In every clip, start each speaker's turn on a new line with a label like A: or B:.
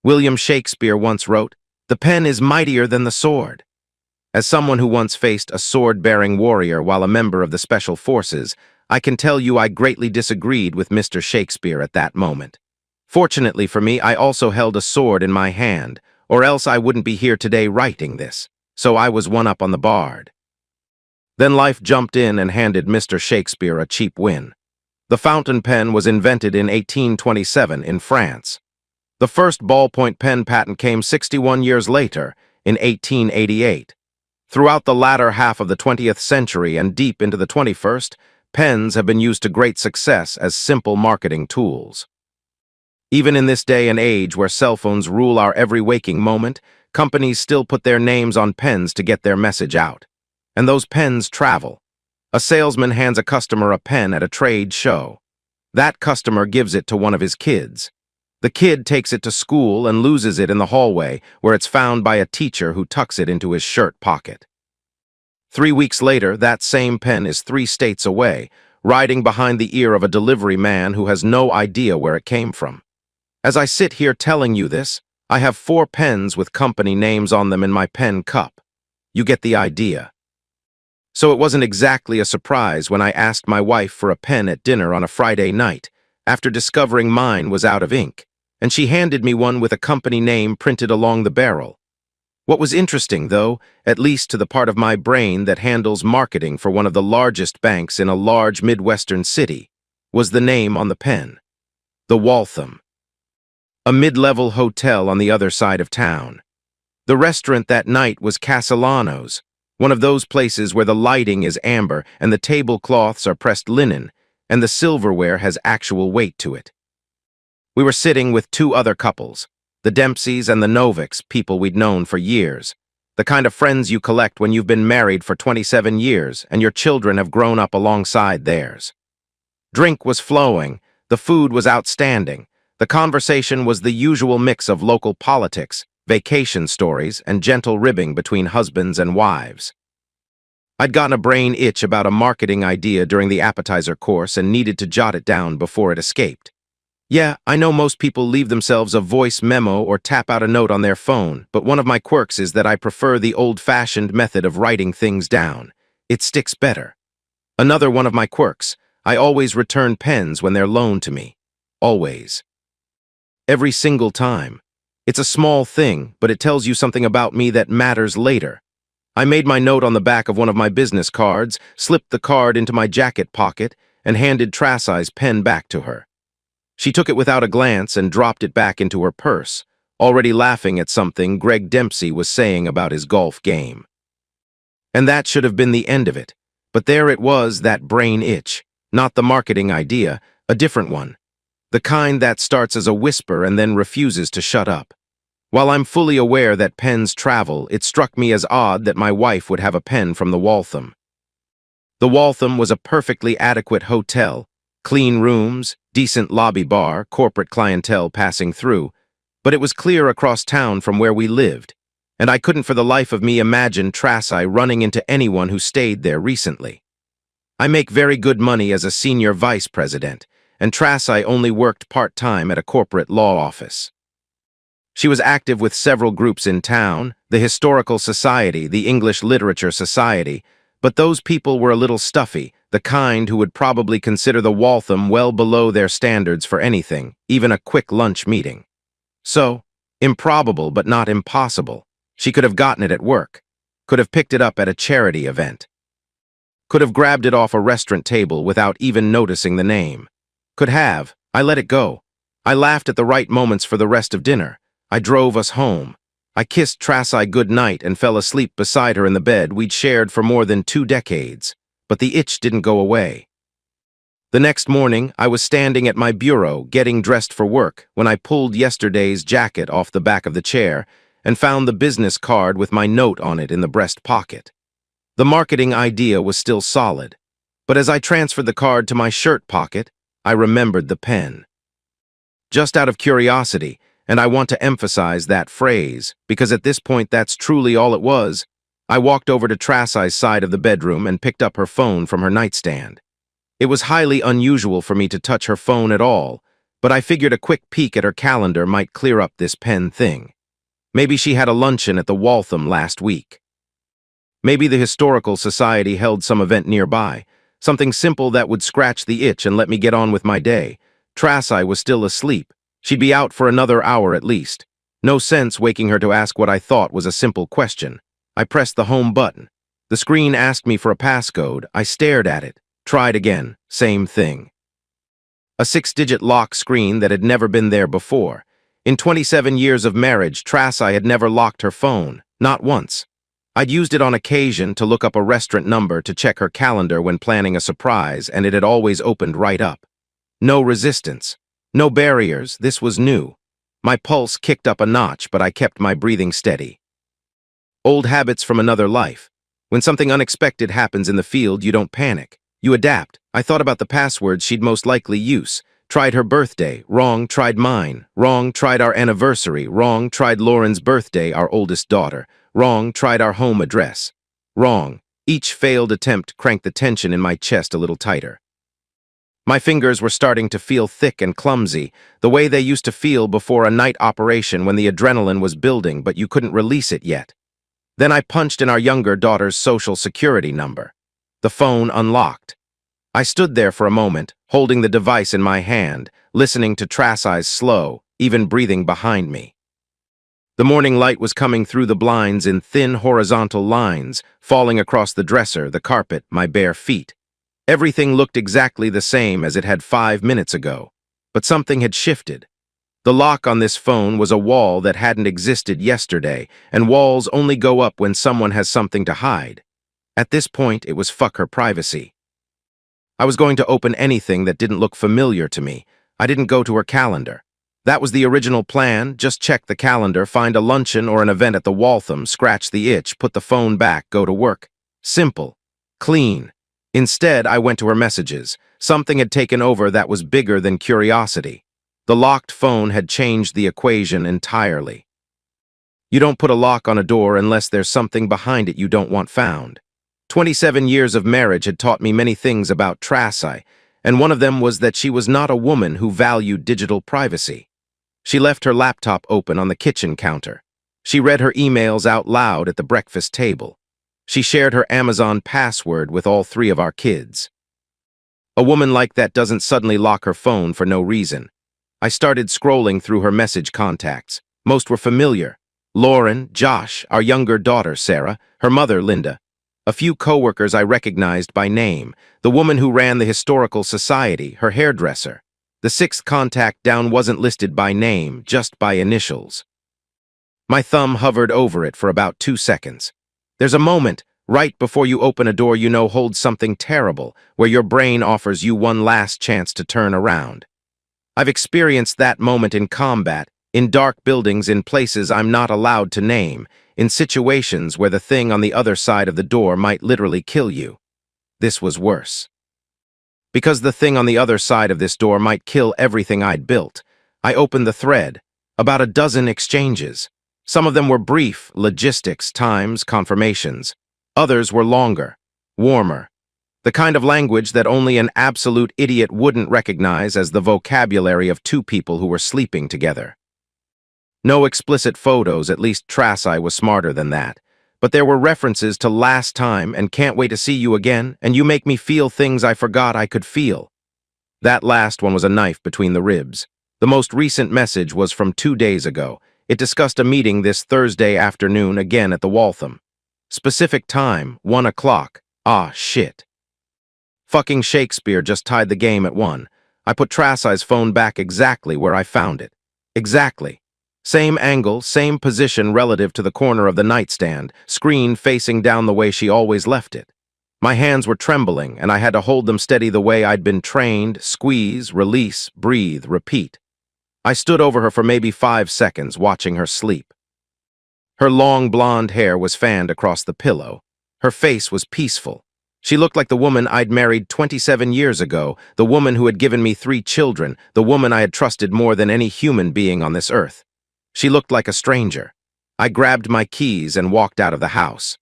A: William Shakespeare once wrote, "The pen is mightier than the sword." As someone who once faced a sword-bearing warrior while a member of the Special Forces, I can tell you I greatly disagreed with Mr. Shakespeare at that moment. Fortunately for me, I also held a sword in my hand, or else I wouldn't be here today writing this, so I was one up on the bard. Then life jumped in and handed Mr. Shakespeare a cheap win. The fountain pen was invented in 1827 in France. The first ballpoint pen patent came 61 years later, in 1888. Throughout the latter half of the 20th century and deep into the 21st, pens have been used to great success as simple marketing tools. Even in this day and age where cell phones rule our every waking moment, companies still put their names on pens to get their message out. And those pens travel. A salesman hands a customer a pen at a trade show. That customer gives it to one of his kids. The kid takes it to school and loses it in the hallway, where it's found by a teacher who tucks it into his shirt pocket. 3 weeks later, that same pen is 3 states away, riding behind the ear of a delivery man who has no idea where it came from. As I sit here telling you this, I have 4 pens with company names on them in my pen cup. You get the idea. So it wasn't exactly a surprise when I asked my wife for a pen at dinner on a Friday night, after discovering mine was out of ink, and she handed me one with a company name printed along the barrel. What was interesting, though, at least to the part of my brain that handles marketing for one of the largest banks in a large Midwestern city, was the name on the pen. The Waltham. A mid-level hotel on the other side of town. The restaurant that night was Castellano's, one of those places where the lighting is amber and the tablecloths are pressed linen, and the silverware has actual weight to it. We were sitting with 2 other couples, the Dempseys and the Noviks, people we'd known for years, the kind of friends you collect when you've been married for 27 years and your children have grown up alongside theirs. Drink was flowing, the food was outstanding, the conversation was the usual mix of local politics, vacation stories, and gentle ribbing between husbands and wives. I'd gotten a brain itch about a marketing idea during the appetizer course and needed to jot it down before it escaped. Yeah, I know most people leave themselves a voice memo or tap out a note on their phone, but one of my quirks is that I prefer the old-fashioned method of writing things down. It sticks better. Another one of my quirks, I always return pens when they're loaned to me. Always. Every single time. It's a small thing, but it tells you something about me that matters later. I made my note on the back of one of my business cards, slipped the card into my jacket pocket, and handed Trasai's pen back to her. She took it without a glance and dropped it back into her purse, already laughing at something Greg Dempsey was saying about his golf game. And that should have been the end of it, but there it was, that brain itch, not the marketing idea, a different one. The kind that starts as a whisper and then refuses to shut up. While I'm fully aware that pens travel, it struck me as odd that my wife would have a pen from the Waltham. The Waltham was a perfectly adequate hotel, clean rooms, decent lobby bar, corporate clientele passing through, but it was clear across town from where we lived, and I couldn't for the life of me imagine Trasai running into anyone who stayed there recently. I make very good money as a senior vice president, and Trasai only worked part-time at a corporate law office. She was active with several groups in town, the Historical Society, the English Literature Society, but those people were a little stuffy, the kind who would probably consider the Waltham well below their standards for anything, even a quick lunch meeting. So, improbable but not impossible, she could have gotten it at work, could have picked it up at a charity event, could have grabbed it off a restaurant table without even noticing the name. Could have. I let it go. I laughed at the right moments for the rest of dinner. I drove us home. I kissed Trasai good night and fell asleep beside her in the bed we'd shared for more than 2 decades, but the itch didn't go away. The next morning, I was standing at my bureau, getting dressed for work, when I pulled yesterday's jacket off the back of the chair and found the business card with my note on it in the breast pocket. The marketing idea was still solid, but as I transferred the card to my shirt pocket, I remembered the pen. Just out of curiosity, and I want to emphasize that phrase, because at this point that's truly all it was, I walked over to Trasai's side of the bedroom and picked up her phone from her nightstand. It was highly unusual for me to touch her phone at all, but I figured a quick peek at her calendar might clear up this pen thing. Maybe she had a luncheon at the Waltham last week. Maybe the Historical Society held some event nearby, something simple that would scratch the itch and let me get on with my day. Trasai was still asleep. She'd be out for another hour at least. No sense waking her to ask what I thought was a simple question. I pressed the home button. The screen asked me for a passcode. I stared at it. Tried again. Same thing. A 6-digit lock screen that had never been there before. In 27 years of marriage, Trasai had never locked her phone. Not once. I'd used it on occasion to look up a restaurant number to check her calendar when planning a surprise, and it had always opened right up. No resistance. No barriers. This was new. My pulse kicked up a notch, but I kept my breathing steady. Old habits from another life. When something unexpected happens in the field, you don't panic. You adapt. I thought about the passwords she'd most likely use. Tried her birthday. Wrong. Tried mine. Wrong. Tried our anniversary. Wrong. Tried Lauren's birthday, our oldest daughter. Wrong. Tried our home address. Wrong. Each failed attempt cranked the tension in my chest a little tighter. My fingers were starting to feel thick and clumsy, the way they used to feel before a night operation when the adrenaline was building but you couldn't release it yet. Then I punched in our younger daughter's social security number. The phone unlocked. I stood there for a moment, holding the device in my hand, listening to Trasai's slow, even breathing behind me. The morning light was coming through the blinds in thin horizontal lines, falling across the dresser, the carpet, my bare feet. Everything looked exactly the same as it had 5 minutes ago, but something had shifted. The lock on this phone was a wall that hadn't existed yesterday, and walls only go up when someone has something to hide. At this point, it was fuck her privacy. I was going to open anything that didn't look familiar to me. I didn't go to her calendar. That was the original plan. Just check the calendar, find a luncheon or an event at the Waltham, scratch the itch, put the phone back, go to work. Simple. Clean. Instead, I went to her messages. Something had taken over that was bigger than curiosity. The locked phone had changed the equation entirely. You don't put a lock on a door unless there's something behind it you don't want found. 27 years of marriage had taught me many things about Trasai, and one of them was that she was not a woman who valued digital privacy. She left her laptop open on the kitchen counter. She read her emails out loud at the breakfast table. She shared her Amazon password with all 3 of our kids. A woman like that doesn't suddenly lock her phone for no reason. I started scrolling through her message contacts. Most were familiar. Lauren, Josh, our younger daughter, Sarah, her mother, Linda. A few coworkers I recognized by name. The woman who ran the Historical Society, her hairdresser. The 6th contact down wasn't listed by name, just by initials. My thumb hovered over it for about 2 seconds. There's a moment, right before you open a door you know holds something terrible, where your brain offers you one last chance to turn around. I've experienced that moment in combat, in dark buildings, in places I'm not allowed to name, in situations where the thing on the other side of the door might literally kill you. This was worse. Because the thing on the other side of this door might kill everything I'd built, I opened the thread. About a dozen exchanges. Some of them were brief, logistics, times, confirmations. Others were longer, warmer. The kind of language that only an absolute idiot wouldn't recognize as the vocabulary of 2 people who were sleeping together. No explicit photos, at least Trasai was smarter than that. But there were references to last time and can't wait to see you again, and you make me feel things I forgot I could feel. That last one was a knife between the ribs. The most recent message was from 2 days ago. It discussed a meeting this Thursday afternoon again at the Waltham. Specific time, 1 o'clock. Ah, shit. Fucking Shakespeare just tied the game at 1. I put Trasai's phone back exactly where I found it. Exactly. Same angle, same position relative to the corner of the nightstand, screen facing down the way she always left it. My hands were trembling, and I had to hold them steady the way I'd been trained: squeeze, release, breathe, repeat. I stood over her for maybe 5 seconds, watching her sleep. Her long blonde hair was fanned across the pillow. Her face was peaceful. She looked like the woman I'd married 27 years ago, the woman who had given me 3 children, the woman I had trusted more than any human being on this earth. She looked like a stranger. I grabbed my keys and walked out of the house.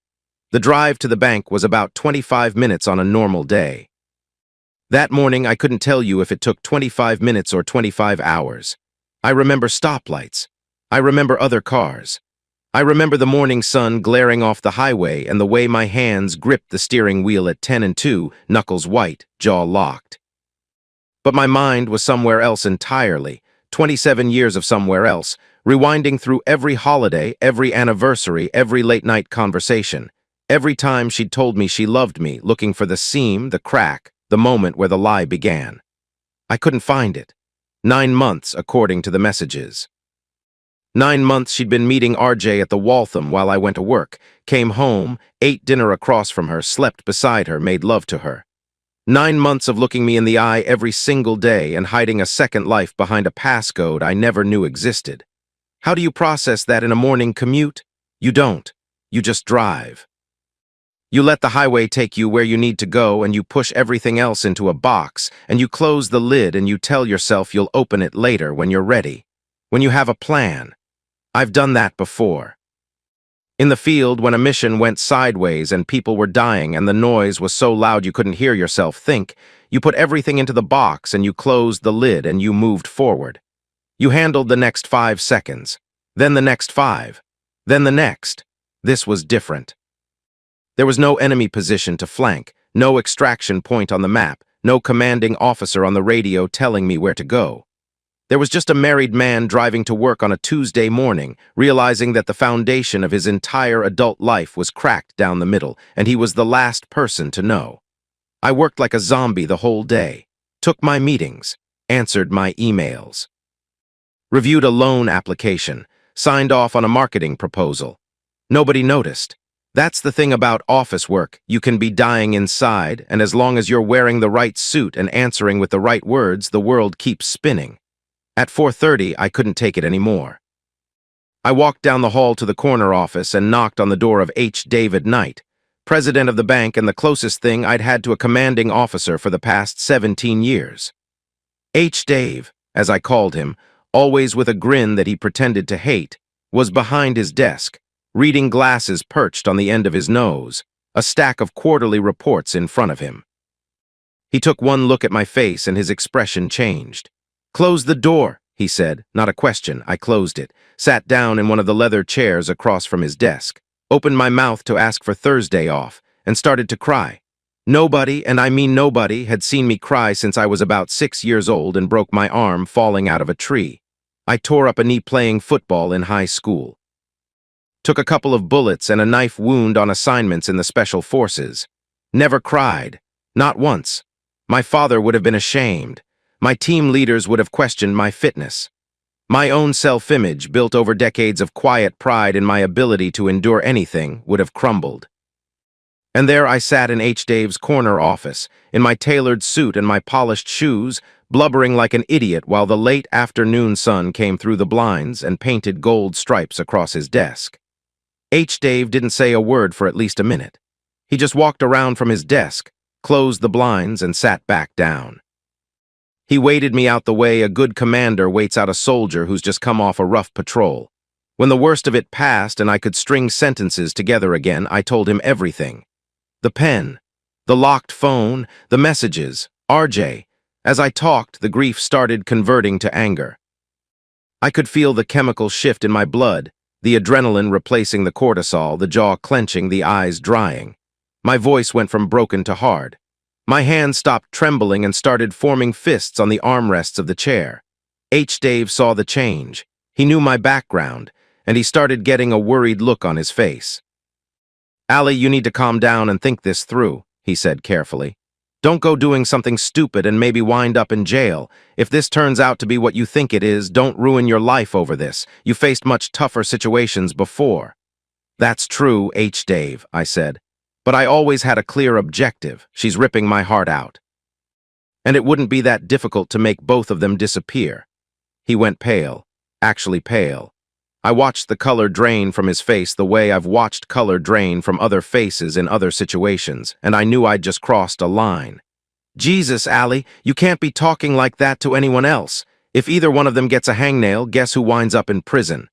A: The drive to the bank was about 25 minutes on a normal day. That morning, I couldn't tell you if it took 25 minutes or 25 hours. I remember stoplights. I remember other cars. I remember the morning sun glaring off the highway and the way my hands gripped the steering wheel at 10 and 2, knuckles white, jaw locked. But my mind was somewhere else entirely, 27 years of somewhere else, rewinding through every holiday, every anniversary, every late-night conversation. Every time she'd told me she loved me, looking for the seam, the crack, the moment where the lie began. I couldn't find it. 9 months, according to the messages. 9 months she'd been meeting RJ at the Waltham while I went to work, came home, ate dinner across from her, slept beside her, made love to her. 9 months of looking me in the eye every single day and hiding a second life behind a passcode I never knew existed. How do you process that in a morning commute? You don't. You just drive. You let the highway take you where you need to go, and you push everything else into a box, and you close the lid and you tell yourself you'll open it later when you're ready, when you have a plan. I've done that before. In the field, when a mission went sideways and people were dying and the noise was so loud you couldn't hear yourself think, you put everything into the box and you closed the lid and you moved forward. You handled the next 5 seconds, then the next 5, then the next. This was different. There was no enemy position to flank, no extraction point on the map, no commanding officer on the radio telling me where to go. There was just a married man driving to work on a Tuesday morning, realizing that the foundation of his entire adult life was cracked down the middle, and he was the last person to know. I worked like a zombie the whole day, took my meetings, answered my emails, reviewed a loan application, signed off on a marketing proposal. Nobody noticed. That's the thing about office work. You can be dying inside, and as long as you're wearing the right suit and answering with the right words, the world keeps spinning. At 4:30, I couldn't take it anymore. I walked down the hall to the corner office and knocked on the door of H. David Knight, president of the bank and the closest thing I'd had to a commanding officer for the past 17 years. H. Dave, as I called him, always with a grin that he pretended to hate, was behind his desk, reading glasses perched on the end of his nose, a stack of quarterly reports in front of him. He took one look at my face and his expression changed. "Close the door," he said, not a question. I closed it, sat down in one of the leather chairs across from his desk, opened my mouth to ask for Thursday off, and started to cry. Nobody, and I mean nobody, had seen me cry since I was about 6 years old and broke my arm falling out of a tree. I tore up a knee playing football in high school. Took a couple of bullets and a knife wound on assignments in the Special Forces. Never cried. Not once. My father would have been ashamed. My team leaders would have questioned my fitness. My own self-image, built over decades of quiet pride in my ability to endure anything, would have crumbled. And there I sat in H. Dave's corner office, in my tailored suit and my polished shoes, blubbering like an idiot while the late afternoon sun came through the blinds and painted gold stripes across his desk. H. Dave didn't say a word for at least a minute. He just walked around from his desk, closed the blinds, and sat back down. He waited me out the way a good commander waits out a soldier who's just come off a rough patrol. When the worst of it passed and I could string sentences together again, I told him everything. The pen, the locked phone, the messages, RJ. As I talked, the grief started converting to anger. I could feel the chemical shift in my blood, the adrenaline replacing the cortisol, the jaw clenching, the eyes drying. My voice went from broken to hard. My hands stopped trembling and started forming fists on the armrests of the chair. H. Dave saw the change. He knew my background, and he started getting a worried look on his face. "Ali, you need to calm down and think this through," he said carefully. "Don't go doing something stupid and maybe wind up in jail. If this turns out to be what you think it is, don't ruin your life over this. You faced much tougher situations before." "That's true, H. Dave," I said. "But I always had a clear objective. She's ripping my heart out. And it wouldn't be that difficult to make both of them disappear." He went pale, actually pale. I watched the color drain from his face the way I've watched color drain from other faces in other situations, and I knew I'd just crossed a line. "Jesus, Ali, you can't be talking like that to anyone else. If either one of them gets a hangnail, guess who winds up in prison?"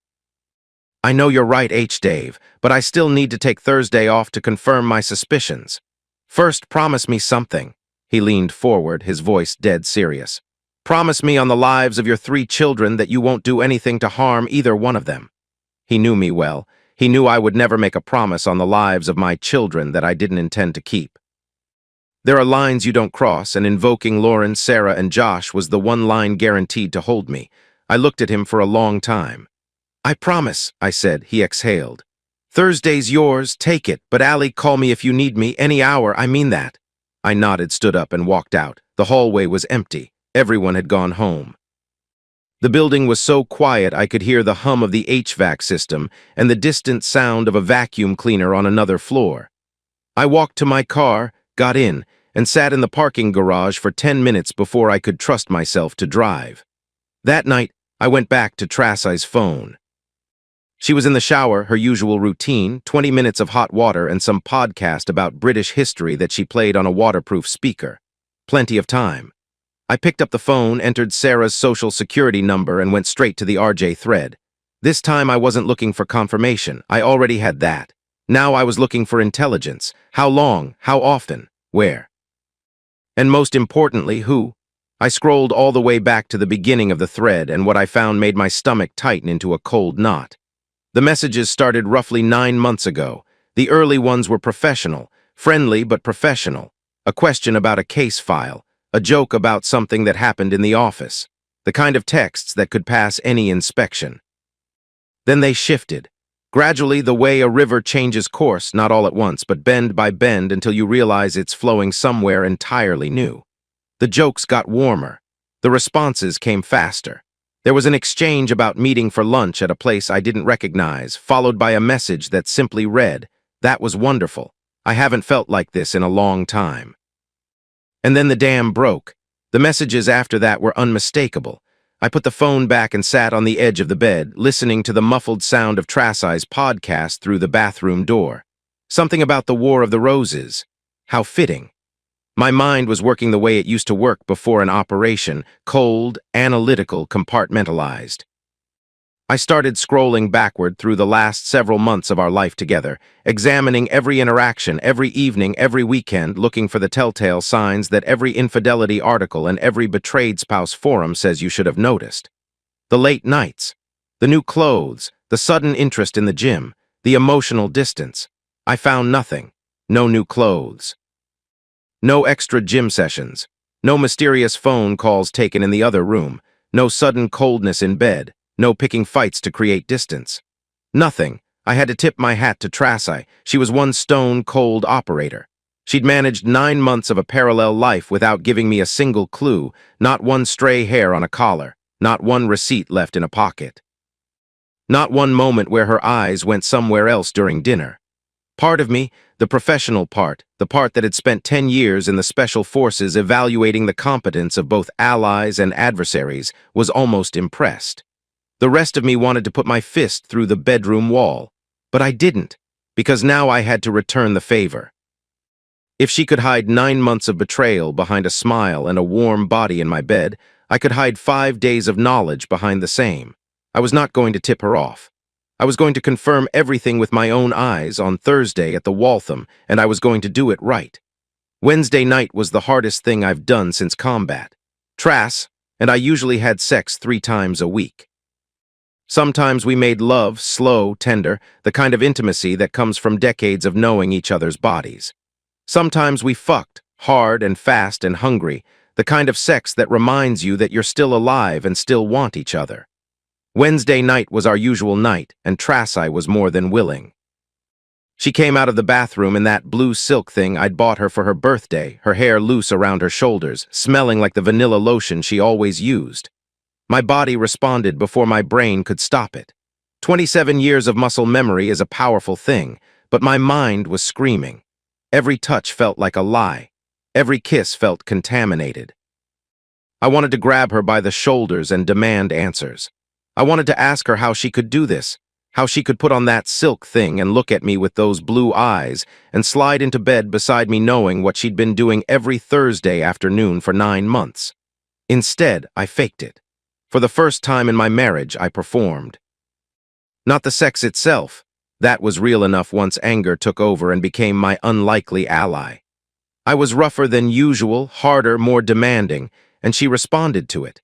A: "I know you're right, H. Dave, but I still need to take Thursday off to confirm my suspicions. First, promise me something. He leaned forward, his voice dead serious. Promise me on the lives of your 3 children that you won't do anything to harm either one of them. He knew me well. He knew I would never make a promise on the lives of my children that I didn't intend to keep. There are lines you don't cross, and invoking Lauren, Sarah, and Josh was the one line guaranteed to hold me. I looked at him for a long time. I promise, I said. He exhaled. Thursday's yours, take it, but Allie, call me if you need me, any hour, I mean that. I nodded, stood up, and walked out. The hallway was empty. Everyone had gone home. The building was so quiet I could hear the hum of the HVAC system and the distant sound of a vacuum cleaner on another floor. I walked to my car, got in, and sat in the parking garage for 10 minutes before I could trust myself to drive. That night, I went back to Trasai's phone. She was in the shower, her usual routine, 20 minutes of hot water and some podcast about British history that she played on a waterproof speaker. Plenty of time. I picked up the phone, entered Sarah's social security number, and went straight to the RJ thread. This time I wasn't looking for confirmation. I already had that. Now I was looking for intelligence. How long? How often? Where? And most importantly, who? I scrolled all the way back to the beginning of the thread, and what I found made my stomach tighten into a cold knot. The messages started roughly 9 months ago. The early ones were professional, friendly but professional. A question about a case file. A joke about something that happened in the office, the kind of texts that could pass any inspection. Then they shifted. Gradually, the way a river changes course, not all at once, but bend by bend until you realize it's flowing somewhere entirely new. The jokes got warmer. The responses came faster. There was an exchange about meeting for lunch at a place I didn't recognize, followed by a message that simply read, "That was wonderful. I haven't felt like this in a long time." And then the dam broke. The messages after that were unmistakable. I put the phone back and sat on the edge of the bed, listening to the muffled sound of Trasai's podcast through the bathroom door. Something about the War of the Roses. How fitting. My mind was working the way it used to work before an operation, cold, analytical, compartmentalized. I started scrolling backward through the last several months of our life together, examining every interaction, every evening, every weekend, looking for the telltale signs that every infidelity article and every betrayed spouse forum says you should have noticed. The late nights, the new clothes, the sudden interest in the gym, the emotional distance. I found nothing. No new clothes. No extra gym sessions. No mysterious phone calls taken in the other room. No sudden coldness in bed. No picking fights to create distance. Nothing. I had to tip my hat to Trasai. She was one stone-cold operator. She'd managed 9 months of a parallel life without giving me a single clue, not one stray hair on a collar, not one receipt left in a pocket. Not one moment where her eyes went somewhere else during dinner. Part of me, the professional part, the part that had spent 10 years in the special forces evaluating the competence of both allies and adversaries, was almost impressed. The rest of me wanted to put my fist through the bedroom wall, but I didn't, because now I had to return the favor. If she could hide 9 months of betrayal behind a smile and a warm body in my bed, I could hide 5 days of knowledge behind the same. I was not going to tip her off. I was going to confirm everything with my own eyes on Thursday at the Waltham, and I was going to do it right. Wednesday night was the hardest thing I've done since combat. Tras, and I usually had sex 3 times a week. Sometimes we made love, slow, tender, the kind of intimacy that comes from decades of knowing each other's bodies. Sometimes we fucked, hard and fast and hungry, the kind of sex that reminds you that you're still alive and still want each other. Wednesday night was our usual night, and Trasai was more than willing. She came out of the bathroom in that blue silk thing I'd bought her for her birthday, her hair loose around her shoulders, smelling like the vanilla lotion she always used. My body responded before my brain could stop it. 27 years of muscle memory is a powerful thing, but my mind was screaming. Every touch felt like a lie. Every kiss felt contaminated. I wanted to grab her by the shoulders and demand answers. I wanted to ask her how she could do this, how she could put on that silk thing and look at me with those blue eyes and slide into bed beside me knowing what she'd been doing every Thursday afternoon for 9 months. Instead, I faked it. For the first time in my marriage, I performed. Not the sex itself. That was real enough once anger took over and became my unlikely ally. I was rougher than usual, harder, more demanding, and she responded to it.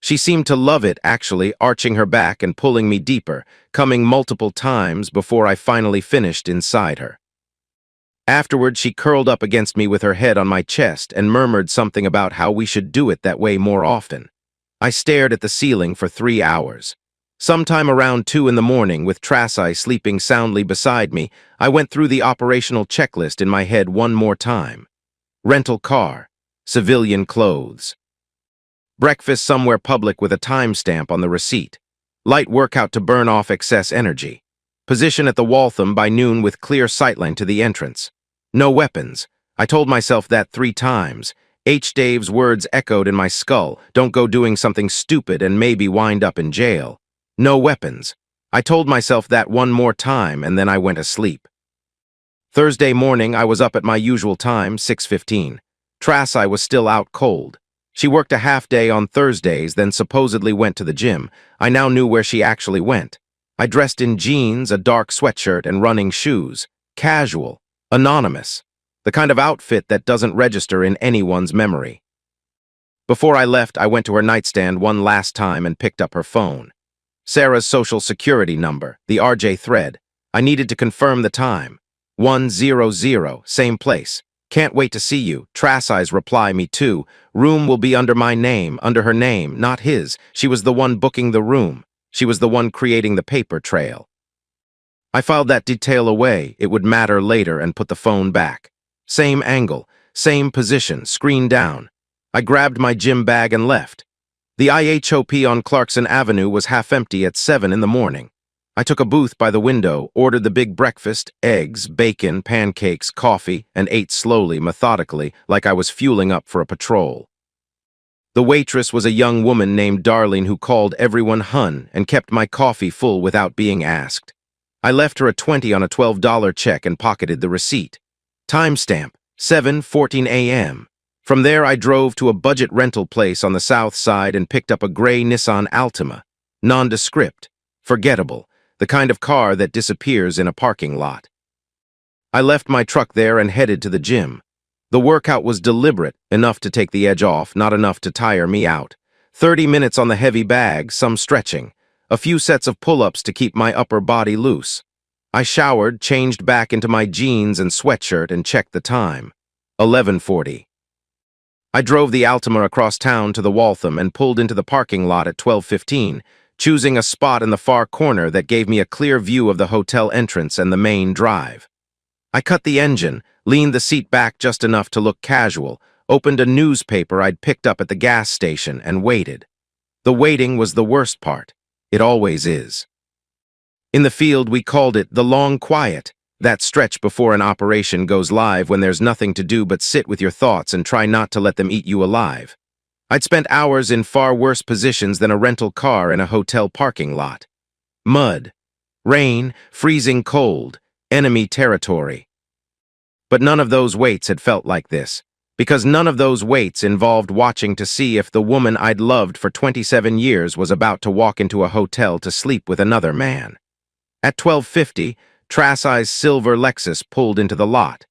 A: She seemed to love it, actually, arching her back and pulling me deeper, coming multiple times before I finally finished inside her. Afterward, she curled up against me with her head on my chest and murmured something about how we should do it that way more often. I stared at the ceiling for 3 hours. Sometime around 2 in the morning, with Trasai sleeping soundly beside me, I went through the operational checklist in my head one more time. Rental car, civilian clothes. Breakfast somewhere public with a timestamp on the receipt. Light workout to burn off excess energy. Position at the Waltham by noon with clear sightline to the entrance. No weapons. I told myself that 3 times. H. Dave's words echoed in my skull. Don't go doing something stupid and maybe wind up in jail. No weapons. I told myself that one more time and then I went asleep. Thursday morning, I was up at my usual time, 6:15. Trasai was still out cold. She worked a half day on Thursdays, then supposedly went to the gym. I now knew where she actually went. I dressed in jeans, a dark sweatshirt, and running shoes. Casual. Anonymous. The kind of outfit that doesn't register in anyone's memory. Before I left, I went to her nightstand one last time and picked up her phone. Sarah's social security number, the RJ thread. I needed to confirm the time. 100, same place. Can't wait to see you. Trasai's reply, me too. Room will be under my name, under her name, not his. She was the one booking the room. She was the one creating the paper trail. I filed that detail away. It would matter later and put the phone back. Same angle, same position, screen down. I grabbed my gym bag and left. The IHOP on Clarkson Avenue was half empty at 7 in the morning. I took a booth by the window, ordered the big breakfast, eggs, bacon, pancakes, coffee, and ate slowly, methodically, like I was fueling up for a patrol. The waitress was a young woman named Darlene who called everyone hun and kept my coffee full without being asked. I left her a 20 on a $12 check and pocketed the receipt. Timestamp, 7:14 a.m. From there, I drove to a budget rental place on the south side and picked up a gray Nissan Altima. Nondescript. Forgettable. The kind of car that disappears in a parking lot. I left my truck there and headed to the gym. The workout was deliberate, enough to take the edge off, not enough to tire me out. 30 minutes on the heavy bag, some stretching. A few sets of pull-ups to keep my upper body loose. I showered, changed back into my jeans and sweatshirt and checked the time. 11:40. I drove the Altima across town to the Waltham and pulled into the parking lot at 12:15, choosing a spot in the far corner that gave me a clear view of the hotel entrance and the main drive. I cut the engine, leaned the seat back just enough to look casual, opened a newspaper I'd picked up at the gas station, and waited. The waiting was the worst part. It always is. In the field, we called it the long quiet, that stretch before an operation goes live when there's nothing to do but sit with your thoughts and try not to let them eat you alive. I'd spent hours in far worse positions than a rental car in a hotel parking lot. Mud, rain, freezing cold, enemy territory. But none of those waits had felt like this, because none of those waits involved watching to see if the woman I'd loved for 27 years was about to walk into a hotel to sleep with another man. At 12:50, Trasai's silver Lexus pulled into the lot.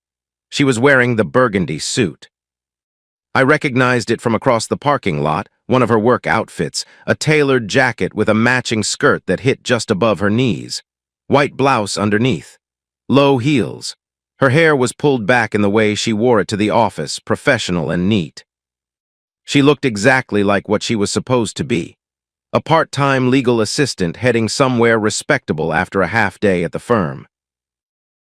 A: She was wearing the burgundy suit. I recognized it from across the parking lot, one of her work outfits, a tailored jacket with a matching skirt that hit just above her knees, white blouse underneath, low heels. Her hair was pulled back in the way she wore it to the office, professional and neat. She looked exactly like what she was supposed to be, a part-time legal assistant heading somewhere respectable after a half-day at the firm.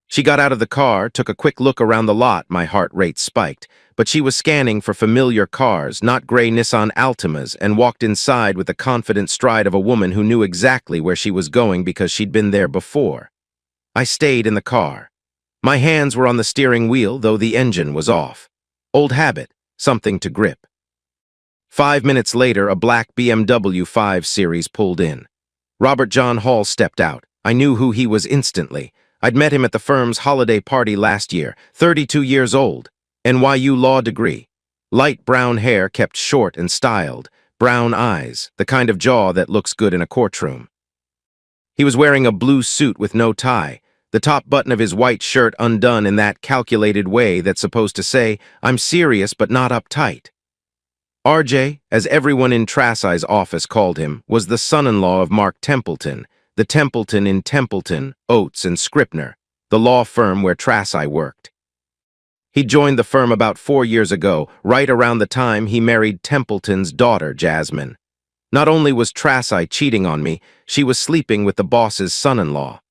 A: She got out of the car, took a quick look around the lot, my heart rate spiked, but she was scanning for familiar cars, not gray Nissan Altimas, and walked inside with the confident stride of a woman who knew exactly where she was going because she'd been there before. I stayed in the car. My hands were on the steering wheel, though the engine was off. Old habit, something to grip. 5 minutes later, a black BMW 5 Series pulled in. Robert John Hall stepped out. I knew who he was instantly. I'd met him at the firm's holiday party last year, 32 years old, NYU law degree. Light brown hair kept short and styled, brown eyes, the kind of jaw that looks good in a courtroom. He was wearing a blue suit with no tie, the top button of his white shirt undone in that calculated way that's supposed to say, "I'm serious but not uptight." RJ, as everyone in Trassi's office called him, was the son-in-law of Mark Templeton, the Templeton in Templeton, Oates and Scribner, the law firm where Trassi worked. He joined the firm about 4 years ago, right around the time he married Templeton's daughter, Jasmine. Not only was Trassi cheating on me, she was sleeping with the boss's son-in-law.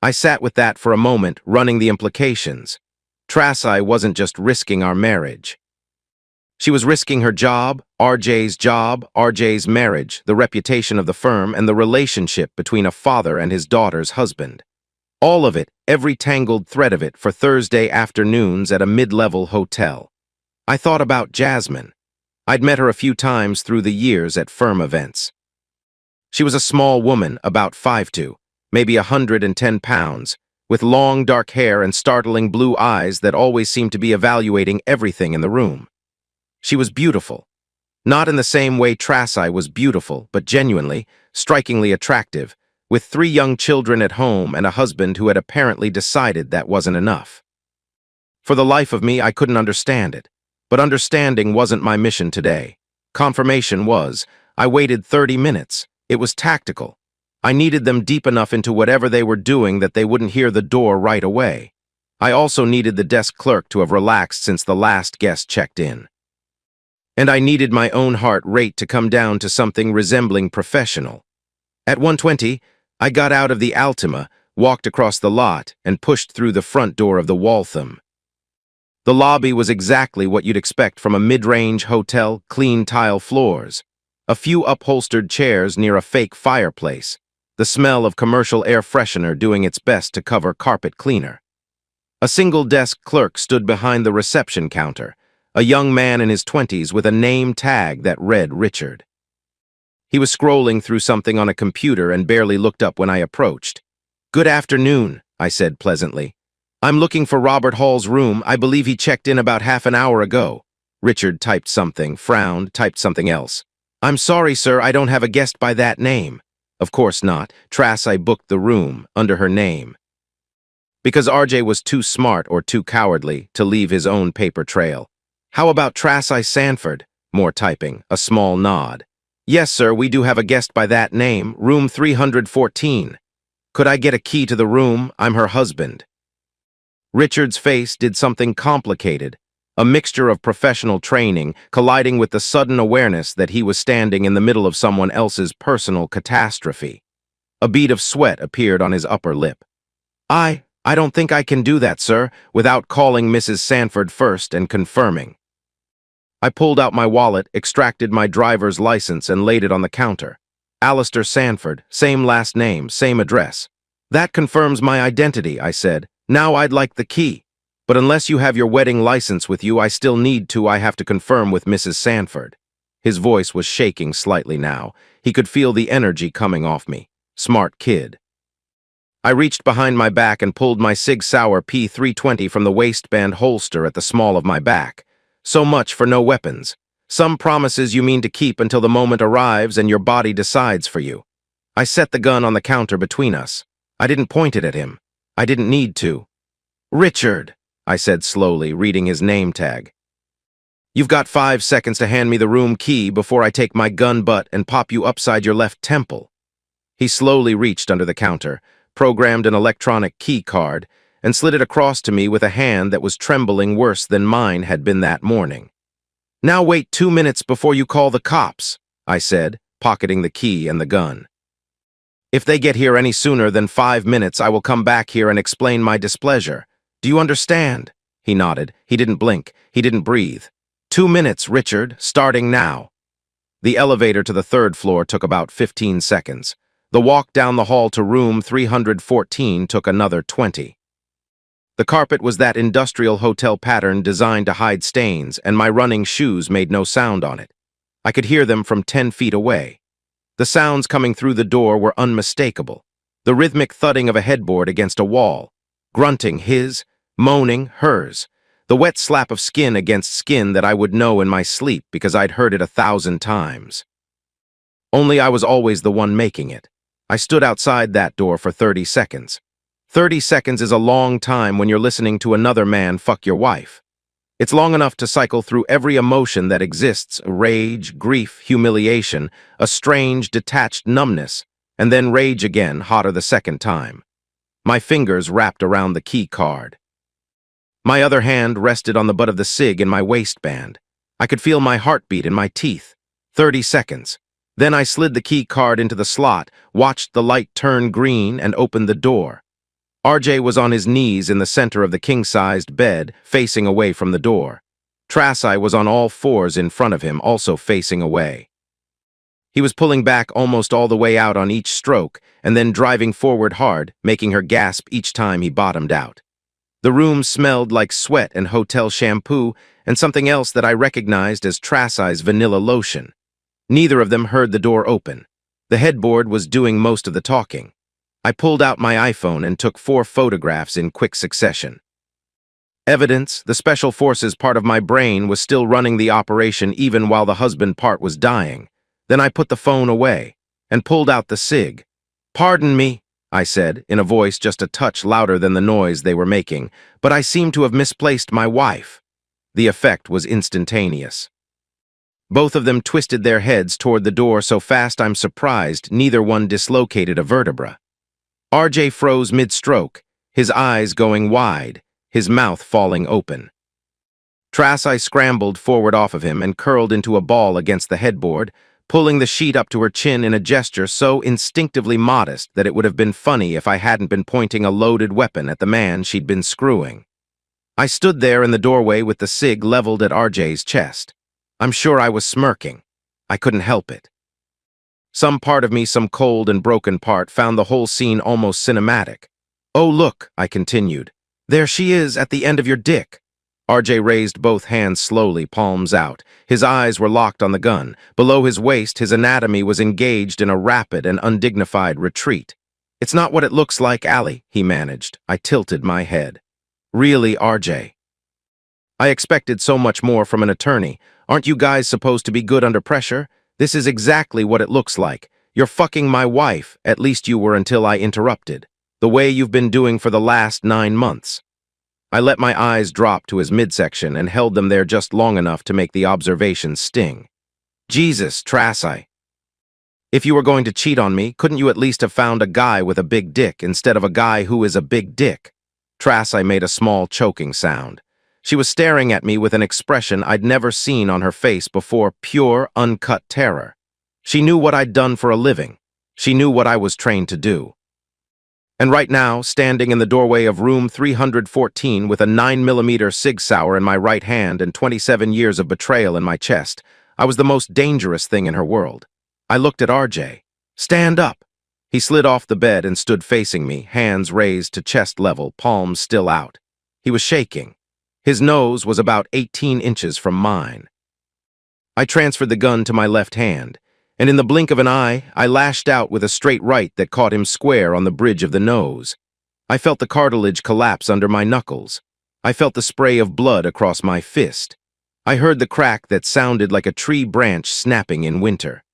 A: I sat with that for a moment, running the implications. Trassi wasn't just risking our marriage. She was risking her job, RJ's marriage, the reputation of the firm, and the relationship between a father and his daughter's husband. All of it, every tangled thread of it, for Thursday afternoons at a mid-level hotel. I thought about Jasmine. I'd met her a few times through the years at firm events. She was a small woman, about 5'2", maybe 110 pounds, with long dark hair and startling blue eyes that always seemed to be evaluating everything in the room. She was beautiful. Not in the same way Trassi was beautiful, but genuinely, strikingly attractive, with 3 young children at home and a husband who had apparently decided that wasn't enough. For the life of me, I couldn't understand it. But understanding wasn't my mission today. Confirmation was. I waited 30 minutes. It was tactical. I needed them deep enough into whatever they were doing that they wouldn't hear the door right away. I also needed the desk clerk to have relaxed since the last guest checked in. And I needed my own heart rate to come down to something resembling professional. At 1:20, I got out of the Altima, walked across the lot, and pushed through the front door of the Waltham. The lobby was exactly what you'd expect from a mid-range hotel, clean tile floors. A few upholstered chairs near a fake fireplace, the smell of commercial air freshener doing its best to cover carpet cleaner. A single desk clerk stood behind the reception counter, a young man in his 20s with a name tag that read Richard. He was scrolling through something on a computer and barely looked up when I approached. "Good afternoon," I said pleasantly. "I'm looking for Robert Hall's room. I believe he checked in about half an hour ago." Richard typed something, frowned, typed something else. "I'm sorry, sir, I don't have a guest by that name." Of course not. Trassi booked the room under her name. Because RJ was too smart or too cowardly to leave his own paper trail. "How about Trassi Sanford?" More typing, a small nod. "Yes, sir, we do have a guest by that name, room 314. Could I get a key to the room? I'm her husband." Richard's face did something complicated, a mixture of professional training colliding with the sudden awareness that he was standing in the middle of someone else's personal catastrophe. A bead of sweat appeared on his upper lip. I don't think I can do that, sir, without calling Mrs. Sanford first and confirming." I pulled out my wallet, extracted my driver's license, and laid it on the counter. "Alistair Sanford, same last name, same address." "That confirms my identity," I said. "Now I'd like the key. But unless you have your wedding license with you, I have to confirm with Mrs. Sanford." His voice was shaking slightly now. He could feel the energy coming off me. Smart kid. I reached behind my back and pulled my Sig Sauer P320 from the waistband holster at the small of my back. "So much for no weapons. Some promises you mean to keep until the moment arrives and your body decides for you." I set the gun on the counter between us. I didn't point it at him. I didn't need to. "Richard," I said slowly, reading his name tag. "You've got 5 seconds to hand me the room key before I take my gun butt and pop you upside your left temple." He slowly reached under the counter, programmed an electronic key card, and slid it across to me with a hand that was trembling worse than mine had been that morning. "Now wait 2 minutes before you call the cops," I said, pocketing the key and the gun. "If they get here any sooner than 5 minutes, I will come back here and explain my displeasure. Do you understand?" He nodded. He didn't blink. He didn't breathe. 2 minutes, Richard, starting now." The elevator to the 3rd floor took about 15 seconds. The walk down the hall to room 314 took another 20. The carpet was that industrial hotel pattern designed to hide stains, and my running shoes made no sound on it. I could hear them from 10 feet away. The sounds coming through the door were unmistakable. The rhythmic thudding of a headboard against a wall. Grunting his, moaning hers. The wet slap of skin against skin that I would know in my sleep because I'd heard it 1,000 times. Only I was always the one making it. I stood outside that door for 30 seconds. 30 seconds is a long time when you're listening to another man fuck your wife. It's long enough to cycle through every emotion that exists: rage, grief, humiliation, a strange, detached numbness, and then rage again, hotter the second time. My fingers wrapped around the key card. My other hand rested on the butt of the cig in my waistband. I could feel my heartbeat in my teeth. 30 seconds. Then I slid the key card into the slot, watched the light turn green, and opened the door. RJ was on his knees in the center of the king-sized bed, facing away from the door. Trasai was on all fours in front of him, also facing away. He was pulling back almost all the way out on each stroke, and then driving forward hard, making her gasp each time he bottomed out. The room smelled like sweat and hotel shampoo, and something else that I recognized as Trasai's vanilla lotion. Neither of them heard the door open. The headboard was doing most of the talking. I pulled out my iPhone and took 4 photographs in quick succession. Evidence: the special forces part of my brain was still running the operation even while the husband part was dying. Then I put the phone away and pulled out the cig. "Pardon me," I said, in a voice just a touch louder than the noise they were making, "but I seem to have misplaced my wife." The effect was instantaneous. Both of them twisted their heads toward the door so fast I'm surprised neither one dislocated a vertebra. RJ froze mid-stroke, his eyes going wide, his mouth falling open. Trasai scrambled forward off of him and curled into a ball against the headboard, pulling the sheet up to her chin in a gesture so instinctively modest that it would have been funny if I hadn't been pointing a loaded weapon at the man she'd been screwing. I stood there in the doorway with the cig leveled at RJ's chest. I'm sure I was smirking. I couldn't help it. Some part of me, some cold and broken part, found the whole scene almost cinematic. "Oh, look," I continued. "There she is at the end of your dick." RJ raised both hands slowly, palms out. His eyes were locked on the gun. Below his waist, his anatomy was engaged in a rapid and undignified retreat. "It's not what it looks like, Allie," he managed. I tilted my head. "Really, RJ?" I expected so much more from an attorney. Aren't you guys supposed to be good under pressure? This is exactly what it looks like. You're fucking my wife, at least you were until I interrupted. The way you've been doing for the last 9 months. I let my eyes drop to his midsection and held them there just long enough to make the observation sting. "Jesus, Trasai. If you were going to cheat on me, couldn't you at least have found a guy with a big dick instead of a guy who is a big dick?" Trasai made a small choking sound. She was staring at me with an expression I'd never seen on her face before, pure, uncut terror. She knew what I'd done for a living. She knew what I was trained to do. And right now, standing in the doorway of room 314 with a 9mm Sig Sauer in my right hand and 27 years of betrayal in my chest, I was the most dangerous thing in her world. I looked at RJ. "Stand up." He slid off the bed and stood facing me, hands raised to chest level, palms still out. He was shaking. His nose was about 18 inches from mine. I transferred the gun to my left hand, and in the blink of an eye, I lashed out with a straight right that caught him square on the bridge of the nose. I felt the cartilage collapse under my knuckles. I felt the spray of blood across my fist. I heard the crack that sounded like a tree branch snapping in winter.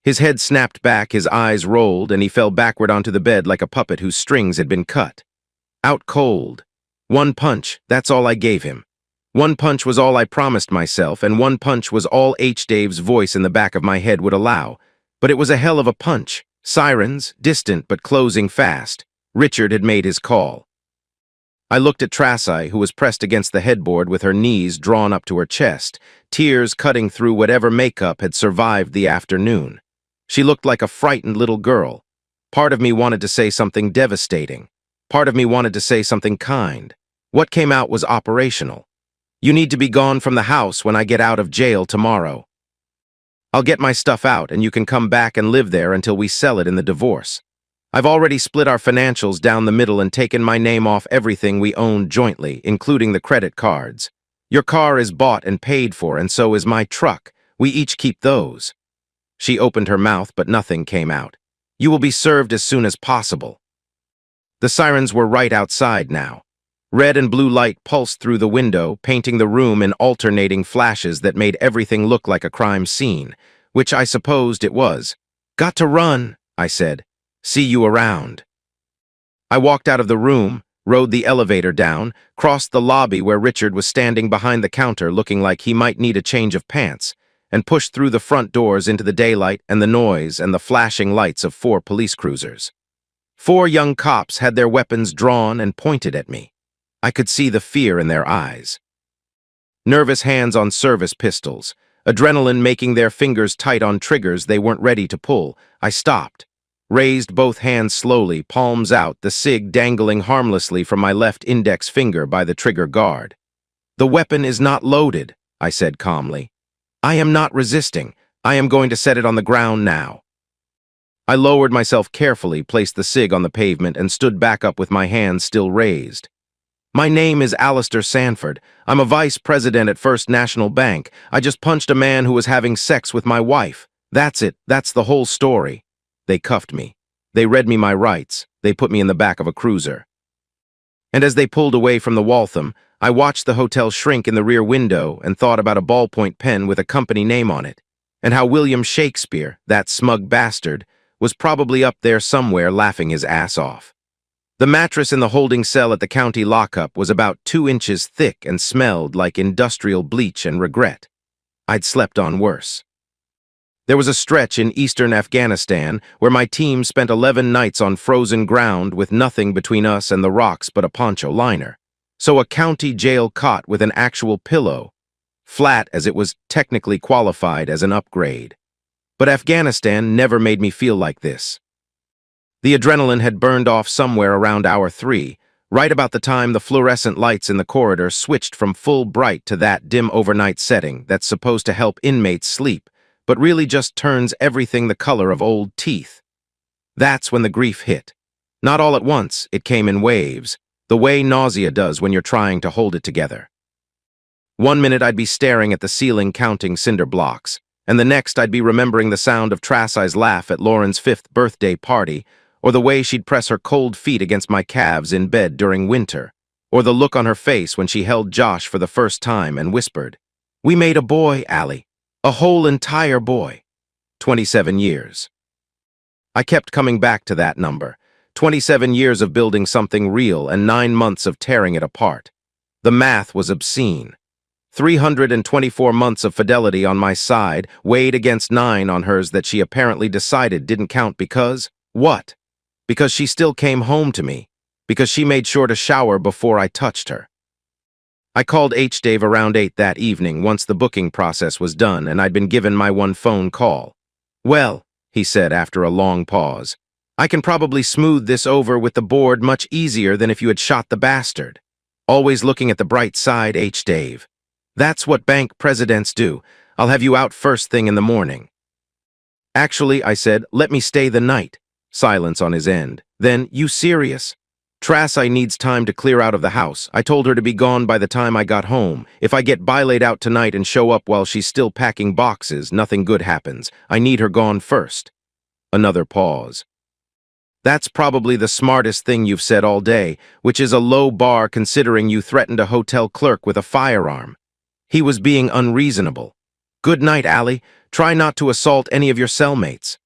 A: His head snapped back, his eyes rolled, and he fell backward onto the bed like a puppet whose strings had been cut. Out cold. 1 punch, that's all I gave him. 1 punch was all I promised myself, and 1 punch was all Dave's voice in the back of my head would allow. But it was a hell of a punch. Sirens, distant but closing fast. Richard had made his call. I looked at Trasai, who was pressed against the headboard with her knees drawn up to her chest, tears cutting through whatever makeup had survived the afternoon. She looked like a frightened little girl. Part of me wanted to say something devastating. Part of me wanted to say something kind. What came out was operational. "You need to be gone from the house when I get out of jail tomorrow. I'll get my stuff out and you can come back and live there until we sell it in the divorce. I've already split our financials down the middle and taken my name off everything we own jointly, including the credit cards. Your car is bought and paid for, and so is my truck. We each keep those." She opened her mouth, but nothing came out. "You will be served as soon as possible." The sirens were right outside now. Red and blue light pulsed through the window, painting the room in alternating flashes that made everything look like a crime scene, which I supposed it was. "Got to run," I said. "See you around." I walked out of the room, rode the elevator down, crossed the lobby where Richard was standing behind the counter looking like he might need a change of pants, and pushed through the front doors into the daylight and the noise and the flashing lights of 4 police cruisers. 4 young cops had their weapons drawn and pointed at me. I could see the fear in their eyes. Nervous hands on service pistols, adrenaline making their fingers tight on triggers they weren't ready to pull. I stopped, raised both hands slowly, palms out, the cig dangling harmlessly from my left index finger by the trigger guard. "The weapon is not loaded," I said calmly. "I am not resisting. I am going to set it on the ground now." I lowered myself carefully, placed the cig on the pavement, and stood back up with my hands still raised. "My name is Alistair Sanford. I'm a vice president at First National Bank. I just punched a man who was having sex with my wife. That's it. That's the whole story." They cuffed me. They read me my rights. They put me in the back of a cruiser. And as they pulled away from the Waltham, I watched the hotel shrink in the rear window and thought about a ballpoint pen with a company name on it, and how William Shakespeare, that smug bastard, was probably up there somewhere laughing his ass off. The mattress in the holding cell at the county lockup was about 2 inches thick and smelled like industrial bleach and regret. I'd slept on worse. There was a stretch in eastern Afghanistan where my team spent 11 nights on frozen ground with nothing between us and the rocks but a poncho liner. So a county jail cot with an actual pillow, flat as it was technically qualified as an upgrade. But Afghanistan never made me feel like this. The adrenaline had burned off somewhere around hour 3, right about the time the fluorescent lights in the corridor switched from full bright to that dim overnight setting that's supposed to help inmates sleep, but really just turns everything the color of old teeth. That's when the grief hit. Not all at once, it came in waves, the way nausea does when you're trying to hold it together. One minute I'd be staring at the ceiling counting cinder blocks, and the next I'd be remembering the sound of Trasai's laugh at Lauren's 5th birthday party, or the way she'd press her cold feet against my calves in bed during winter, or the look on her face when she held Josh for the first time and whispered, "We made a boy, Allie. A whole entire boy." 27 years. I kept coming back to that number. 27 years of building something real and 9 months of tearing it apart. The math was obscene. 324 months of fidelity on my side, weighed against 9 on hers that she apparently decided didn't count because, what? Because she still came home to me. Because she made sure to shower before I touched her. I called H-Dave around 8 that evening once the booking process was done and I'd been given my one phone call. "Well," he said after a long pause, "I can probably smooth this over with the board much easier than if you had shot the bastard. Always looking at the bright side, H-Dave. That's what bank presidents do. I'll have you out first thing in the morning." "Actually," I said, "let me stay the night." Silence on his end. Then, "You serious?" "Trasai needs time to clear out of the house. I told her to be gone by the time I got home. If I get bylaid out tonight and show up while she's still packing boxes, nothing good happens. I need her gone first." Another pause. "That's probably the smartest thing you've said all day, which is a low bar considering you threatened a hotel clerk with a firearm." He was being unreasonable. "Good night, Allie. Try not to assault any of your cellmates."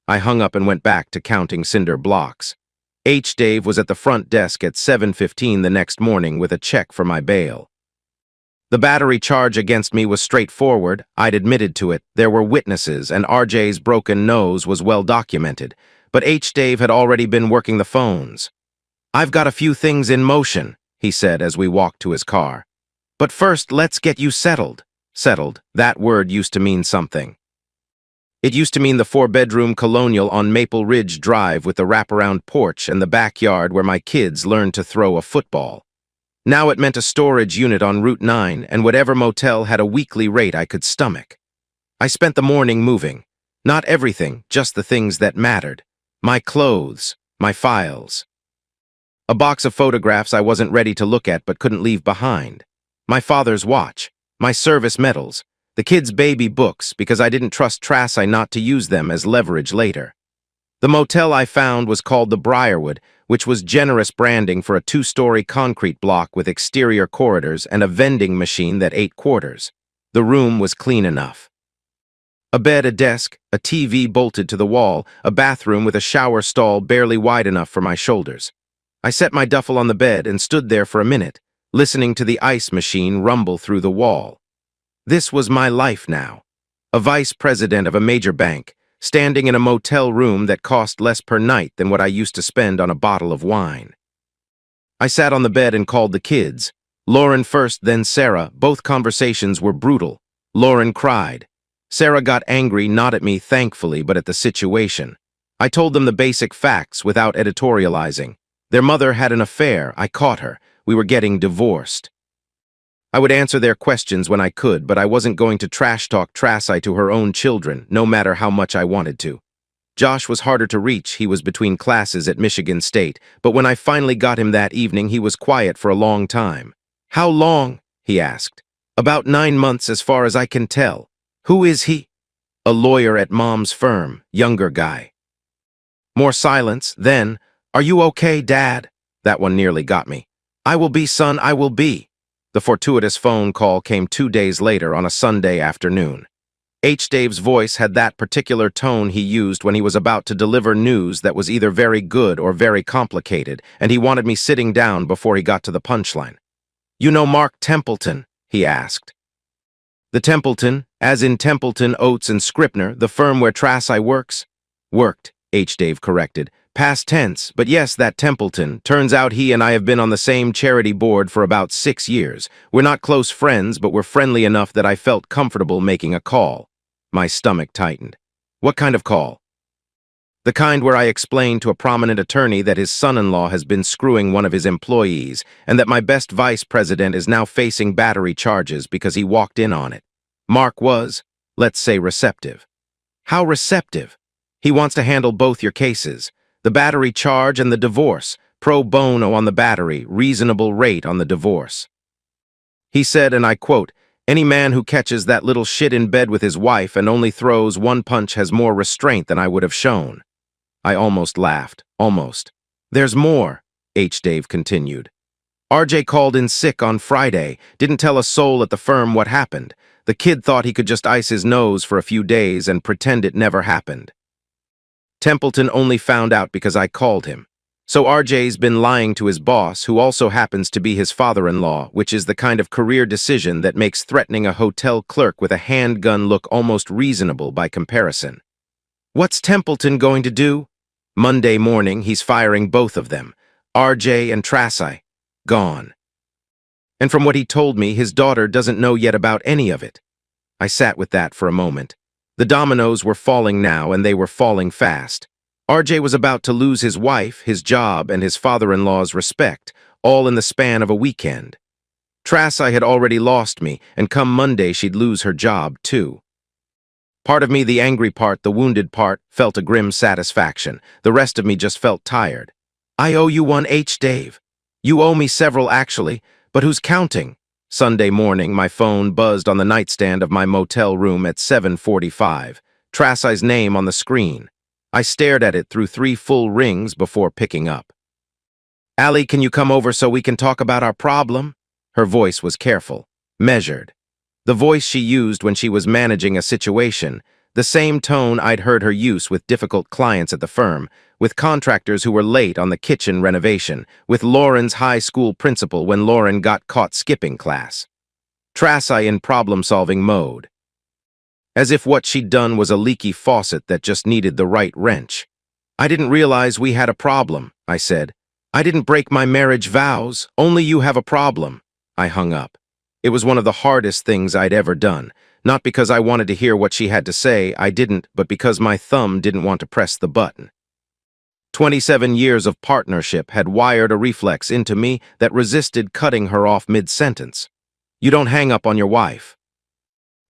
A: I hung up and went back to counting cinder blocks. H-Dave was at the front desk at 7:15 the next morning with a check for my bail. The battery charge against me was straightforward. I'd admitted to it. There were witnesses, and RJ's broken nose was well documented. But H-Dave had already been working the phones. "I've got a few things in motion," he said as we walked to his car. "But first, let's get you settled." Settled, that word used to mean something. It used to mean the 4-bedroom colonial on Maple Ridge Drive with the wraparound porch and the backyard where my kids learned to throw a football. Now it meant a storage unit on Route 9 and whatever motel had a weekly rate I could stomach. I spent the morning moving. Not everything, just the things that mattered. My clothes, my files. A box of photographs I wasn't ready to look at but couldn't leave behind. My father's watch, my service medals, the kids' baby books because I didn't trust Trasai not to use them as leverage later. The motel I found was called the Briarwood, which was generous branding for a 2-story concrete block with exterior corridors and a vending machine that ate quarters. The room was clean enough. A bed, a desk, a TV bolted to the wall, a bathroom with a shower stall barely wide enough for my shoulders. I set my duffel on the bed and stood there for a minute, listening to the ice machine rumble through the wall. This was my life now. A vice president of a major bank, standing in a motel room that cost less per night than what I used to spend on a bottle of wine. I sat on the bed and called the kids. Lauren first, then Sarah. Both conversations were brutal. Lauren cried. Sarah got angry, not at me, thankfully, but at the situation. I told them the basic facts without editorializing. Their mother had an affair. I caught her. We were getting divorced. I would answer their questions when I could, but I wasn't going to trash-talk Tracy to her own children, no matter how much I wanted to. Josh was harder to reach. He was between classes at Michigan State, but when I finally got him that evening, he was quiet for a long time. How long? He asked. About 9 months as far as I can tell. Who is he? A lawyer at Mom's firm, younger guy. More silence, then, are you okay, Dad? That one nearly got me. I will be, son, I will be. The fortuitous phone call came 2 days later on a Sunday afternoon. Dave's voice had that particular tone he used when he was about to deliver news that was either very good or very complicated, and he wanted me sitting down before he got to the punchline. You know Mark Templeton? He asked. The Templeton, as in Templeton, Oates and Scribner, the firm where Tracy works? Worked, Dave corrected. Past tense, but yes, that Templeton. Turns out he and I have been on the same charity board for about 6 years. We're not close friends, but we're friendly enough that I felt comfortable making a call. My stomach tightened. What kind of call? The kind where I explained to a prominent attorney that his son-in-law has been screwing one of his employees and that my best vice president is now facing battery charges because he walked in on it. Mark was, let's say, receptive. How receptive? He wants to handle both your cases. The battery charge and the divorce, pro bono on the battery, reasonable rate on the divorce. He said, and I quote, any man who catches that little shit in bed with his wife and only throws one punch has more restraint than I would have shown. I almost laughed, almost. There's more, Dave continued. RJ called in sick on Friday, didn't tell a soul at the firm what happened. The kid thought he could just ice his nose for a few days and pretend it never happened. Templeton only found out because I called him. So RJ's been lying to his boss, who also happens to be his father-in-law, which is the kind of career decision that makes threatening a hotel clerk with a handgun look almost reasonable by comparison. What's Templeton going to do? Monday morning, he's firing both of them, RJ and Tracy. Gone. And from what he told me, his daughter doesn't know yet about any of it. I sat with that for a moment. The dominoes were falling now, and they were falling fast. RJ was about to lose his wife, his job, and his father-in-law's respect, all in the span of a weekend. Tracy had already lost me, and come Monday she'd lose her job, too. Part of me, the angry part, the wounded part, felt a grim satisfaction. The rest of me just felt tired. I owe you one, Dave. You owe me several, actually, but who's counting? Sunday morning, my phone buzzed on the nightstand of my motel room at 7:45. Tracy's name on the screen. I stared at it through 3 full rings before picking up. Allie, can you come over so we can talk about our problem? Her voice was careful, measured. The voice she used when she was managing a situation, the same tone I'd heard her use with difficult clients at the firm, with contractors who were late on the kitchen renovation, with Lauren's high school principal when Lauren got caught skipping class. Tracy in problem-solving mode. As if what she'd done was a leaky faucet that just needed the right wrench. I didn't realize we had a problem, I said. I didn't break my marriage vows, only you have a problem. I hung up. It was one of the hardest things I'd ever done. Not because I wanted to hear what she had to say, I didn't, but because my thumb didn't want to press the button. 27 years of partnership had wired a reflex into me that resisted cutting her off mid-sentence. You don't hang up on your wife.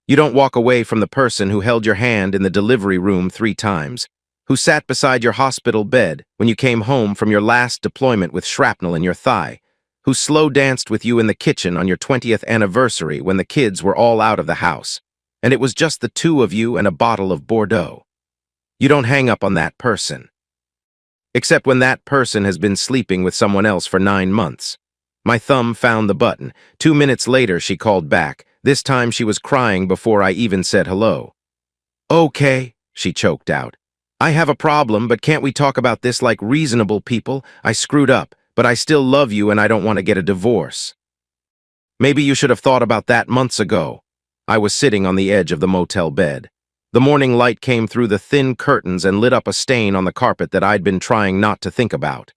A: You don't walk away from the person who held your hand in the delivery room 3 times, who sat beside your hospital bed when you came home from your last deployment with shrapnel in your thigh, who slow danced with you in the kitchen on your 20th anniversary when the kids were all out of the house, and it was just the 2 of you and a bottle of Bordeaux. You don't hang up on that person. Except when that person has been sleeping with someone else for 9 months. My thumb found the button. 2 minutes later, she called back. This time she was crying before I even said hello. Okay, she choked out. I have a problem, but can't we talk about this like reasonable people? I screwed up, but I still love you and I don't want to get a divorce. Maybe you should have thought about that months ago. I was sitting on the edge of the motel bed. The morning light came through the thin curtains and lit up a stain on the carpet that I'd been trying not to think about.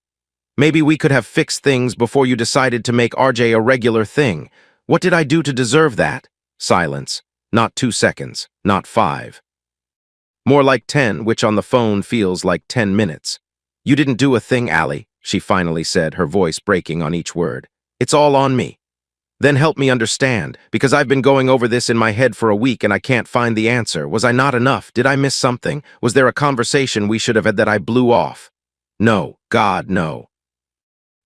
A: Maybe we could have fixed things before you decided to make RJ a regular thing. What did I do to deserve that? Silence. Not 2 seconds. Not 5. More like 10, which on the phone feels like 10 minutes. You didn't do a thing, Allie, she finally said, her voice breaking on each word. It's all on me. Then help me understand, because I've been going over this in my head for a week and I can't find the answer. Was I not enough? Did I miss something? Was there a conversation we should have had that I blew off? No, God, no.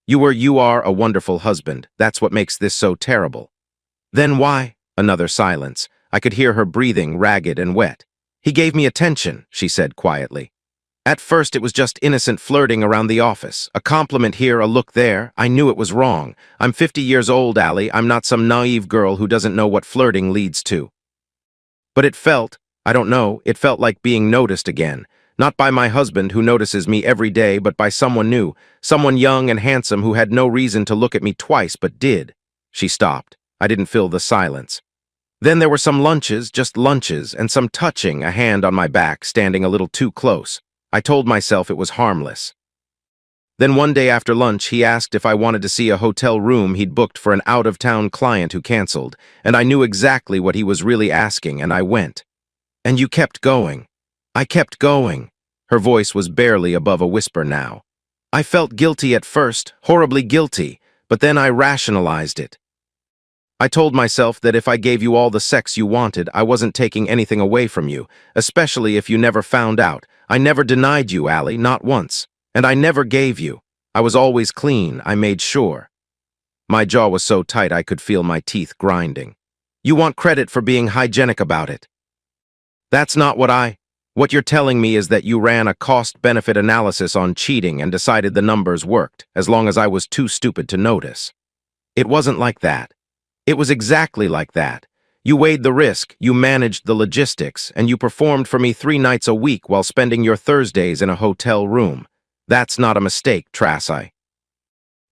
A: You are a wonderful husband. That's what makes this so terrible. Then why? Another silence. I could hear her breathing, ragged and wet. He gave me attention, she said quietly. At first it was just innocent flirting around the office. A compliment here, a look there. I knew it was wrong. I'm 50 years old, Allie. I'm not some naive girl who doesn't know what flirting leads to. But it felt, I don't know, it felt like being noticed again. Not by my husband, who notices me every day, but by someone new, someone young and handsome who had no reason to look at me twice, but did. She stopped. I didn't fill the silence. Then there were some lunches, just lunches, and some touching, a hand on my back, standing a little too close. I told myself it was harmless. Then one day after lunch, he asked if I wanted to see a hotel room he'd booked for an out-of-town client who canceled, and I knew exactly what he was really asking, and I went. And you kept going. I kept going. Her voice was barely above a whisper now. I felt guilty at first, horribly guilty, but then I rationalized it. I told myself that if I gave you all the sex you wanted, I wasn't taking anything away from you, especially if you never found out. I never denied you, Allie, not once. And I never gave you. I was always clean, I made sure. My jaw was so tight I could feel my teeth grinding. You want credit for being hygienic about it. That's not what you're telling me is that you ran a cost-benefit analysis on cheating and decided the numbers worked, as long as I was too stupid to notice. It wasn't like that. It was exactly like that. You weighed the risk, you managed the logistics, and you performed for me 3 nights a week while spending your Thursdays in a hotel room. That's not a mistake, Tracy.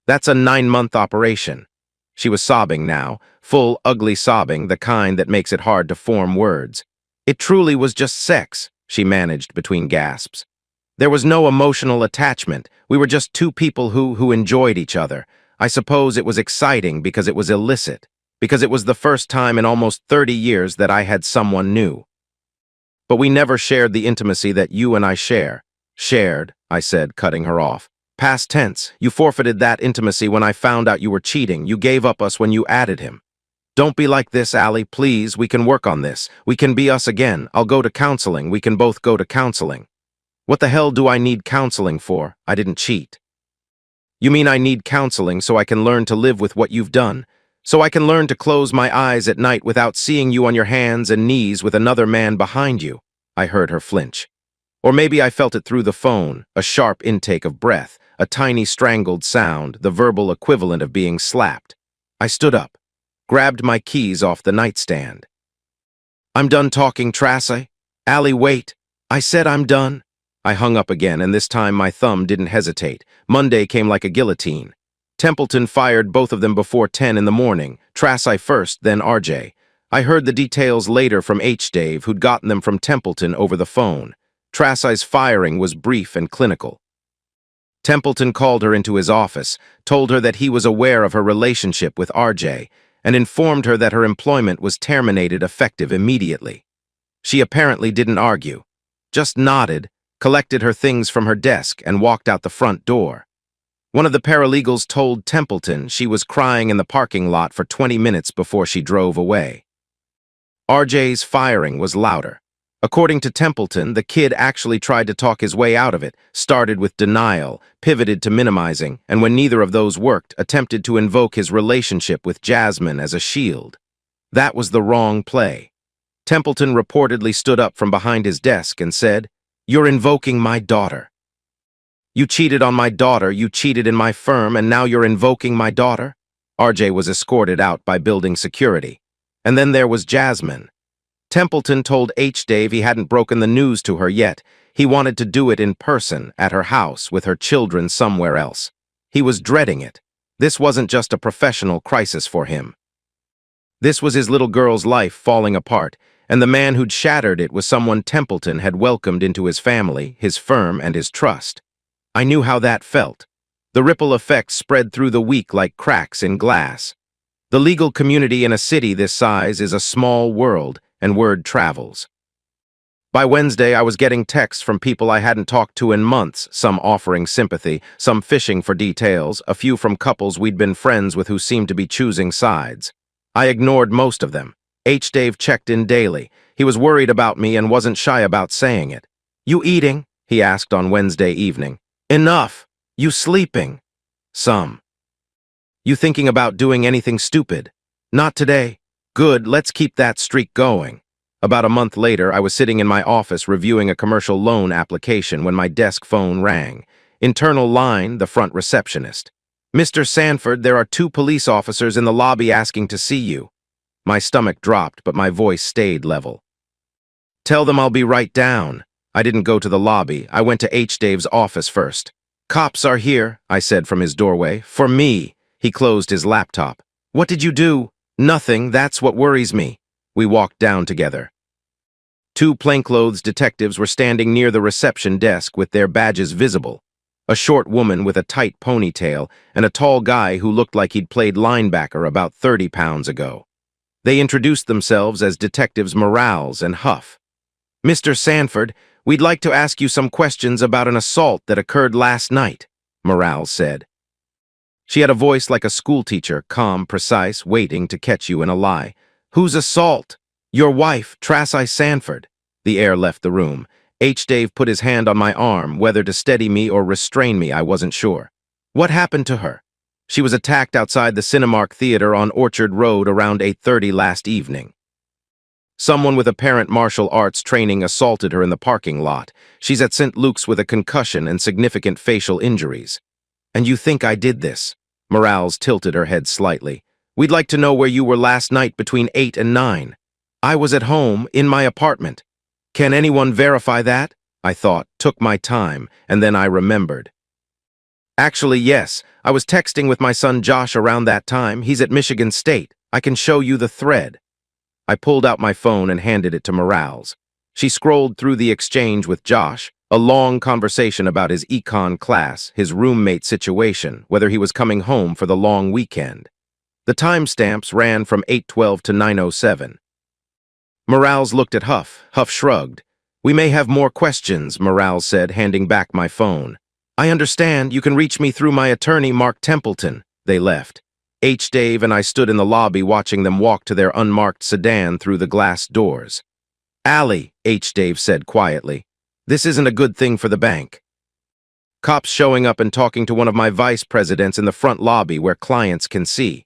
A: That's a 9-month operation. She was sobbing now, full, ugly sobbing, the kind that makes it hard to form words. It truly was just sex, she managed between gasps. There was no emotional attachment. We were just 2 people who enjoyed each other. I suppose it was exciting because it was illicit, because it was the first time in almost 30 years that I had someone new. But we never shared the intimacy that you and I share. Shared, I said, cutting her off. Past tense, you forfeited that intimacy when I found out you were cheating. You gave up us when you added him. Don't be like this, Allie, please. We can work on this. We can be us again. I'll go to counseling. We can both go to counseling. What the hell do I need counseling for? I didn't cheat. You mean I need counseling so I can learn to live with what you've done? So I can learn to close my eyes at night without seeing you on your hands and knees with another man behind you? I heard her flinch. Or maybe I felt it through the phone, a sharp intake of breath, a tiny strangled sound, the verbal equivalent of being slapped. I stood up, grabbed my keys off the nightstand. I'm done talking, Tracy. Allie, wait. I said I'm done. I hung up again, and this time my thumb didn't hesitate. Monday came like a guillotine. Templeton fired both of them before 10 in the morning, Tracy first, then RJ. I heard the details later from H-Dave, who'd gotten them from Templeton over the phone. Tracy's firing was brief and clinical. Templeton called her into his office, told her that he was aware of her relationship with RJ, and informed her that her employment was terminated effective immediately. She apparently didn't argue, just nodded, collected her things from her desk, and walked out the front door. One of the paralegals told Templeton she was crying in the parking lot for 20 minutes before she drove away. RJ's firing was louder. According to Templeton, the kid actually tried to talk his way out of it, started with denial, pivoted to minimizing, and when neither of those worked, attempted to invoke his relationship with Jasmine as a shield. That was the wrong play. Templeton reportedly stood up from behind his desk and said, "You're invoking my daughter. You cheated on my daughter, you cheated in my firm, and now you're invoking my daughter?" RJ was escorted out by building security. And then there was Jasmine. Templeton told H-Dave he hadn't broken the news to her yet. He wanted to do it in person, at her house, with her children somewhere else. He was dreading it. This wasn't just a professional crisis for him. This was his little girl's life falling apart, and the man who'd shattered it was someone Templeton had welcomed into his family, his firm, and his trust. I knew how that felt. The ripple effect spread through the week like cracks in glass. The legal community in a city this size is a small world, and word travels. By Wednesday, I was getting texts from people I hadn't talked to in months, some offering sympathy, some fishing for details, a few from couples we'd been friends with who seemed to be choosing sides. I ignored most of them. Dave checked in daily. He was worried about me and wasn't shy about saying it. "You eating?" he asked on Wednesday evening. "Enough. You sleeping?" "Some." "You thinking about doing anything stupid?" "Not today." "Good, let's keep that streak going." About a month later, I was sitting in my office reviewing a commercial loan application when my desk phone rang. Internal line, the front receptionist. "Mr. Sanford, there are 2 police officers in the lobby asking to see you." My stomach dropped, but my voice stayed level. "Tell them I'll be right down." I didn't go to the lobby. I went to Dave's office first. "Cops are here," I said from his doorway. "For me." He closed his laptop. "What did you do?" "Nothing, that's what worries me." We walked down together. 2 plainclothes detectives were standing near the reception desk with their badges visible. A short woman with a tight ponytail and a tall guy who looked like he'd played linebacker about 30 pounds ago. They introduced themselves as Detectives Morales and Huff. "Mr. Sanford, we'd like to ask you some questions about an assault that occurred last night," Morales said. She had a voice like a schoolteacher, calm, precise, waiting to catch you in a lie. "Whose assault?" "Your wife, Tracy Sanford." The air left the room. Dave put his hand on my arm, whether to steady me or restrain me, I wasn't sure. "What happened to her?" "She was attacked outside the Cinemark Theater on Orchard Road around 8:30 last evening. Someone with apparent martial arts training assaulted her in the parking lot. She's at St. Luke's with a concussion and significant facial injuries." "And you think I did this?" Morales tilted her head slightly. "We'd like to know where you were last night between 8 and 9. "I was at home, in my apartment." "Can anyone verify that?" I thought, took my time, and then I remembered. "Actually, yes. I was texting with my son Josh around that time. He's at Michigan State. I can show you the thread." I pulled out my phone and handed it to Morales. She scrolled through the exchange with Josh, a long conversation about his econ class, his roommate situation, whether he was coming home for the long weekend. The timestamps ran from 8:12 to 9:07. Morales looked at Huff. Huff shrugged. "We may have more questions," Morales said, handing back my phone. "I understand. You can reach me through my attorney, Mark Templeton." They left. Dave and I stood in the lobby watching them walk to their unmarked sedan through the glass doors. "Allie," Dave said quietly, "this isn't a good thing for the bank." Cops showing up and talking to one of my vice presidents in the front lobby where clients can see.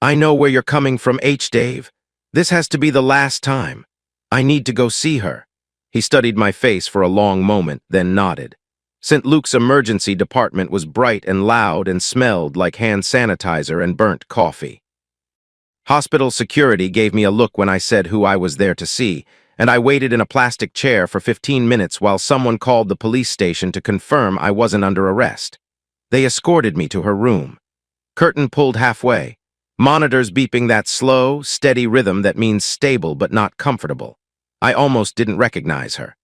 A: "I know where you're coming from, Dave. This has to be the last time. I need to go see her." He studied my face for a long moment, then nodded. St. Luke's emergency department was bright and loud and smelled like hand sanitizer and burnt coffee. Hospital security gave me a look when I said who I was there to see, and I waited in a plastic chair for 15 minutes while someone called the police station to confirm I wasn't under arrest. They escorted me to her room. Curtain pulled halfway. Monitors beeping that slow, steady rhythm that means stable but not comfortable. I almost didn't recognize her.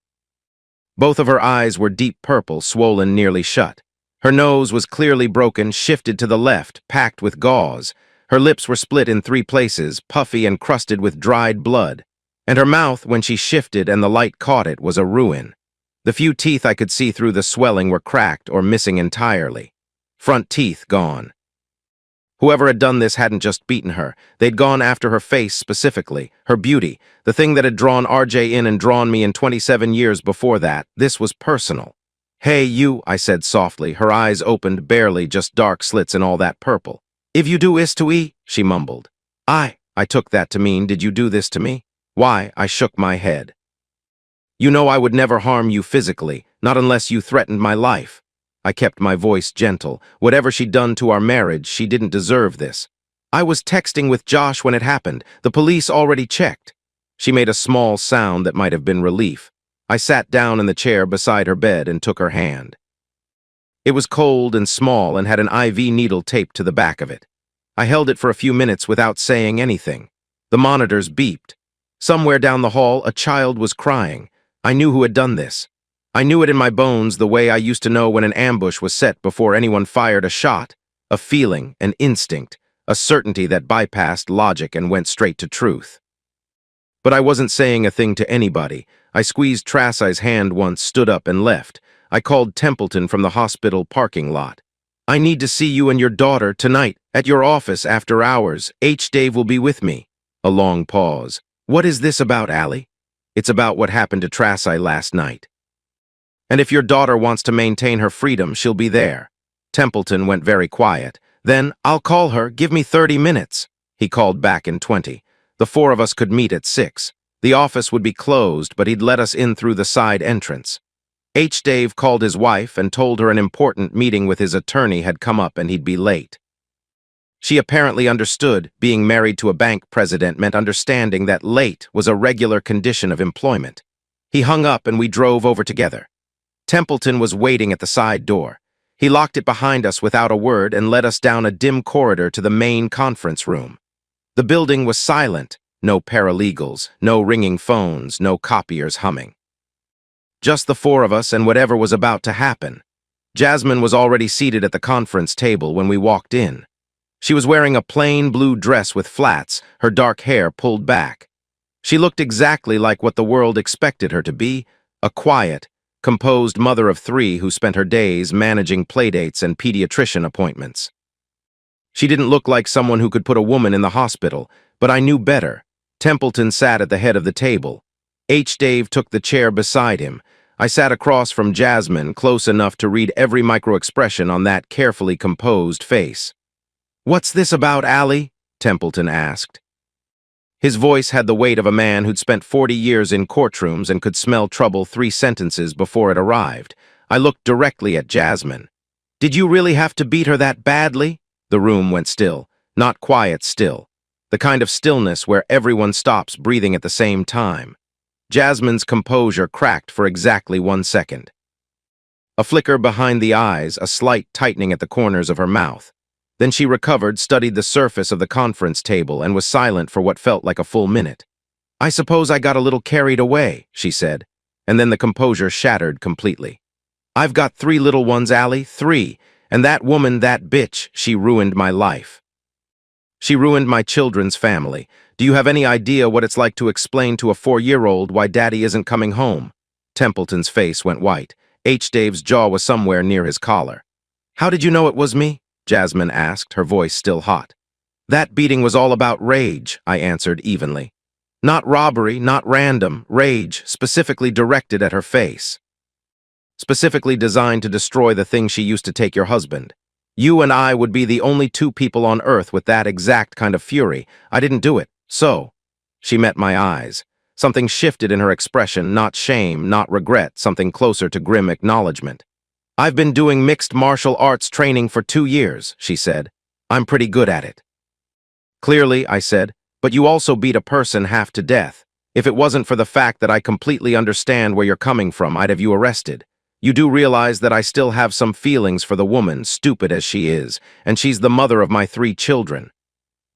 A: Both of her eyes were deep purple, swollen nearly shut. Her nose was clearly broken, shifted to the left, packed with gauze. Her lips were split in 3 places, puffy and crusted with dried blood. And her mouth, when she shifted and the light caught it, was a ruin. The few teeth I could see through the swelling were cracked or missing entirely. Front teeth gone. Whoever had done this hadn't just beaten her. They'd gone after her face specifically, her beauty, the thing that had drawn RJ in and drawn me in 27 years before that. This was personal. "Hey, you," I said softly, her eyes opened barely, just dark slits in all that purple. "If you do is to eat," she mumbled. I took that to mean, did you do this to me? "Why?" I shook my head. "You know I would never harm you physically, not unless you threatened my life." I kept my voice gentle. Whatever she'd done to our marriage, she didn't deserve this. "I was texting with Josh when it happened. The police already checked." She made a small sound that might have been relief. I sat down in the chair beside her bed and took her hand. It was cold and small and had an IV needle taped to the back of it. I held it for a few minutes without saying anything. The monitors beeped. Somewhere down the hall, a child was crying. I knew who had done this. I knew it in my bones the way I used to know when an ambush was set before anyone fired a shot. A feeling, an instinct, a certainty that bypassed logic and went straight to truth. But I wasn't saying a thing to anybody. I squeezed Trasai's hand once, stood up, and left. I called Templeton from the hospital parking lot. "I need to see you and your daughter tonight, at your office after hours. Dave will be with me." A long pause. "What is this about, Allie?" "It's about what happened to Trasai last night. And if your daughter wants to maintain her freedom, she'll be there." Templeton went very quiet. Then, "I'll call her, give me 30 minutes. He called back in 20. The four of us could meet at 6. The office would be closed, but he'd let us in through the side entrance. Dave called his wife and told her an important meeting with his attorney had come up and he'd be late. She apparently understood. Being married to a bank president meant understanding that late was a regular condition of employment. He hung up and we drove over together. Templeton was waiting at the side door. He locked it behind us without a word and led us down a dim corridor to the main conference room. The building was silent. No paralegals, no ringing phones, no copiers humming. Just the four of us and whatever was about to happen. Jasmine was already seated at the conference table when we walked in. She was wearing a plain blue dress with flats, her dark hair pulled back. She looked exactly like what the world expected her to be, a quiet, composed mother of 3 who spent her days managing playdates and pediatrician appointments. She didn't look like someone who could put a woman in the hospital, but I knew better. Templeton sat at the head of the table. Dave took the chair beside him. I sat across from Jasmine, close enough to read every micro-expression on that carefully composed face. "What's this about, Allie?" Templeton asked. His voice had the weight of a man who'd spent 40 years in courtrooms and could smell trouble 3 sentences before it arrived. I looked directly at Jasmine. "Did you really have to beat her that badly?" The room went still, not quiet still. The kind of stillness where everyone stops breathing at the same time. Jasmine's composure cracked for exactly 1 second. A flicker behind the eyes, a slight tightening at the corners of her mouth. Then she recovered, studied the surface of the conference table, and was silent for what felt like a full minute. "I suppose I got a little carried away," she said, and then the composure shattered completely. "I've got 3 little ones, Allie, 3, and that woman, that bitch, she ruined my life. She ruined my children's family. Do you have any idea what it's like to explain to a 4-year-old why Daddy isn't coming home?" Templeton's face went white. Dave's jaw was somewhere near his collar. "How did you know it was me?" Jasmine asked, her voice still hot. "That beating was all about rage," I answered evenly. "Not robbery, not random, rage, specifically directed at her face. Specifically designed to destroy the thing she used to take your husband. You and I would be the only 2 people on earth with that exact kind of fury. I didn't do it, so." She met my eyes. Something shifted in her expression, not shame, not regret, something closer to grim acknowledgement. "I've been doing mixed martial arts training for 2 years, she said. "I'm pretty good at it." "Clearly," I said, "but you also beat a person half to death. If it wasn't for the fact that I completely understand where you're coming from, I'd have you arrested. You do realize that I still have some feelings for the woman, stupid as she is, and she's the mother of my 3 children.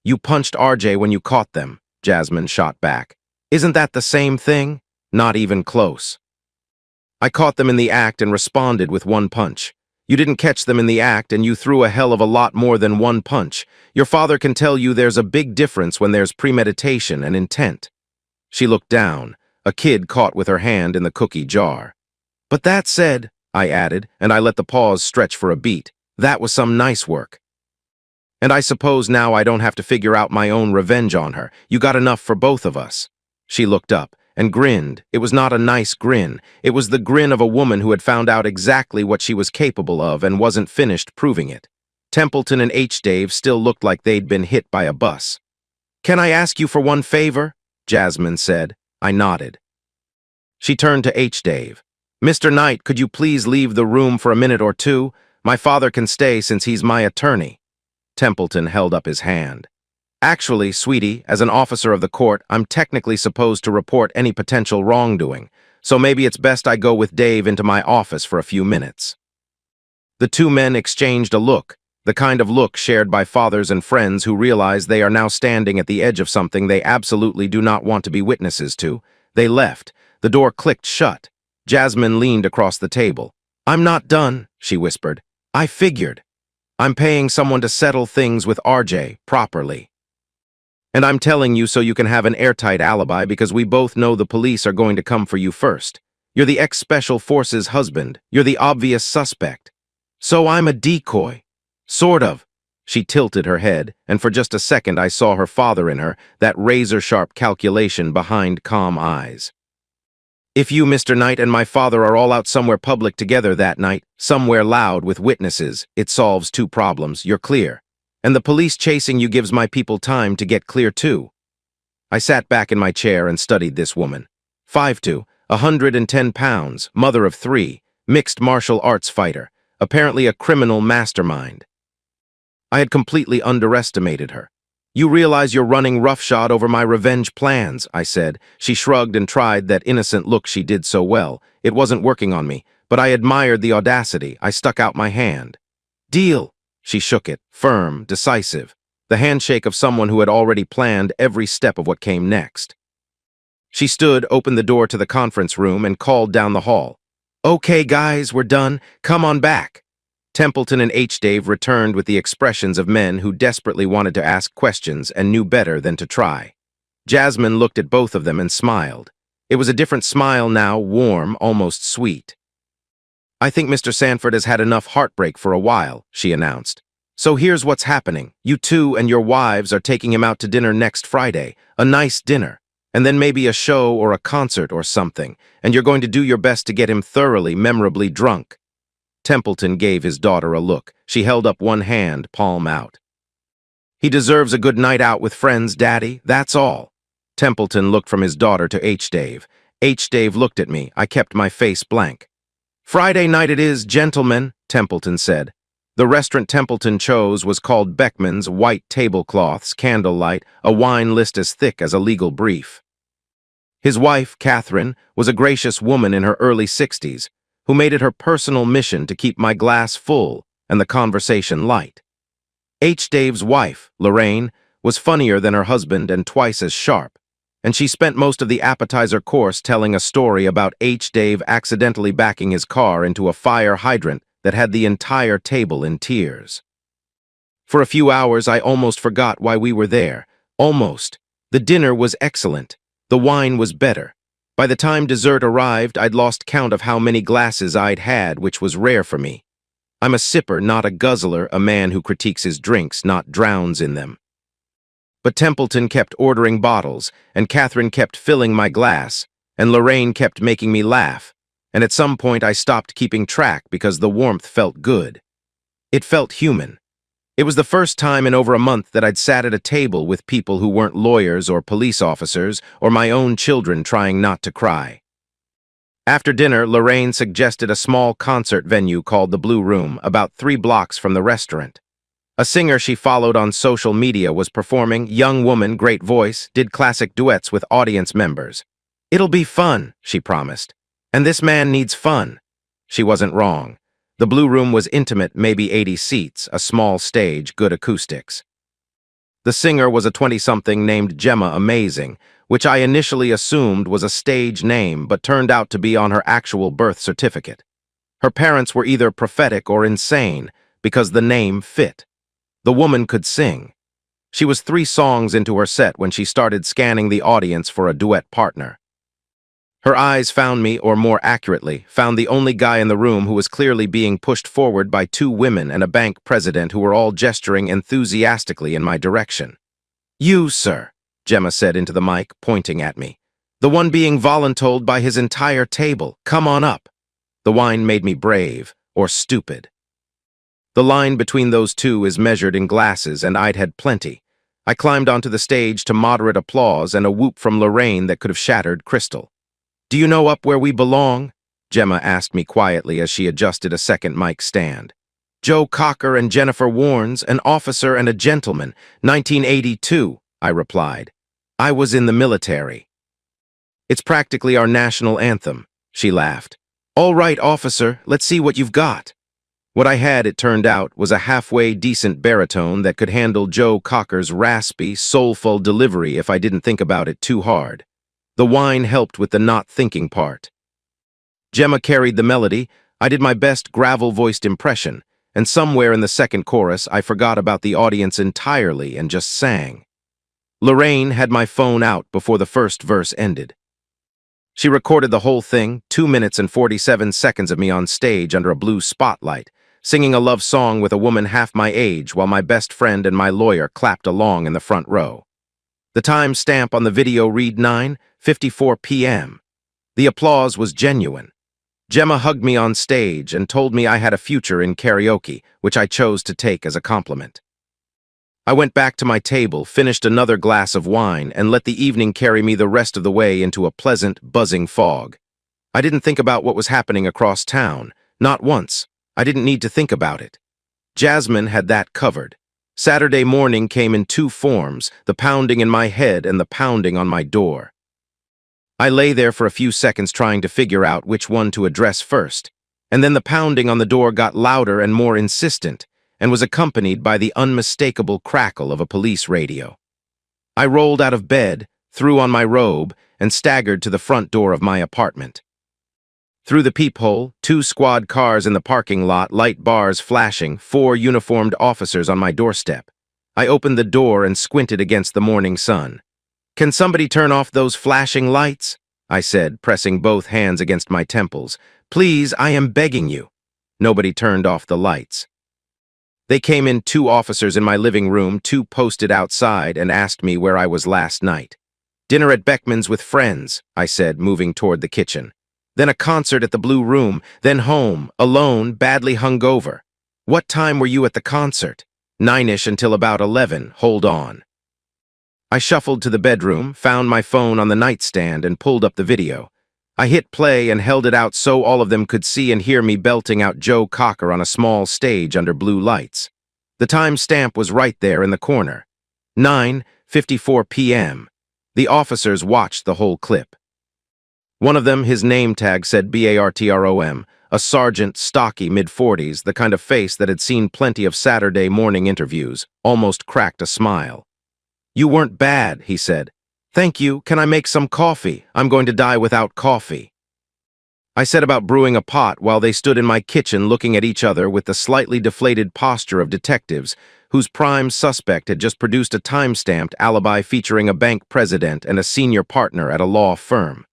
A: You punched RJ when you caught them," Jasmine shot back. "Isn't that the same thing? Not even close." "I caught them in the act and responded with 1 punch. You didn't catch them in the act and you threw a hell of a lot more than 1 punch. Your father can tell you there's a big difference when there's premeditation and intent." She looked down, a kid caught with her hand in the cookie jar. "But that said," I added, and I let the pause stretch for a beat, "that was some nice work. And I suppose now I don't have to figure out my own revenge on her. You got enough for both of us." She looked up and grinned. It was not a nice grin. It was the grin of a woman who had found out exactly what she was capable of and wasn't finished proving it. Templeton and Dave still looked like they'd been hit by a bus. "Can I ask you for one favor?" Jasmine said. I nodded. She turned to Dave. "Mr. Knight, could you please leave the room for a minute or 2? My father can stay since he's my attorney." Templeton held up his hand. "Actually, sweetie, as an officer of the court, I'm technically supposed to report any potential wrongdoing, so maybe it's best I go with Dave into my office for a few minutes." The two men exchanged a look, the kind of look shared by fathers and friends who realize they are now standing at the edge of something they absolutely do not want to be witnesses to. They left. The door clicked shut. Jasmine leaned across the table. "I'm not done," she whispered. "I figured. I'm paying someone to settle things with RJ properly. And I'm telling you so you can have an airtight alibi because we both know the police are going to come for you first. You're the ex-Special Forces husband. You're the obvious suspect. So I'm a decoy. Sort of." She tilted her head, and for just a second I saw her father in her, that razor-sharp calculation behind calm eyes. "If you, Mr. Knight, and my father are all out somewhere public together that night, somewhere loud with witnesses, it solves two problems. You're clear. And the police chasing you gives my people time to get clear too." I sat back in my chair and studied this woman. 5'2", 110 pounds, mother of 3, mixed martial arts fighter, apparently a criminal mastermind. I had completely underestimated her. "You realize you're running roughshod over my revenge plans," I said. She shrugged and tried that innocent look she did so well. It wasn't working on me, but I admired the audacity. I stuck out my hand. "Deal." She shook it, firm, decisive, the handshake of someone who had already planned every step of what came next. She stood, opened the door to the conference room, and called down the hall. "Okay, guys, we're done. Come on back." Templeton and H-Dave returned with the expressions of men who desperately wanted to ask questions and knew better than to try. Jasmine looked at both of them and smiled. It was a different smile now, warm, almost sweet. "I think Mr. Sanford has had enough heartbreak for a while," she announced. "So here's what's happening. You two and your wives are taking him out to dinner next Friday, a nice dinner, and then maybe a show or a concert or something, and you're going to do your best to get him thoroughly, memorably drunk." Templeton gave his daughter a look. She held up one hand, palm out. "He deserves a good night out with friends, Daddy, that's all." Templeton looked from his daughter to H-Dave. H-Dave looked at me. I kept my face blank. "Friday night it is, gentlemen," Templeton said. The restaurant Templeton chose was called Beckman's, white tablecloths, candlelight, a wine list as thick as a legal brief. His wife, Catherine, was a gracious woman in her early 60s, who made it her personal mission to keep my glass full and the conversation light. H-Dave's wife, Lorraine, was funnier than her husband and twice as sharp, and she spent most of the appetizer course telling a story about H-Dave accidentally backing his car into a fire hydrant that had the entire table in tears. For a few hours, I almost forgot why we were there. Almost. The dinner was excellent. The wine was better. By the time dessert arrived, I'd lost count of how many glasses I'd had, which was rare for me. I'm a sipper, not a guzzler, a man who critiques his drinks, not drowns in them. But Templeton kept ordering bottles, and Catherine kept filling my glass, and Lorraine kept making me laugh, and at some point I stopped keeping track because the warmth felt good. It felt human. It was the first time in over a month that I'd sat at a table with people who weren't lawyers or police officers or my own children trying not to cry. After dinner, Lorraine suggested a small concert venue called the Blue Room, about 3 blocks from the restaurant. A singer she followed on social media was performing, young woman, great voice, did classic duets with audience members. "It'll be fun," she promised. "And this man needs fun." She wasn't wrong. The Blue Room was intimate, maybe 80 seats, a small stage, good acoustics. The singer was a 20-something named Gemma Amazing, which I initially assumed was a stage name but turned out to be on her actual birth certificate. Her parents were either prophetic or insane, because the name fit. The woman could sing. She was 3 songs into her set when she started scanning the audience for a duet partner. Her eyes found me, or more accurately, found the only guy in the room who was clearly being pushed forward by 2 women and a bank president who were all gesturing enthusiastically in my direction. "You, sir," Gemma said into the mic, pointing at me. "The one being voluntold by his entire table. Come on up." The wine made me brave, or stupid. The line between those two is measured in glasses, and I'd had plenty. I climbed onto the stage to moderate applause and a whoop from Lorraine that could have shattered crystal. "Do you know up where we belong?" Gemma asked me quietly as she adjusted a second mic stand. "Joe Cocker and Jennifer Warnes, an officer and a gentleman, 1982, I replied. "I was in the military." "It's practically our national anthem," she laughed. "All right, officer, let's see what you've got." What I had, it turned out, was a halfway decent baritone that could handle Joe Cocker's raspy, soulful delivery if I didn't think about it too hard. The wine helped with the not thinking part. Gemma carried the melody. I did my best gravel-voiced impression, and somewhere in the second chorus I forgot about the audience entirely and just sang. Lorraine had my phone out before the first verse ended. She recorded the whole thing, 2 minutes and 47 seconds of me on stage under a blue spotlight, singing a love song with a woman half my age while my best friend and my lawyer clapped along in the front row. The time stamp on the video read 9:54 p.m. The applause was genuine. Gemma hugged me on stage and told me I had a future in karaoke, which I chose to take as a compliment. I went back to my table, finished another glass of wine, and let the evening carry me the rest of the way into a pleasant, buzzing fog. I didn't think about what was happening across town. Not once. I didn't need to think about it. Jasmine had that covered. Saturday morning came in two forms, the pounding in my head and the pounding on my door. I lay there for a few seconds trying to figure out which one to address first, and then the pounding on the door got louder and more insistent, and was accompanied by the unmistakable crackle of a police radio. I rolled out of bed, threw on my robe, and staggered to the front door of my apartment. Through the peephole, 2 squad cars in the parking lot, light bars flashing, 4 uniformed officers on my doorstep. I opened the door and squinted against the morning sun. "Can somebody turn off those flashing lights?" I said, pressing both hands against my temples. "Please, I am begging you." Nobody turned off the lights. They came in 2 officers in my living room, 2 posted outside, and asked me where I was last night. "Dinner at Beckman's with friends," I said, moving toward the kitchen. "Then a concert at the Blue Room, then home, alone, badly hungover." "What time were you at the concert?" "9-ish until about 11, hold on." I shuffled to the bedroom, found my phone on the nightstand, and pulled up the video. I hit play and held it out so all of them could see and hear me belting out Joe Cocker on a small stage under blue lights. The time stamp was right there in the corner. 9:54 p.m. The officers watched the whole clip. One of them, his name tag said BARTROM, a sergeant, stocky, mid-40s, the kind of face that had seen plenty of Saturday morning interviews, almost cracked a smile. "You weren't bad," he said. "Thank you. Can I make some coffee? I'm going to die without coffee." I set about brewing a pot while they stood in my kitchen looking at each other with the slightly deflated posture of detectives whose prime suspect had just produced a time-stamped alibi featuring a bank president and a senior partner at a law firm.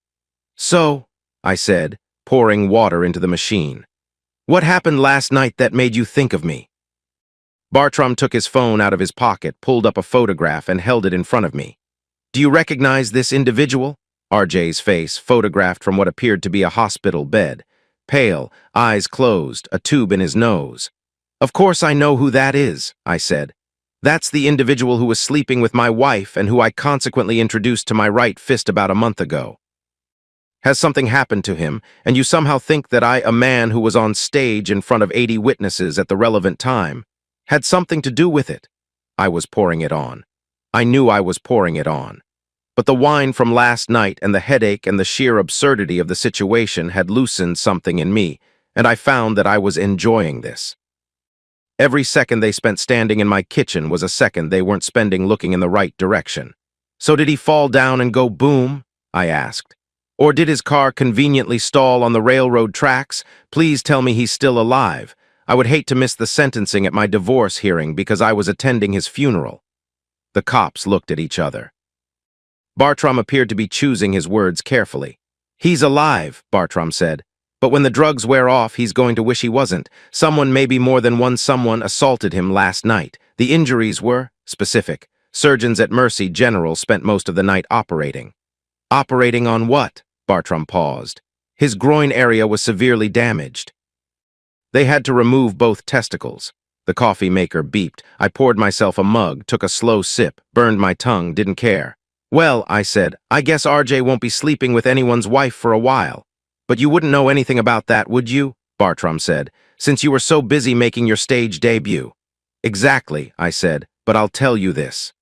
A: "So," I said, pouring water into the machine, "what happened last night that made you think of me?" Bartram took his phone out of his pocket, pulled up a photograph, and held it in front of me. "Do you recognize this individual?" RJ's face, photographed from what appeared to be a hospital bed. Pale, eyes closed, a tube in his nose. "Of course I know who that is," I said. "That's the individual who was sleeping with my wife and who I consequently introduced to my right fist about a month ago. Has something happened to him, and you somehow think that I, a man who was on stage in front of 80 witnesses at the relevant time, had something to do with it?" I was pouring it on. I knew I was pouring it on. But the wine from last night and the headache and the sheer absurdity of the situation had loosened something in me, and I found that I was enjoying this. Every second they spent standing in my kitchen was a second they weren't spending looking in the right direction. "So did he fall down and go boom?" I asked. "Or did his car conveniently stall on the railroad tracks? Please tell me he's still alive. I would hate to miss the sentencing at my divorce hearing because I was attending his funeral." The cops looked at each other. Bartram appeared to be choosing his words carefully. "He's alive," Bartram said. "But when the drugs wear off, he's going to wish he wasn't. Someone, maybe more than one someone, assaulted him last night. The injuries were specific. Surgeons at Mercy General spent most of the night operating." "Operating on what?" Bartram paused. "His groin area was severely damaged." "They had to remove both testicles." The coffee maker beeped. I poured myself a mug, took a slow sip, burned my tongue, didn't care. "Well," I said, "I guess RJ won't be sleeping with anyone's wife for a while." "But you wouldn't know anything about that, would you?" Bartram said, "since you were so busy making your stage debut." "Exactly," I said, "but I'll tell you this.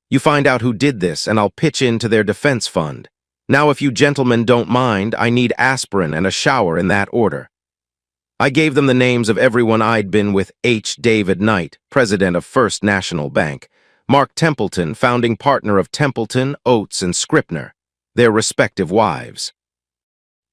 A: You find out who did this, and I'll pitch in to their defense fund. Now, if you gentlemen don't mind, I need aspirin and a shower in that order." I gave them the names of everyone I'd been with: H. David Knight, president of First National Bank; Mark Templeton, founding partner of Templeton, Oates, and Scribner; their respective wives;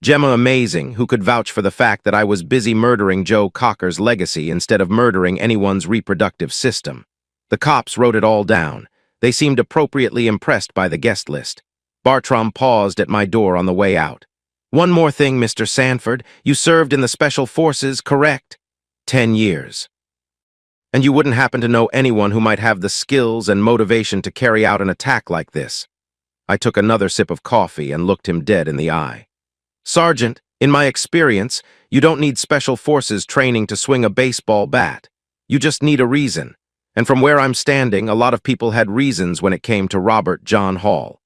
A: Gemma Amazing, who could vouch for the fact that I was busy murdering Joe Cocker's legacy instead of murdering anyone's reproductive system. The cops wrote it all down. They seemed appropriately impressed by the guest list. Bartram paused at my door on the way out. "One more thing, Mr. Sanford. You served in the Special Forces, correct?" 10 years. "And you wouldn't happen to know anyone who might have the skills and motivation to carry out an attack like this?" I took another sip of coffee and looked him dead in the eye. "Sergeant, in my experience, you don't need Special Forces training to swing a baseball bat. You just need a reason. And from where I'm standing, a lot of people had reasons when it came to Robert John Hall."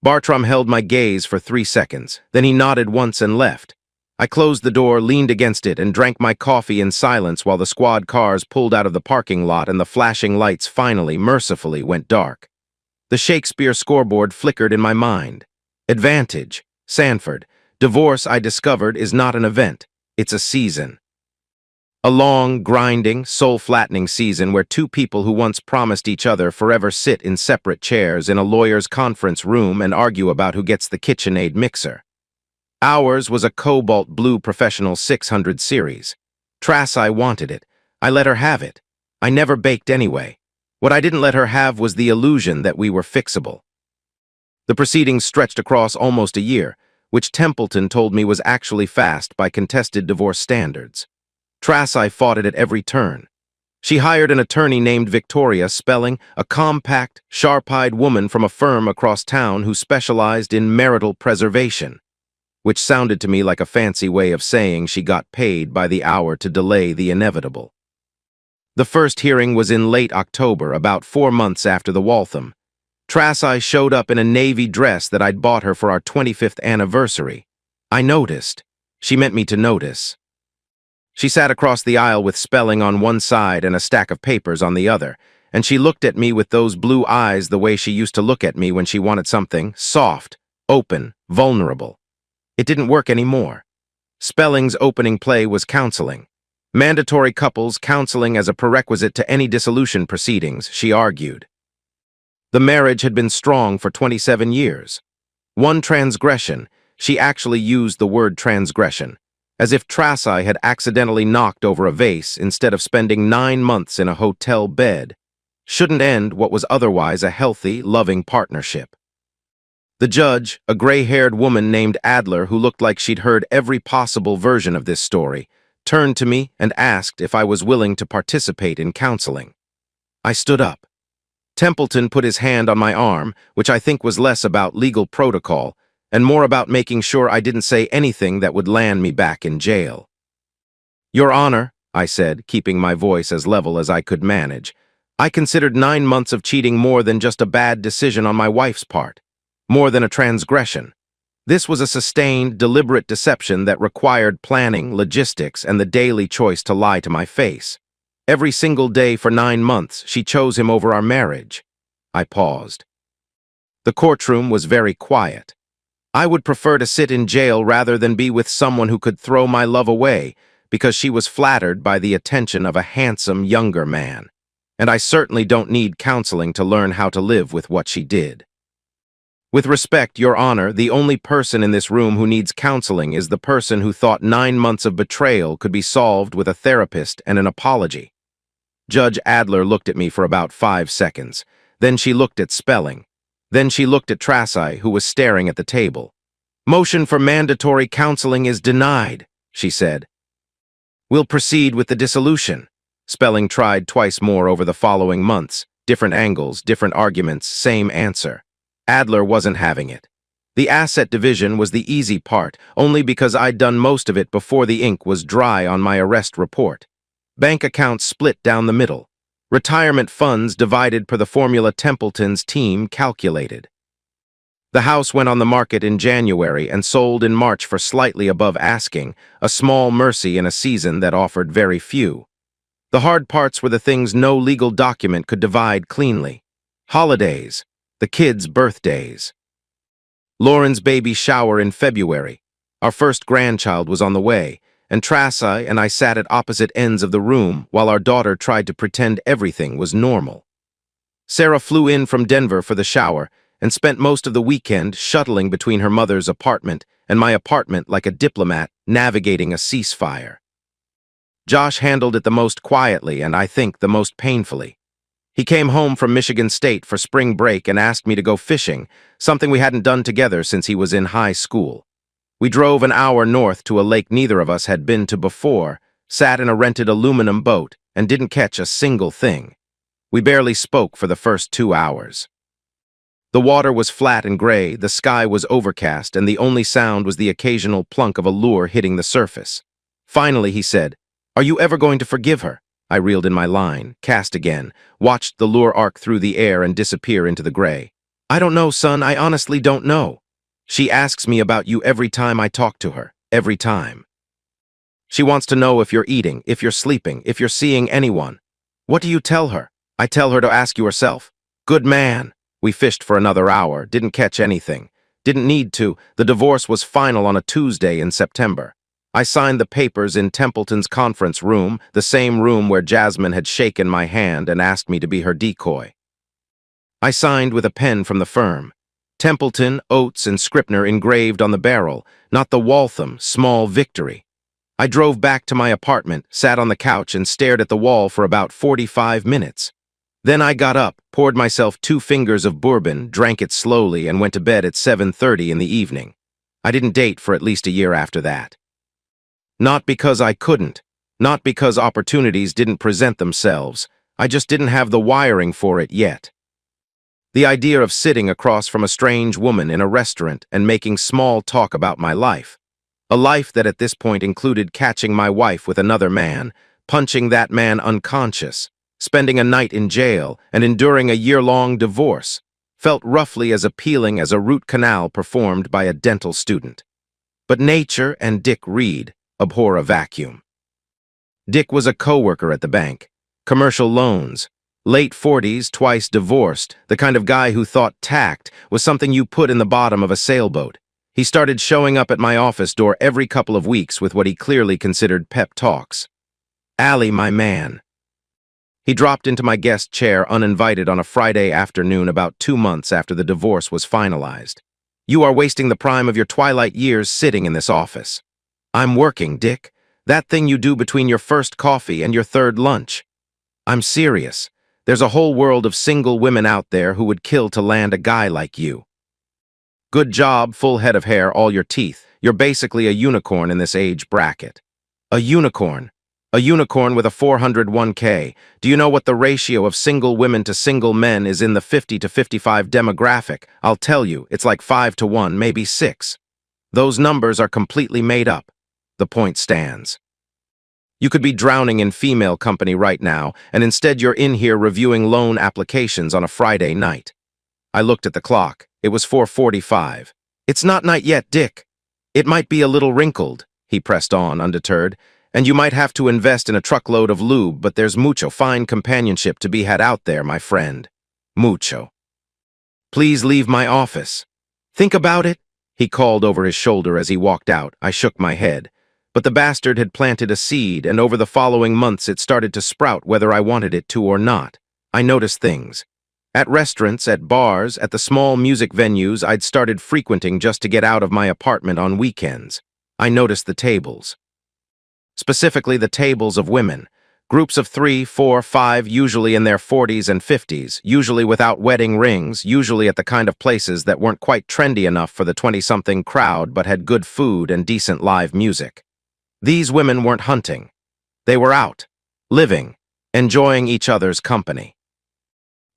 A: Bartram held my gaze for 3 seconds. Then he nodded once and left. I closed the door, leaned against it, and drank my coffee in silence while the squad cars pulled out of the parking lot and the flashing lights finally, mercifully, went dark. The Shakespeare scoreboard flickered in my mind. Advantage. Sanford. Divorce, I discovered, is not an event. It's a season. A long, grinding, soul-flattening season where two people who once promised each other forever sit in separate chairs in a lawyer's conference room and argue about who gets the KitchenAid mixer. Ours was a cobalt blue professional 600 series. Tracy wanted it. I let her have it. I never baked anyway. What I didn't let her have was the illusion that we were fixable. The proceedings stretched across almost a year, which Templeton told me was actually fast by contested divorce standards. Tracy fought it at every turn. She hired an attorney named Victoria Spelling, a compact, sharp-eyed woman from a firm across town who specialized in marital preservation, which sounded to me like a fancy way of saying she got paid by the hour to delay the inevitable. The first hearing was in late October, about 4 months after the Waltham. Tracy showed up in a navy dress that I'd bought her for our 25th anniversary. I noticed. She meant me to notice. She sat across the aisle with Spelling on one side and a stack of papers on the other, and she looked at me with those blue eyes the way she used to look at me when she wanted something soft, open, vulnerable. It didn't work anymore. Spelling's opening play was counseling. Mandatory couples counseling as a prerequisite to any dissolution proceedings, she argued. The marriage had been strong for 27 years. One transgression, she actually used the word transgression, as if Tracy had accidentally knocked over a vase instead of spending 9 months in a hotel bed, shouldn't end what was otherwise a healthy, loving partnership. The judge, a gray-haired woman named Adler who looked like she'd heard every possible version of this story, turned to me and asked if I was willing to participate in counseling. I stood up. Templeton put his hand on my arm, which I think was less about legal protocol and more about making sure I didn't say anything that would land me back in jail. "Your Honor," I said, keeping my voice as level as I could manage, "I considered 9 months of cheating more than just a bad decision on my wife's part, more than a transgression. This was a sustained, deliberate deception that required planning, logistics, and the daily choice to lie to my face. Every single day for 9 months, she chose him over our marriage." I paused. The courtroom was very quiet. I would prefer to sit in jail rather than be with someone who could throw my love away because she was flattered by the attention of a handsome, younger man. And I certainly don't need counseling to learn how to live with what she did. "With respect, Your Honor, the only person in this room who needs counseling is the person who thought 9 months of betrayal could be solved with a therapist and an apology." Judge Adler looked at me for about 5 seconds. Then she looked at Spelling. Then she looked at Tracy, who was staring at the table. "Motion for mandatory counseling is denied," she said. "We'll proceed with the dissolution." Spelling tried twice more over the following months. Different angles, different arguments, same answer. Adler wasn't having it. The asset division was the easy part, only because I'd done most of it before the ink was dry on my arrest report. Bank accounts split down the middle. Retirement funds divided per the formula Templeton's team calculated. The house went on the market in January and sold in March for slightly above asking, a small mercy in a season that offered very few. The hard parts were the things no legal document could divide cleanly. Holidays, the kids' birthdays. Lauren's baby shower in February. Our first grandchild was on the way, and Trasai and I sat at opposite ends of the room while our daughter tried to pretend everything was normal. Sarah flew in from Denver for the shower and spent most of the weekend shuttling between her mother's apartment and my apartment like a diplomat navigating a ceasefire. Josh handled it the most quietly and I think the most painfully. He came home from Michigan State for spring break and asked me to go fishing, something we hadn't done together since he was in high school. We drove an hour north to a lake neither of us had been to before, sat in a rented aluminum boat, and didn't catch a single thing. We barely spoke for the first 2 hours. The water was flat and gray, the sky was overcast, and the only sound was the occasional plunk of a lure hitting the surface. Finally, he said, "Are you ever going to forgive her?" I reeled in my line, cast again, watched the lure arc through the air and disappear into the gray. "I don't know, son, I honestly don't know. She asks me about you every time I talk to her, every time. She wants to know if you're eating, if you're sleeping, if you're seeing anyone. What do you tell her?" "I tell her to ask you herself." "Good man." We fished for another hour, didn't catch anything. Didn't need to. The divorce was final on a Tuesday in September. I signed the papers in Templeton's conference room, the same room where Jasmine had shaken my hand and asked me to be her decoy. I signed with a pen from the firm. Templeton, Oates, and Scribner engraved on the barrel, not the Waltham, small victory. I drove back to my apartment, sat on the couch, and stared at the wall for about 45 minutes. Then I got up, poured myself 2 fingers of bourbon, drank it slowly, and went to bed at 7:30 in the evening. I didn't date for at least a year after that. Not because I couldn't, not because opportunities didn't present themselves. I just didn't have the wiring for it yet. The idea of sitting across from a strange woman in a restaurant and making small talk about my life, a life that at this point included catching my wife with another man, punching that man unconscious, spending a night in jail, and enduring a year-long divorce, felt roughly as appealing as a root canal performed by a dental student. But nature and Dick Reed abhor a vacuum. Dick was a co-worker at the bank, commercial loans, late 40s, twice divorced, the kind of guy who thought tact was something you put in the bottom of a sailboat. He started showing up at my office door every couple of weeks with what he clearly considered pep talks. "Allie, my man." He dropped into my guest chair uninvited on a Friday afternoon about 2 months after the divorce was finalized. "You are wasting the prime of your twilight years sitting in this office." "I'm working, Dick. That thing you do between your first coffee and your third lunch." "I'm serious. There's a whole world of single women out there who would kill to land a guy like you. Good job, full head of hair, all your teeth. You're basically a unicorn in this age bracket." "A unicorn? A unicorn with a 401k. Do you know what the ratio of single women to single men is in the 50 to 55 demographic? I'll tell you, it's like 5 to 1, maybe 6. Those numbers are completely made up. The point stands. You could be drowning in female company right now, and instead you're in here reviewing loan applications on a Friday night." I looked at the clock. It was 4:45. "It's not night yet, Dick. It might be a little wrinkled," he pressed on, undeterred. "And you might have to invest in a truckload of lube, but there's mucho fine companionship to be had out there, my friend. Mucho. Please leave my office." "Think about it," he called over his shoulder as he walked out. I shook my head. But the bastard had planted a seed, and over the following months it started to sprout whether I wanted it to or not. I noticed things. At restaurants, at bars, at the small music venues I'd started frequenting just to get out of my apartment on weekends. I noticed the tables. Specifically the tables of women. Groups of 3, 4, 5, usually in their 40s and 50s, usually without wedding rings, usually at the kind of places that weren't quite trendy enough for the 20-something crowd but had good food and decent live music. These women weren't hunting. They were out, living, enjoying each other's company.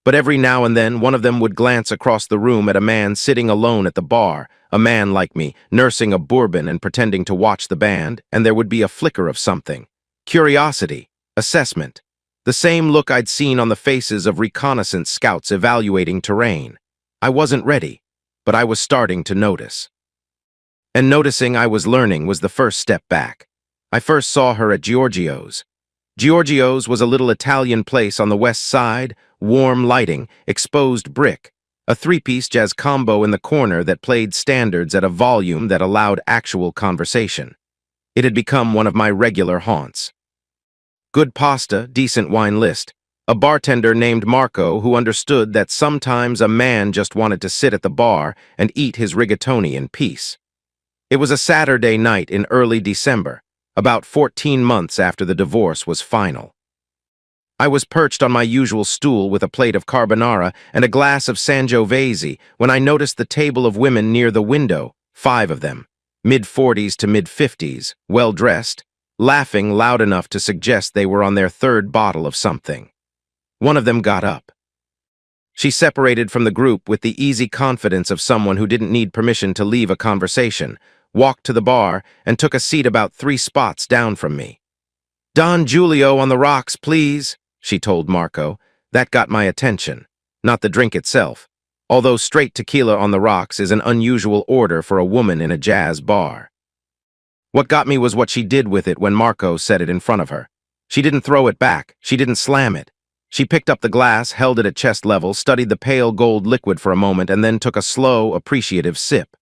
A: But every now and then one of them would glance across the room at a man sitting alone at the bar, a man like me, nursing a bourbon and pretending to watch the band, and there would be a flicker of something. Curiosity, assessment, the same look I'd seen on the faces of reconnaissance scouts evaluating terrain. I wasn't ready, but I was starting to notice. And noticing I was learning was the first step back. I first saw her at Giorgio's. Giorgio's was a little Italian place on the west side, warm lighting, exposed brick, a 3-piece jazz combo in the corner that played standards at a volume that allowed actual conversation. It had become one of my regular haunts. Good pasta, decent wine list. A bartender named Marco who understood that sometimes a man just wanted to sit at the bar and eat his rigatoni in peace. It was a Saturday night in early December, about 14 months after the divorce was final. I was perched on my usual stool with a plate of carbonara and a glass of Sangiovese when I noticed the table of women near the window, 5 of them, mid-40s to mid-50s, well-dressed, laughing loud enough to suggest they were on their 3rd bottle of something. One of them got up. She separated from the group with the easy confidence of someone who didn't need permission to leave a conversation, walked to the bar, and took a seat about 3 spots down from me. "Don Julio on the rocks, please," she told Marco. That got my attention, not the drink itself, although straight tequila on the rocks is an unusual order for a woman in a jazz bar. What got me was what she did with it when Marco set it in front of her. She didn't throw it back, she didn't slam it. She picked up the glass, held it at chest level, studied the pale gold liquid for a moment, and then took a slow, appreciative sip.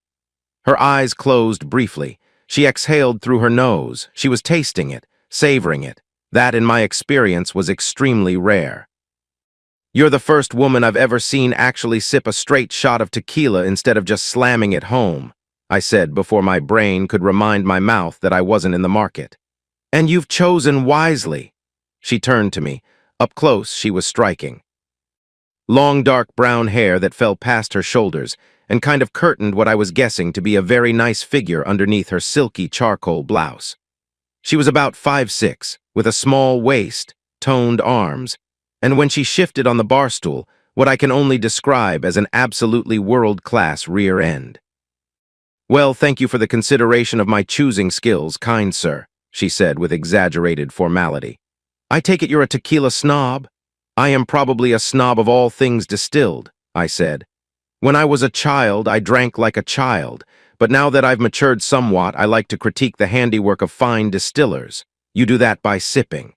A: Her eyes closed briefly. She exhaled through her nose. She was tasting it, savoring it. That, in my experience, was extremely rare. "You're the first woman I've ever seen actually sip a straight shot of tequila instead of just slamming it home," I said before my brain could remind my mouth that I wasn't in the market. "And you've chosen wisely." She turned to me. Up close, she was striking. Long, dark brown hair that fell past her shoulders and kind of curtained what I was guessing to be a very nice figure underneath her silky charcoal blouse. She was about 5'6", with a small waist, toned arms, and when she shifted on the bar stool, what I can only describe as an absolutely world-class rear end. "Well, thank you for the consideration of my choosing skills, kind sir," she said with exaggerated formality. "I take it you're a tequila snob?" "I am probably a snob of all things distilled," I said. "When I was a child, I drank like a child, but now that I've matured somewhat, I like to critique the handiwork of fine distillers. You do that by sipping,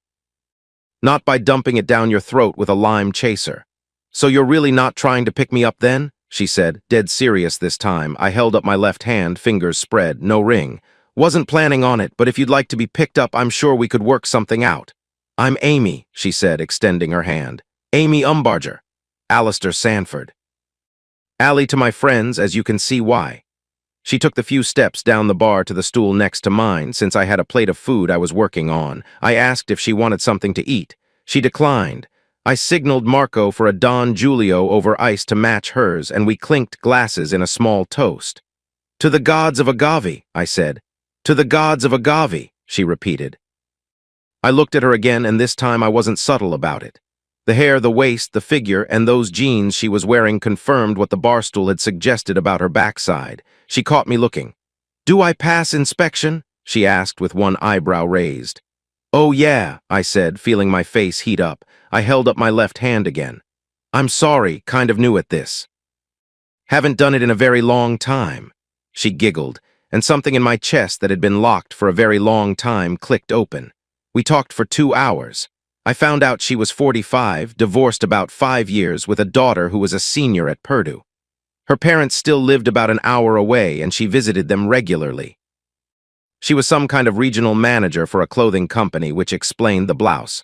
A: not by dumping it down your throat with a lime chaser." "So you're really not trying to pick me up then?" she said, dead serious this time. I held up my left hand, fingers spread, no ring. "Wasn't planning on it, but if you'd like to be picked up, I'm sure we could work something out." "I'm Amy," she said, extending her hand. "Amy Umbarger. Alistair Sanford. Allie to my friends, as you can see why." She took the few steps down the bar to the stool next to mine, since I had a plate of food I was working on. I asked if she wanted something to eat. She declined. I signaled Marco for a Don Julio over ice to match hers, and we clinked glasses in a small toast. "To the gods of agave," I said. "To the gods of agave," she repeated. I looked at her again, and this time I wasn't subtle about it. The hair, the waist, the figure, and those jeans she was wearing confirmed what the barstool had suggested about her backside. She caught me looking. "Do I pass inspection?" she asked with one eyebrow raised. "Oh yeah," I said, feeling my face heat up. I held up my left hand again. "I'm sorry, kind of new at this. Haven't done it in a very long time." She giggled, and something in my chest that had been locked for a very long time clicked open. We talked for 2 hours. I found out she was 45, divorced about 5 years, with a daughter who was a senior at Purdue. Her parents still lived about an hour away, and she visited them regularly. She was some kind of regional manager for a clothing company, which explained the blouse.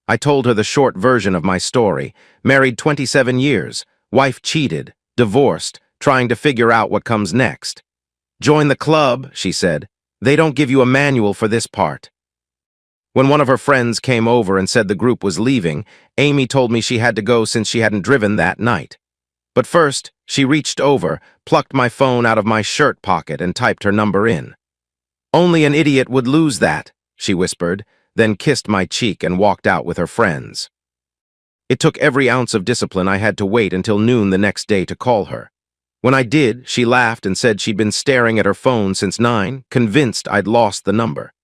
A: I told her the short version of my story. Married 27 years, wife cheated, divorced, trying to figure out what comes next. "Join the club," she said. "They don't give you a manual for this part." When one of her friends came over and said the group was leaving, Amy told me she had to go since she hadn't driven that night. But first, she reached over, plucked my phone out of my shirt pocket, and typed her number in. "Only an idiot would lose that," she whispered, then kissed my cheek and walked out with her friends. It took every ounce of discipline I had to wait until noon the next day to call her. When I did, she laughed and said she'd been staring at her phone since 9, convinced I'd lost the number.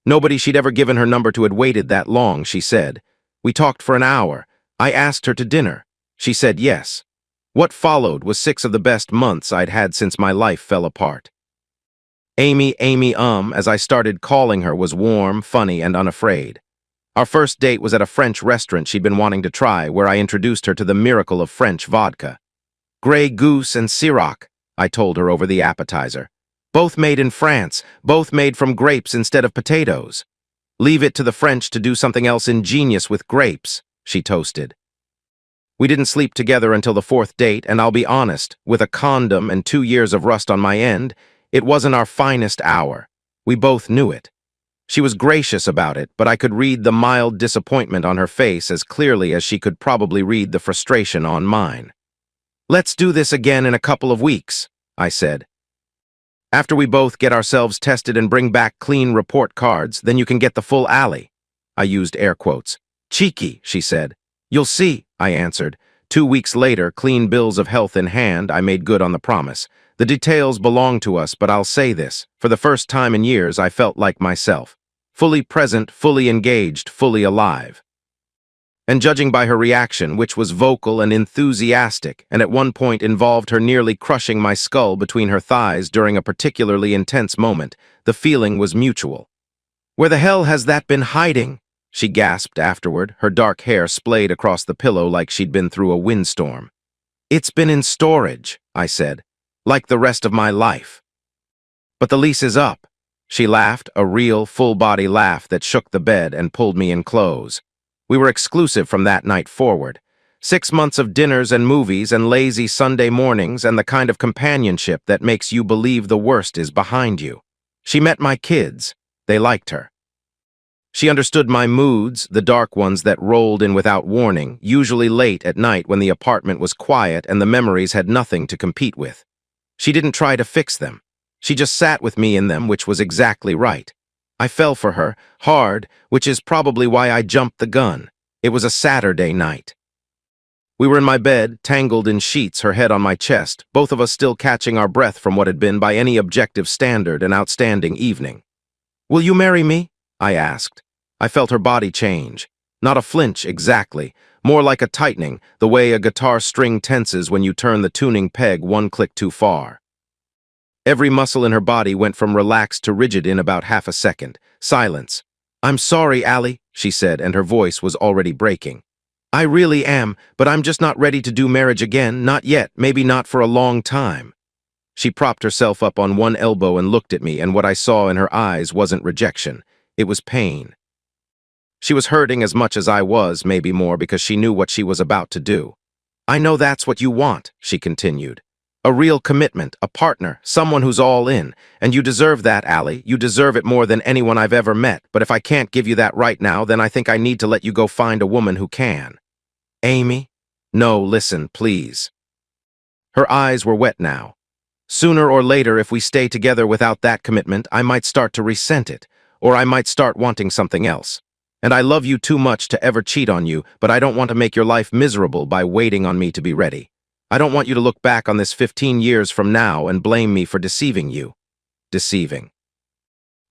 A: Nobody she'd ever given her number to had waited that long, she said. We talked for an hour. I asked her to dinner. She said yes. What followed was 6 of the best months I'd had since my life fell apart. Amy, as I started calling her, was warm, funny, and unafraid. Our first date was at a French restaurant she'd been wanting to try, where I introduced her to the miracle of French vodka. Grey Goose and Ciroc, I told her over the appetizer. Both made in France, both made from grapes instead of potatoes. Leave it to the French to do something else ingenious with grapes, she toasted. We didn't sleep together until the fourth date, and I'll be honest, with a condom and 2 years of rust on my end, it wasn't our finest hour. We both knew it. She was gracious about it, but I could read the mild disappointment on her face as clearly as she could probably read the frustration on mine. "Let's do this again in a couple of weeks," I said. "After we both get ourselves tested and bring back clean report cards, then you can get the full alley." I used air quotes. "Cheeky," she said. "You'll see," I answered. 2 weeks later, clean bills of health in hand, I made good on the promise. The details belong to us, but I'll say this. For the first time in years, I felt like myself. Fully present, fully engaged, fully alive. And judging by her reaction, which was vocal and enthusiastic, and at one point involved her nearly crushing my skull between her thighs during a particularly intense moment, the feeling was mutual. "Where the hell has that been hiding?" she gasped afterward, her dark hair splayed across the pillow like she'd been through a windstorm. "It's been in storage," I said, "like the rest of my life." "But the lease is up." She laughed, a real, full-body laugh that shook the bed and pulled me in close. We were exclusive from that night forward. 6 months of dinners and movies and lazy Sunday mornings and the kind of companionship that makes you believe the worst is behind you. She met my kids. They liked her. She understood my moods, the dark ones that rolled in without warning, usually late at night when the apartment was quiet and the memories had nothing to compete with. She didn't try to fix them. She just sat with me in them, which was exactly right. I fell for her, hard, which is probably why I jumped the gun. It was a Saturday night. We were in my bed, tangled in sheets, her head on my chest, both of us still catching our breath from what had been, by any objective standard, an outstanding evening. "Will you marry me?" I asked. I felt her body change. Not a flinch, exactly. More like a tightening, the way a guitar string tenses when you turn the tuning peg one click too far. Every muscle in her body went from relaxed to rigid in about half a second. Silence. "I'm sorry, Allie," she said, and her voice was already breaking. "I really am, but I'm just not ready to do marriage again, not yet, maybe not for a long time." She propped herself up on one elbow and looked at me, and what I saw in her eyes wasn't rejection. It was pain. She was hurting as much as I was, maybe more, because she knew what she was about to do. "I know that's what you want," she continued. "A real commitment, a partner, someone who's all in. And you deserve that, Allie. You deserve it more than anyone I've ever met. But if I can't give you that right now, then I think I need to let you go find a woman who can." "Amy?" "No, listen, please." Her eyes were wet now. "Sooner or later, if we stay together without that commitment, I might start to resent it, or I might start wanting something else. And I love you too much to ever cheat on you, but I don't want to make your life miserable by waiting on me to be ready. I don't want you to look back on this 15 years from now and blame me for deceiving you." Deceiving.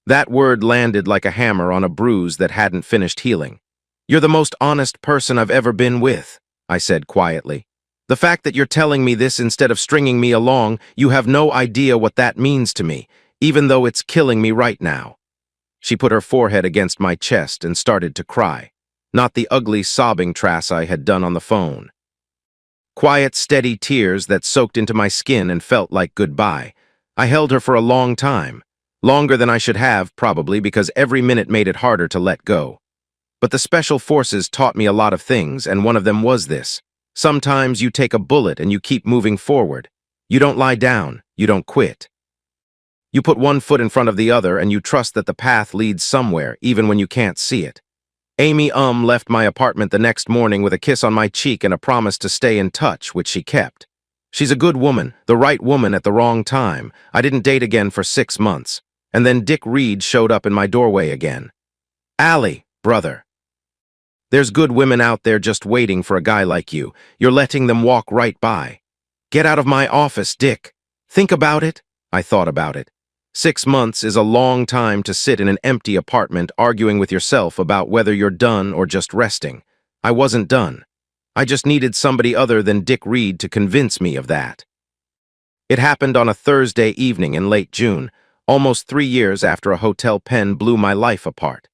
A: That word landed like a hammer on a bruise that hadn't finished healing. "You're the most honest person I've ever been with," I said quietly. "The fact that you're telling me this instead of stringing me along, you have no idea what that means to me, even though it's killing me right now." She put her forehead against my chest and started to cry. Not the ugly sobbing trass I had done on the phone. Quiet, steady tears that soaked into my skin and felt like goodbye. I held her for a long time. Longer than I should have, probably, because every minute made it harder to let go. But the special forces taught me a lot of things, and one of them was this. Sometimes you take a bullet and you keep moving forward. You don't lie down. You don't quit. You put one foot in front of the other and you trust that the path leads somewhere, even when you can't see it. Amy left my apartment the next morning with a kiss on my cheek and a promise to stay in touch, which she kept. She's a good woman, the right woman at the wrong time. I didn't date again for 6 months. And then Dick Reed showed up in my doorway again. "Allie, brother. There's good women out there just waiting for a guy like you. You're letting them walk right by. Get out of my office, Dick. Think about it." I thought about it. 6 months is a long time to sit in an empty apartment arguing with yourself about whether you're done or just resting. I wasn't done. I just needed somebody other than Dick Reed to convince me of that. It happened on a Thursday evening in late June, almost 3 years after a hotel pen blew my life apart.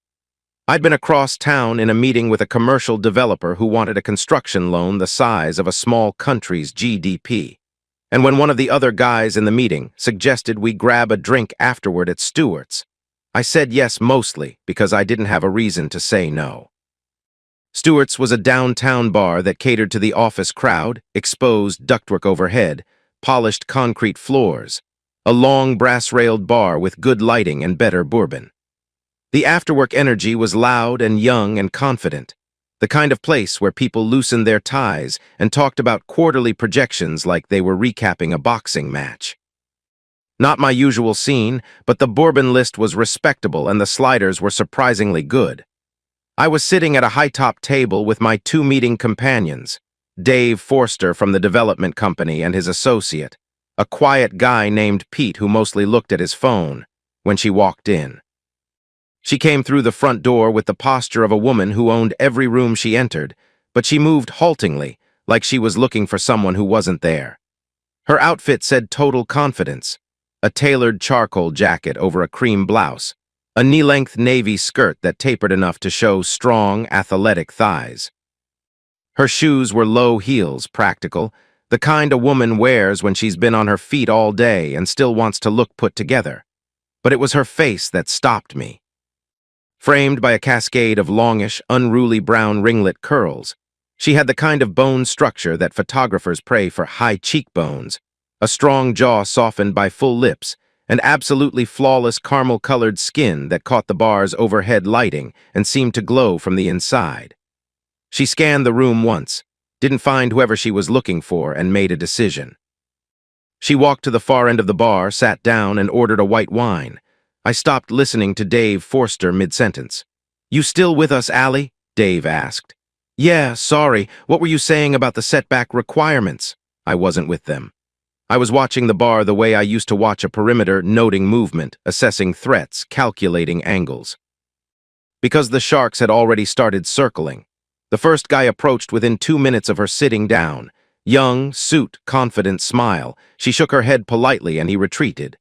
A: I'd been across town in a meeting with a commercial developer who wanted a construction loan the size of a small country's GDP. And when one of the other guys in the meeting suggested we grab a drink afterward at Stewart's, I said yes mostly because I didn't have a reason to say no. Stewart's was a downtown bar that catered to the office crowd, exposed ductwork overhead, polished concrete floors, a long brass-railed bar with good lighting and better bourbon. The afterwork energy was loud and young and confident, the kind of place where people loosened their ties and talked about quarterly projections like they were recapping a boxing match. Not my usual scene, but the bourbon list was respectable and the sliders were surprisingly good. I was sitting at a high-top table with my two meeting companions, Dave Forster from the development company and his associate, a quiet guy named Pete who mostly looked at his phone, when she walked in. She came through the front door with the posture of a woman who owned every room she entered, but she moved haltingly, like she was looking for someone who wasn't there. Her outfit said total confidence, a tailored charcoal jacket over a cream blouse, a knee-length navy skirt that tapered enough to show strong, athletic thighs. Her shoes were low heels, practical, the kind a woman wears when she's been on her feet all day and still wants to look put together. But it was her face that stopped me. Framed by a cascade of longish, unruly brown ringlet curls, she had the kind of bone structure that photographers pray for: high cheekbones, a strong jaw softened by full lips, and absolutely flawless caramel-colored skin that caught the bar's overhead lighting and seemed to glow from the inside. She scanned the room once, didn't find whoever she was looking for, and made a decision. She walked to the far end of the bar, sat down, and ordered a white wine. I stopped listening to Dave Forster mid-sentence. "You still with us, Allie?" Dave asked. "Yeah, sorry. What were you saying about the setback requirements?" I wasn't with them. I was watching the bar the way I used to watch a perimeter, noting movement, assessing threats, calculating angles. Because the Sharks had already started circling. The first guy approached within 2 minutes of her sitting down. Young, suit, confident smile. She shook her head politely and he retreated.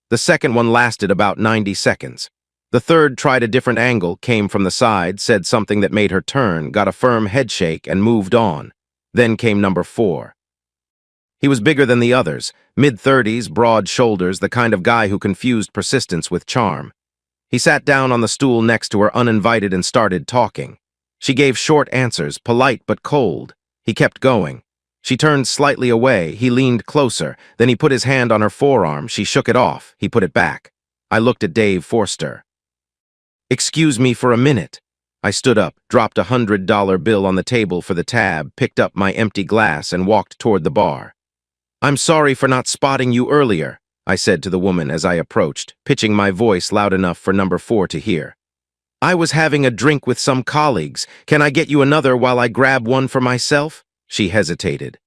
A: The second one lasted about 90 seconds. The third tried a different angle, came from the side, said something that made her turn, got a firm headshake, and moved on. Then came number 4. He was bigger than the others, mid-30s, broad shoulders, the kind of guy who confused persistence with charm. He sat down on the stool next to her uninvited and started talking. She gave short answers, polite but cold. He kept going. She turned slightly away. He leaned closer. Then he put his hand on her forearm. She shook it off. He put it back. I looked at Dave Forster. "Excuse me for a minute." I stood up, dropped a $100 bill on the table for the tab, picked up my empty glass, and walked toward the bar. "I'm sorry for not spotting you earlier," I said to the woman as I approached, pitching my voice loud enough for number 4 to hear. "I was having a drink with some colleagues. Can I get you another while I grab one for myself?" She hesitated.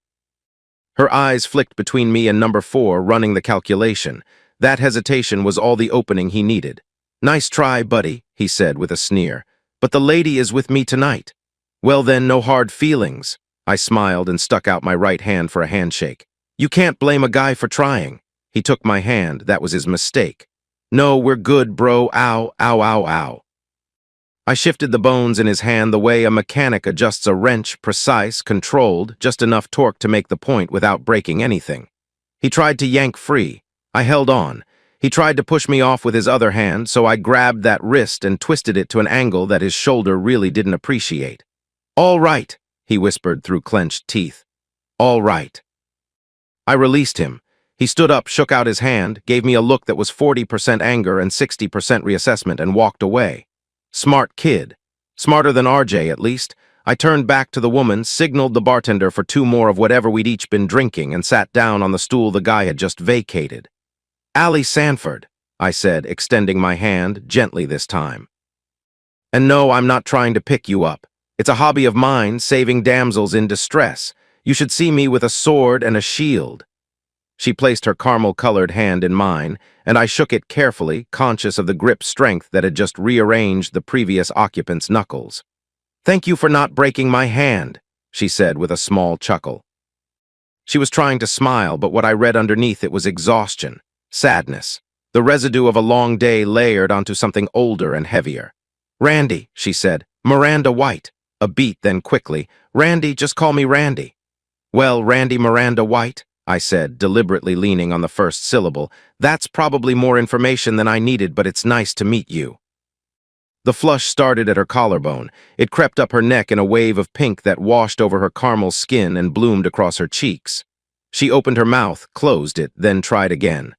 A: Her eyes flicked between me and number 4, running the calculation. That hesitation was all the opening he needed. "Nice try, buddy," he said with a sneer. "But the lady is with me tonight." "Well then, no hard feelings." I smiled and stuck out my right hand for a handshake. "You can't blame a guy for trying." He took my hand. That was his mistake. "No, we're good, bro. Ow, ow, ow, ow." I shifted the bones in his hand the way a mechanic adjusts a wrench, precise, controlled, just enough torque to make the point without breaking anything. He tried to yank free. I held on. He tried to push me off with his other hand, so I grabbed that wrist and twisted it to an angle that his shoulder really didn't appreciate. "All right," he whispered through clenched teeth. "All right." I released him. He stood up, shook out his hand, gave me a look that was 40% anger and 60% reassessment, and walked away. Smart kid. Smarter than RJ, at least. I turned back to the woman, signaled the bartender for 2 more of whatever we'd each been drinking, and sat down on the stool the guy had just vacated. "Allie Sanford," I said, extending my hand, gently this time. "And no, I'm not trying to pick you up. It's a hobby of mine, saving damsels in distress. You should see me with a sword and a shield." She placed her caramel-colored hand in mine, and I shook it carefully, conscious of the grip strength that had just rearranged the previous occupant's knuckles. "Thank you for not breaking my hand," she said with a small chuckle. She was trying to smile, but what I read underneath it was exhaustion, sadness, the residue of a long day layered onto something older and heavier. "Randy," she said. "Miranda White." A beat, then quickly. "Randy, just call me Randy." "Well, Randy Miranda White," I said, deliberately leaning on the first syllable. That's probably more information than I needed, but it's nice to meet you. The flush started at her collarbone. It crept up her neck in a wave of pink that washed over her caramel skin and bloomed across her cheeks. She opened her mouth, closed it, then tried again.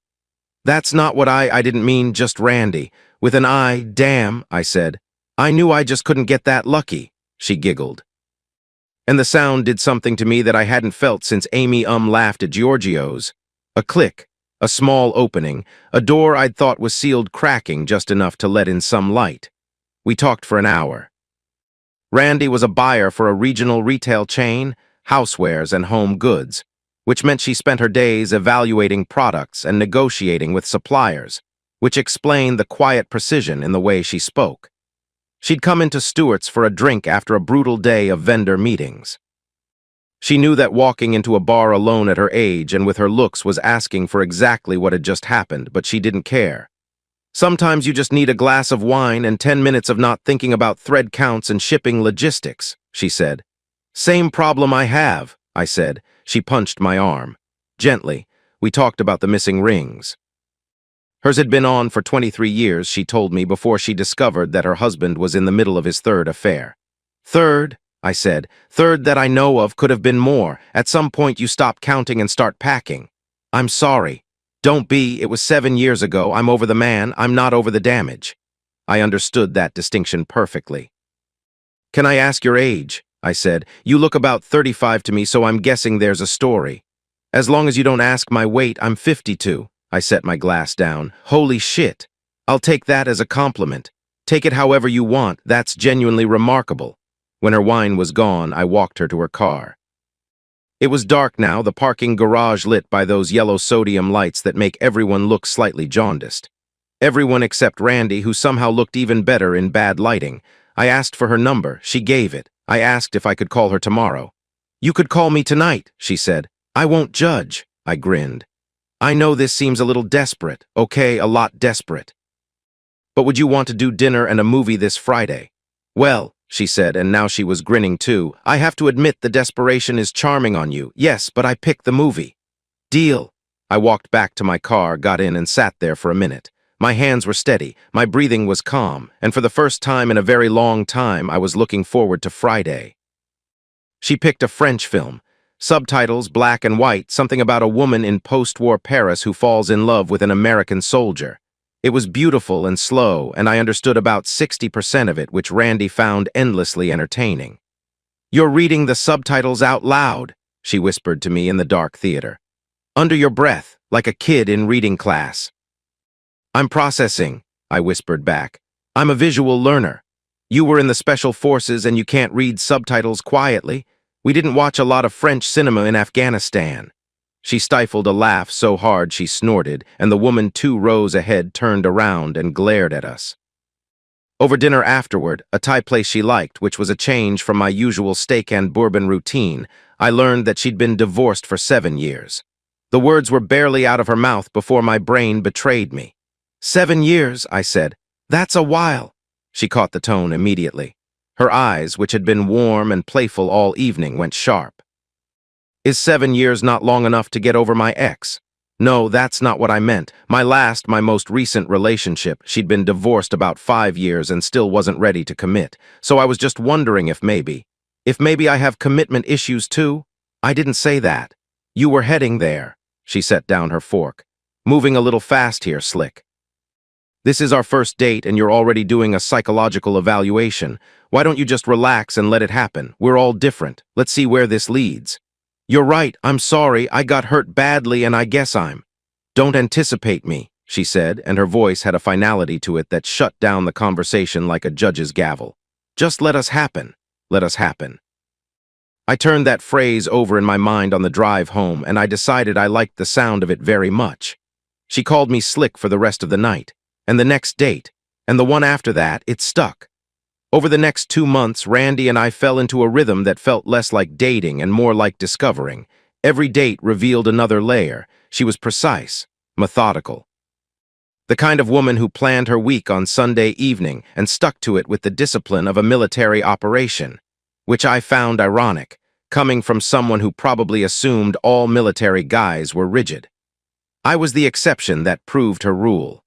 A: That's not what I didn't mean just Randy. With an I, damn, I said. I knew I just couldn't get that lucky. She giggled. And the sound did something to me that I hadn't felt since Amy laughed at Giorgio's. A click, a small opening, a door I'd thought was sealed cracking just enough to let in some light. We talked for an hour. Randy was a buyer for a regional retail chain, housewares and home goods, which meant she spent her days evaluating products and negotiating with suppliers, which explained the quiet precision in the way she spoke. She'd come into Stewart's for a drink after a brutal day of vendor meetings. She knew that walking into a bar alone at her age and with her looks was asking for exactly what had just happened, but she didn't care. Sometimes you just need a glass of wine and 10 minutes of not thinking about thread counts and shipping logistics, she said. Same problem I have, I said. She punched my arm. Gently, we talked about the missing rings. Hers had been on for 23 years, she told me, before she discovered that her husband was in the middle of his third affair. Third, I said. Third that I know of, could have been more. At some point you stop counting and start packing. I'm sorry. Don't be, it was 7 years ago, I'm over the man, I'm not over the damage. I understood that distinction perfectly. Can I ask your age? I said. You look about 35 to me, so I'm guessing there's a story. As long as you don't ask my weight, I'm 52. I set my glass down. Holy shit. I'll take that as a compliment. Take it however you want, that's genuinely remarkable. When her wine was gone, I walked her to her car. It was dark now, the parking garage lit by those yellow sodium lights that make everyone look slightly jaundiced. Everyone except Randy, who somehow looked even better in bad lighting. I asked for her number. She gave it. I asked if I could call her tomorrow. You could call me tonight, she said. I won't judge. I grinned. I know this seems a little desperate. Okay, a lot desperate. But would you want to do dinner and a movie this Friday? Well, she said, and now she was grinning too. I have to admit the desperation is charming on you. Yes, but I picked the movie. Deal. I walked back to my car, got in, and sat there for a minute. My hands were steady, my breathing was calm, and for the first time in a very long time, I was looking forward to Friday. She picked a French film. Subtitles, black and white, something about a woman in post-war Paris who falls in love with an American soldier. It was beautiful and slow, and I understood about 60% of it, which Randy found endlessly entertaining. You're reading the subtitles out loud, she whispered to me in the dark theater. Under your breath, like a kid in reading class. I'm processing, I whispered back. I'm a visual learner. You were in the special forces and you can't read subtitles quietly. We didn't watch a lot of French cinema in Afghanistan. She stifled a laugh so hard she snorted, and the woman 2 rows ahead turned around and glared at us. Over dinner afterward, a Thai place she liked, which was a change from my usual steak and bourbon routine, I learned that she'd been divorced for 7 years. The words were barely out of her mouth before my brain betrayed me. 7 years, I said. That's a while. She caught the tone immediately. Her eyes, which had been warm and playful all evening, went sharp. Is 7 years not long enough to get over my ex? No, that's not what I meant. My most recent relationship, she'd been divorced about 5 years and still wasn't ready to commit. So I was just wondering if maybe I have commitment issues too? I didn't say that. You were heading there. She set down her fork. Moving a little fast here, Slick. This is our first date and you're already doing a psychological evaluation. Why don't you just relax and let it happen? We're all different. Let's see where this leads. You're right, I'm sorry, I got hurt badly and I guess I'm. Don't anticipate me, she said, and her voice had a finality to it that shut down the conversation like a judge's gavel. Just let us happen. Let us happen. I turned that phrase over in my mind on the drive home, and I decided I liked the sound of it very much. She called me Slick for the rest of the night, and the next date, and the one after that, it stuck. Over the next 2 months, Randy and I fell into a rhythm that felt less like dating and more like discovering. Every date revealed another layer. She was precise, methodical. The kind of woman who planned her week on Sunday evening and stuck to it with the discipline of a military operation, which I found ironic, coming from someone who probably assumed all military guys were rigid. I was the exception that proved her rule.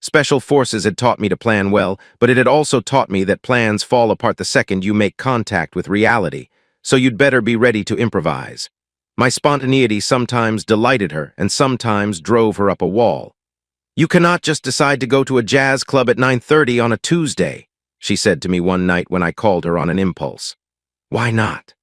A: Special forces had taught me to plan well, but it had also taught me that plans fall apart the second you make contact with reality, so you'd better be ready to improvise. My spontaneity sometimes delighted her and sometimes drove her up a wall. "You cannot just decide to go to a jazz club at 9:30 on a Tuesday," she said to me one night when I called her on an impulse. "Why not?"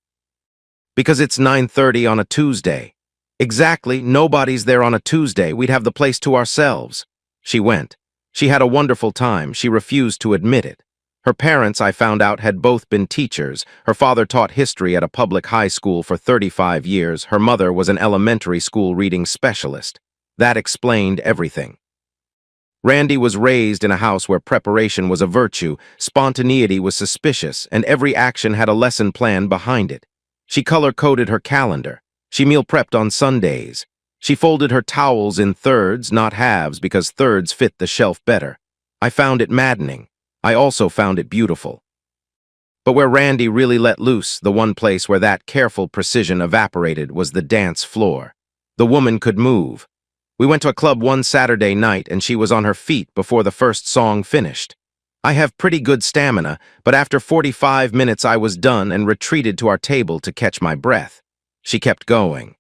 A: "Because it's 9:30 on a Tuesday." "Exactly, nobody's there on a Tuesday. We'd have the place to ourselves." She went. She had a wonderful time. She refused to admit it. Her parents, I found out, had both been teachers. Her father taught history at a public high school for 35 years. Her mother was an elementary school reading specialist. That explained everything. Randy was raised in a house where preparation was a virtue, spontaneity was suspicious, and every action had a lesson plan behind it. She color-coded her calendar. She meal prepped on Sundays. She folded her towels in thirds, not halves, because thirds fit the shelf better. I found it maddening. I also found it beautiful. But where Randy really let loose, the one place where that careful precision evaporated, was the dance floor. The woman could move. We went to a club one Saturday night, and she was on her feet before the first song finished. I have pretty good stamina, but after 45 minutes I was done and retreated to our table to catch my breath. She kept going.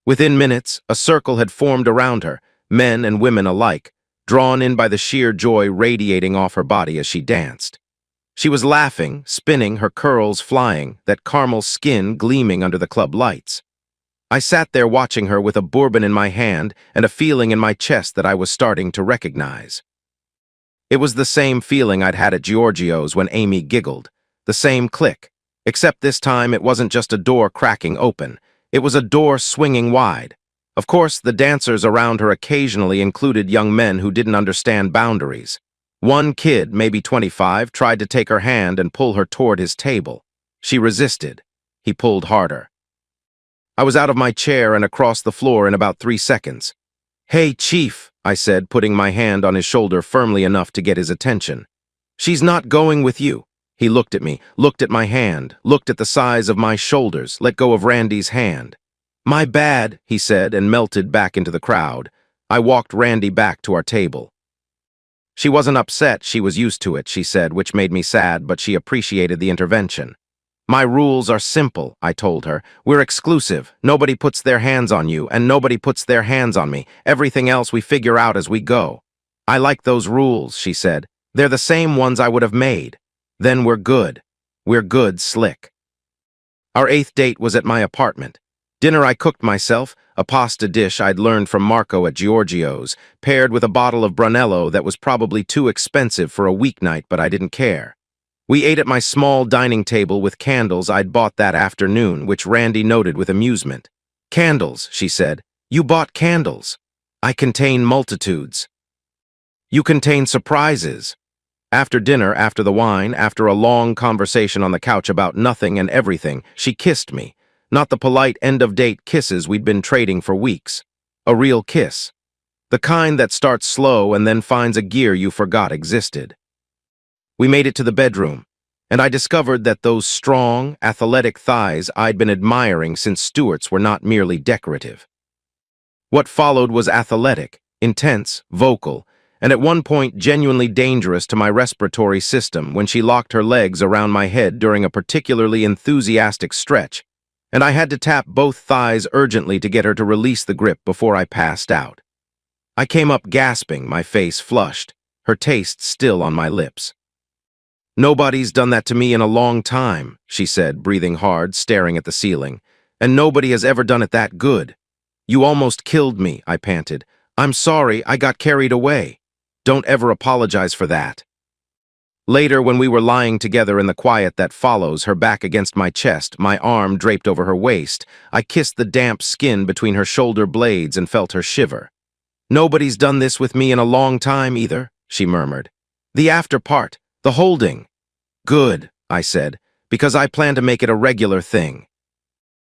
A: Within minutes, a circle had formed around her, men and women alike, drawn in by the sheer joy radiating off her body as she danced. She was laughing, spinning, her curls flying, that caramel skin gleaming under the club lights. I sat there watching her with a bourbon in my hand and a feeling in my chest that I was starting to recognize. It was the same feeling I'd had at Giorgio's when Amy giggled, the same click, except this time it wasn't just a door cracking open. It was a door swinging wide. Of course, the dancers around her occasionally included young men who didn't understand boundaries. One kid, maybe 25, tried to take her hand and pull her toward his table. She resisted. He pulled harder. I was out of my chair and across the floor in about 3 seconds. "Hey, Chief," I said, putting my hand on his shoulder firmly enough to get his attention. "She's not going with you." He looked at me, looked at my hand, looked at the size of my shoulders, let go of Randy's hand. "My bad," he said, and melted back into the crowd. I walked Randy back to our table. She wasn't upset, she was used to it, she said, which made me sad, but she appreciated the intervention. "My rules are simple," I told her. "We're exclusive. Nobody puts their hands on you, and nobody puts their hands on me. Everything else we figure out as we go." "I like those rules," she said. "They're the same ones I would have made." "Then we're good. We're good, slick." Our 8th date was at my apartment. Dinner I cooked myself, a pasta dish I'd learned from Marco at Giorgio's, paired with a bottle of Brunello that was probably too expensive for a weeknight, but I didn't care. We ate at my small dining table with candles I'd bought that afternoon, which Randy noted with amusement. "Candles," she said. "You bought candles." "I contain multitudes." "You contain surprises." After dinner, after the wine, after a long conversation on the couch about nothing and everything, she kissed me. Not the polite end-of-date kisses we'd been trading for weeks. A real kiss. The kind that starts slow and then finds a gear you forgot existed. We made it to the bedroom, and I discovered that those strong, athletic thighs I'd been admiring since Stuart's were not merely decorative. What followed was athletic, intense, vocal, and at one point genuinely dangerous to my respiratory system when she locked her legs around my head during a particularly enthusiastic stretch, and I had to tap both thighs urgently to get her to release the grip before I passed out. I came up gasping, my face flushed, her taste still on my lips. "Nobody's done that to me in a long time," she said, breathing hard, staring at the ceiling. "And nobody has ever done it that good." "You almost killed me," I panted. "I'm sorry, I got carried away." "Don't ever apologize for that." Later, when we were lying together in the quiet that follows, her back against my chest, my arm draped over her waist, I kissed the damp skin between her shoulder blades and felt her shiver. "Nobody's done this with me in a long time either," she murmured. "The after part, the holding." "Good," I said, "because I plan to make it a regular thing."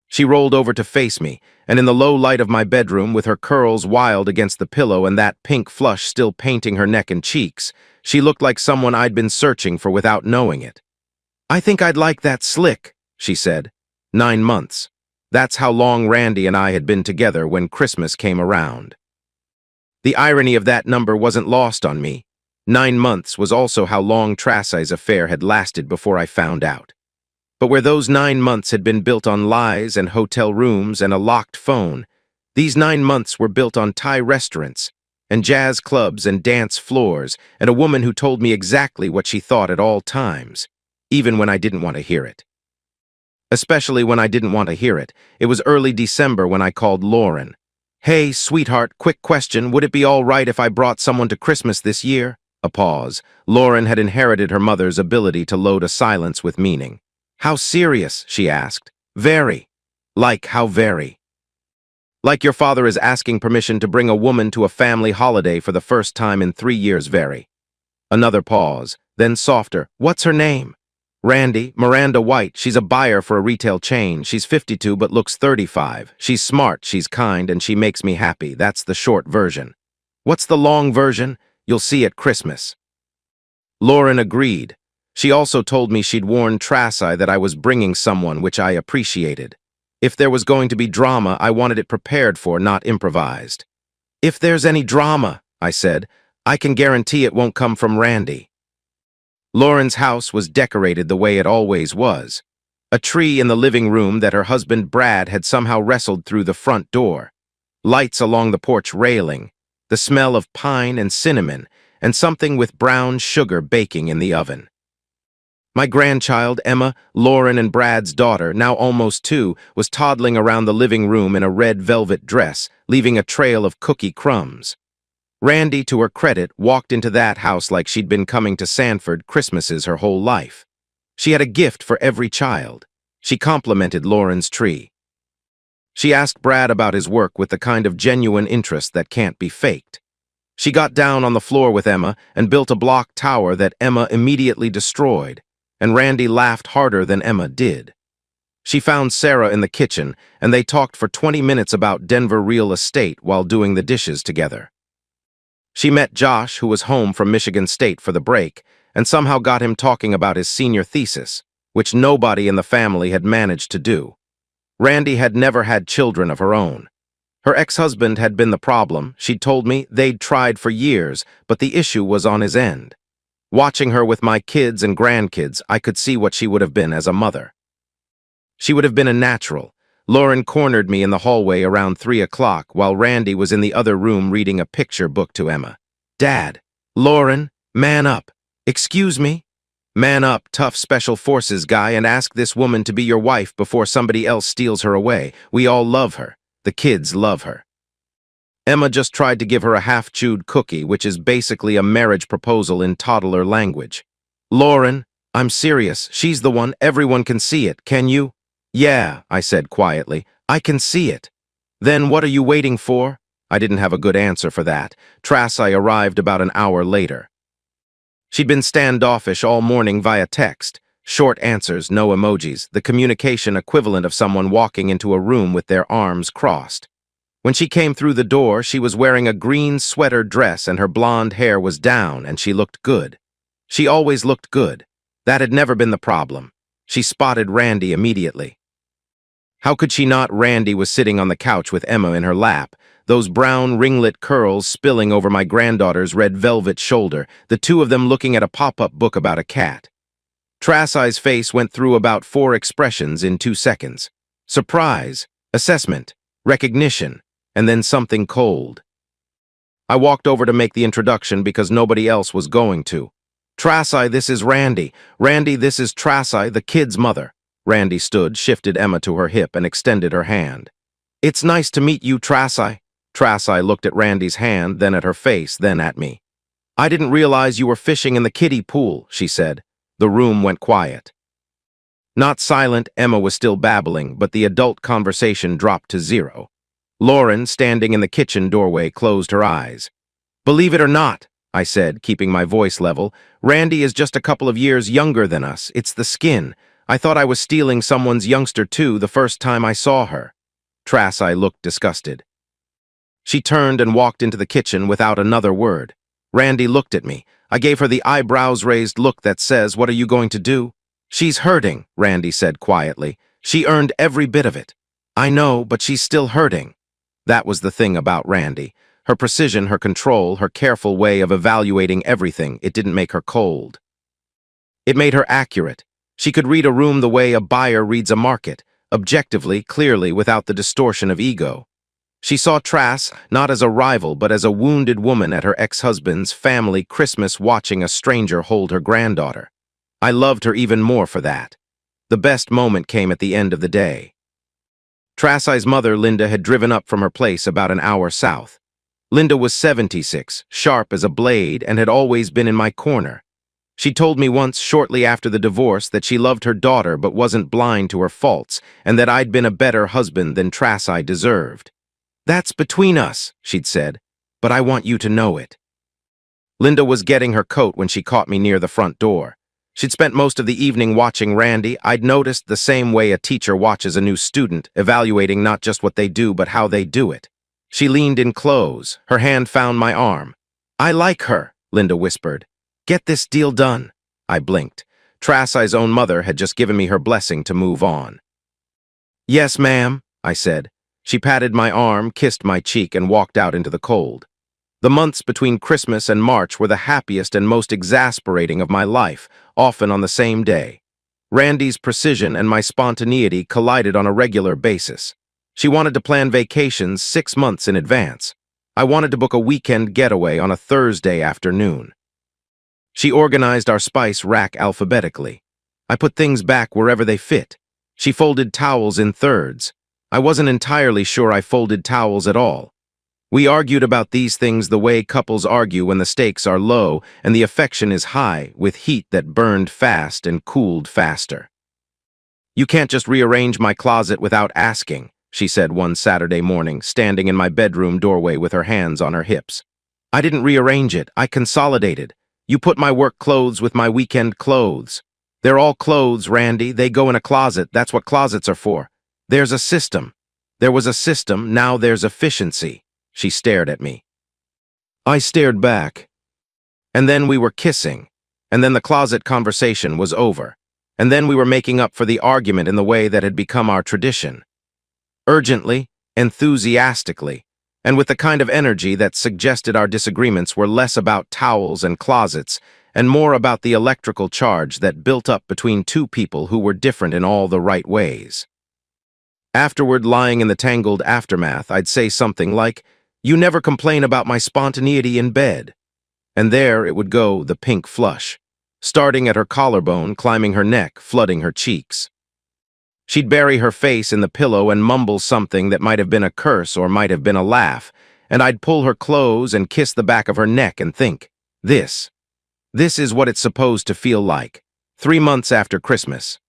A: She rolled over to face me, and in the low light of my bedroom, with her curls wild against the pillow and that pink flush still painting her neck and cheeks, she looked like someone I'd been searching for without knowing it. "I think I'd like that slick," she said. 9 months. That's how long Randy and I had been together when Christmas came around. The irony of that number wasn't lost on me. 9 months was also how long Tracey's affair had lasted before I found out. But where those 9 months had been built on lies and hotel rooms and a locked phone, these 9 months were built on Thai restaurants and jazz clubs and dance floors and a woman who told me exactly what she thought at all times, even when I didn't want to hear it. Especially when I didn't want to hear it. It was early December when I called Lauren. "Hey, sweetheart, quick question. Would it be all right if I brought someone to Christmas this year?" A pause. Lauren had inherited her mother's ability to load a silence with meaning. "How serious?" she asked. "Very." "Like how very?" "Like your father is asking permission to bring a woman to a family holiday for the first time in 3 years, very." Another pause, then softer. "What's her name?" "Randy, Miranda White. She's a buyer for a retail chain. She's 52 but looks 35. She's smart, she's kind, and she makes me happy. That's the short version." "What's the long version?" "You'll see at Christmas." Lauren agreed. She also told me she'd warned Tracey that I was bringing someone, which I appreciated. If there was going to be drama, I wanted it prepared for, not improvised. "If there's any drama," I said, "I can guarantee it won't come from Randy." Lauren's house was decorated the way it always was. A tree in the living room that her husband Brad had somehow wrestled through the front door. Lights along the porch railing. The smell of pine and cinnamon, and something with brown sugar baking in the oven. My grandchild, Emma, Lauren and Brad's daughter, now almost 2, was toddling around the living room in a red velvet dress, leaving a trail of cookie crumbs. Randy, to her credit, walked into that house like she'd been coming to Sanford Christmases her whole life. She had a gift for every child. She complimented Lauren's tree. She asked Brad about his work with the kind of genuine interest that can't be faked. She got down on the floor with Emma and built a block tower that Emma immediately destroyed, and Randy laughed harder than Emma did. She found Sarah in the kitchen, and they talked for 20 minutes about Denver real estate while doing the dishes together. She met Josh, who was home from Michigan State for the break, and somehow got him talking about his senior thesis, which nobody in the family had managed to do. Randy had never had children of her own. Her ex-husband had been the problem. She'd told me they'd tried for years, but the issue was on his end. Watching her with my kids and grandkids, I could see what she would have been as a mother. She would have been a natural. Lauren cornered me in the hallway around 3 o'clock while Randy was in the other room reading a picture book to Emma. "Dad." "Lauren, man up." "Excuse me?" "Man up, tough special forces guy, and ask this woman to be your wife before somebody else steals her away. We all love her. The kids love her." Emma just tried to give her a half-chewed cookie, which is basically a marriage proposal in toddler language. "Lauren, I'm serious. She's the one. Everyone can see it. Can you?" "Yeah," I said quietly. "I can see it." "Then what are you waiting for?" I didn't have a good answer for that. Tracey arrived about an hour later. She'd been standoffish all morning via text. Short answers, no emojis, the communication equivalent of someone walking into a room with their arms crossed. When she came through the door, she was wearing a green sweater dress and her blonde hair was down, and she looked good. She always looked good. That had never been the problem. She spotted Randy immediately. How could she not? Randy was sitting on the couch with Emma in her lap, those brown ringlet curls spilling over my granddaughter's red velvet shoulder, the two of them looking at a pop-up book about a cat. Tracey's face went through about 4 expressions in 2 seconds. Surprise, assessment, recognition, and then something cold. I walked over to make the introduction because nobody else was going to. "Tracey, this is Randy. Randy, this is Tracey, the kid's mother." Randy stood, shifted Emma to her hip, and extended her hand. "It's nice to meet you, Tracey." Tracey looked at Randy's hand, then at her face, then at me. "I didn't realize you were fishing in the kiddie pool," she said. The room went quiet. Not silent, Emma was still babbling, but the adult conversation dropped to 0. Lauren, standing in the kitchen doorway, closed her eyes. "Believe it or not," I said, keeping my voice level, "Randy is just a couple of years younger than us. It's the skin. I thought I was stealing someone's youngster too the first time I saw her." Tracey looked disgusted. She turned and walked into the kitchen without another word. Randy looked at me. I gave her the eyebrows raised look that says, "What are you going to do?" "She's hurting," Randy said quietly. She earned every bit of it. I know, but she's still hurting. That was the thing about Randy. Her precision, her control, her careful way of evaluating everything, it didn't make her cold. It made her accurate. She could read a room the way a buyer reads a market, objectively, clearly, without the distortion of ego. She saw Trass not as a rival, but as a wounded woman at her ex-husband's family Christmas watching a stranger hold her granddaughter. I loved her even more for that. The best moment came at the end of the day. Trassi's mother, Linda, had driven up from her place about an hour south. Linda was 76, sharp as a blade, and had always been in my corner. She told me once, shortly after the divorce, that she loved her daughter but wasn't blind to her faults, and that I'd been a better husband than Trassi deserved. "That's between us," she'd said, "but I want you to know it." Linda was getting her coat when she caught me near the front door. She'd spent most of the evening watching Randy. I'd noticed the same way a teacher watches a new student, evaluating not just what they do but how they do it. She leaned in close. Her hand found my arm. "I like her," Linda whispered. "Get this deal done." I blinked. Trassi's own mother had just given me her blessing to move on. "Yes, ma'am," I said. She patted my arm, kissed my cheek, and walked out into the cold. The months between Christmas and March were the happiest and most exasperating of my life, often on the same day. Randy's precision and my spontaneity collided on a regular basis. She wanted to plan vacations 6 months in advance. I wanted to book a weekend getaway on a Thursday afternoon. She organized our spice rack alphabetically. I put things back wherever they fit. She folded towels in thirds. I wasn't entirely sure I folded towels at all. We argued about these things the way couples argue when the stakes are low and the affection is high, with heat that burned fast and cooled faster. "You can't just rearrange my closet without asking," she said one Saturday morning, standing in my bedroom doorway with her hands on her hips. "I didn't rearrange it, I consolidated. You put my work clothes with my weekend clothes. They're all clothes, Randy. They go in a closet. That's what closets are for. There's a system. There was a system, now there's efficiency." She stared at me. I stared back. And then we were kissing. And then the closet conversation was over. And then we were making up for the argument in the way that had become our tradition. Urgently, enthusiastically, and with the kind of energy that suggested our disagreements were less about towels and closets and more about the electrical charge that built up between two people who were different in all the right ways. Afterward, lying in the tangled aftermath, I'd say something like, "You never complain about my spontaneity in bed." And there it would go, the pink flush, starting at her collarbone, climbing her neck, flooding her cheeks. She'd bury her face in the pillow and mumble something that might have been a curse or might have been a laugh, and I'd pull her clothes and kiss the back of her neck and think, This is what it's supposed to feel like. 3 months after Christmas.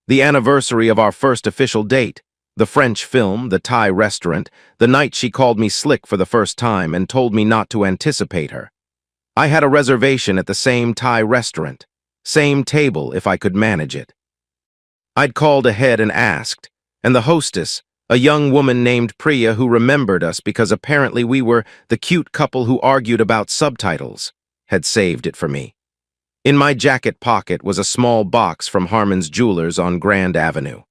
A: The anniversary of our first official date, the French film, the Thai restaurant, the night she called me slick for the first time and told me not to anticipate her. I had a reservation at the same Thai restaurant, same table if I could manage it. I'd called ahead and asked, and the hostess, a young woman named Priya who remembered us because apparently we were the cute couple who argued about subtitles, had saved it for me. In my jacket pocket was a small box from Harmon's Jewelers on Grand Avenue.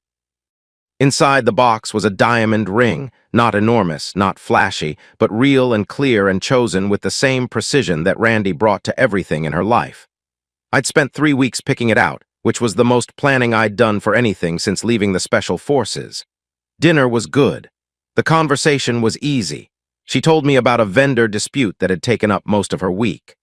A: Inside the box was a diamond ring, not enormous, not flashy, but real and clear and chosen with the same precision that Randy brought to everything in her life. I'd spent 3 weeks picking it out, which was the most planning I'd done for anything since leaving the Special Forces. Dinner was good. The conversation was easy. She told me about a vendor dispute that had taken up most of her week.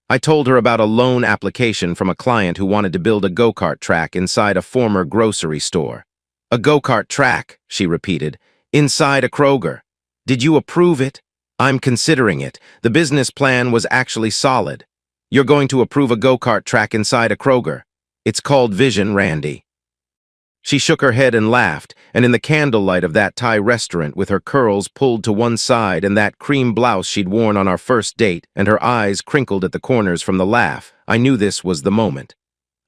A: I told her about a loan application from a client who wanted to build a go-kart track inside a former grocery store. "A go-kart track," she repeated, "inside a Kroger. Did you approve it?" "I'm considering it. The business plan was actually solid. You're going to approve a go-kart track inside a Kroger. It's called Vision, Randy." She shook her head and laughed, and in the candlelight of that Thai restaurant with her curls pulled to one side and that cream blouse she'd worn on our first date and her eyes crinkled at the corners from the laugh, I knew this was the moment.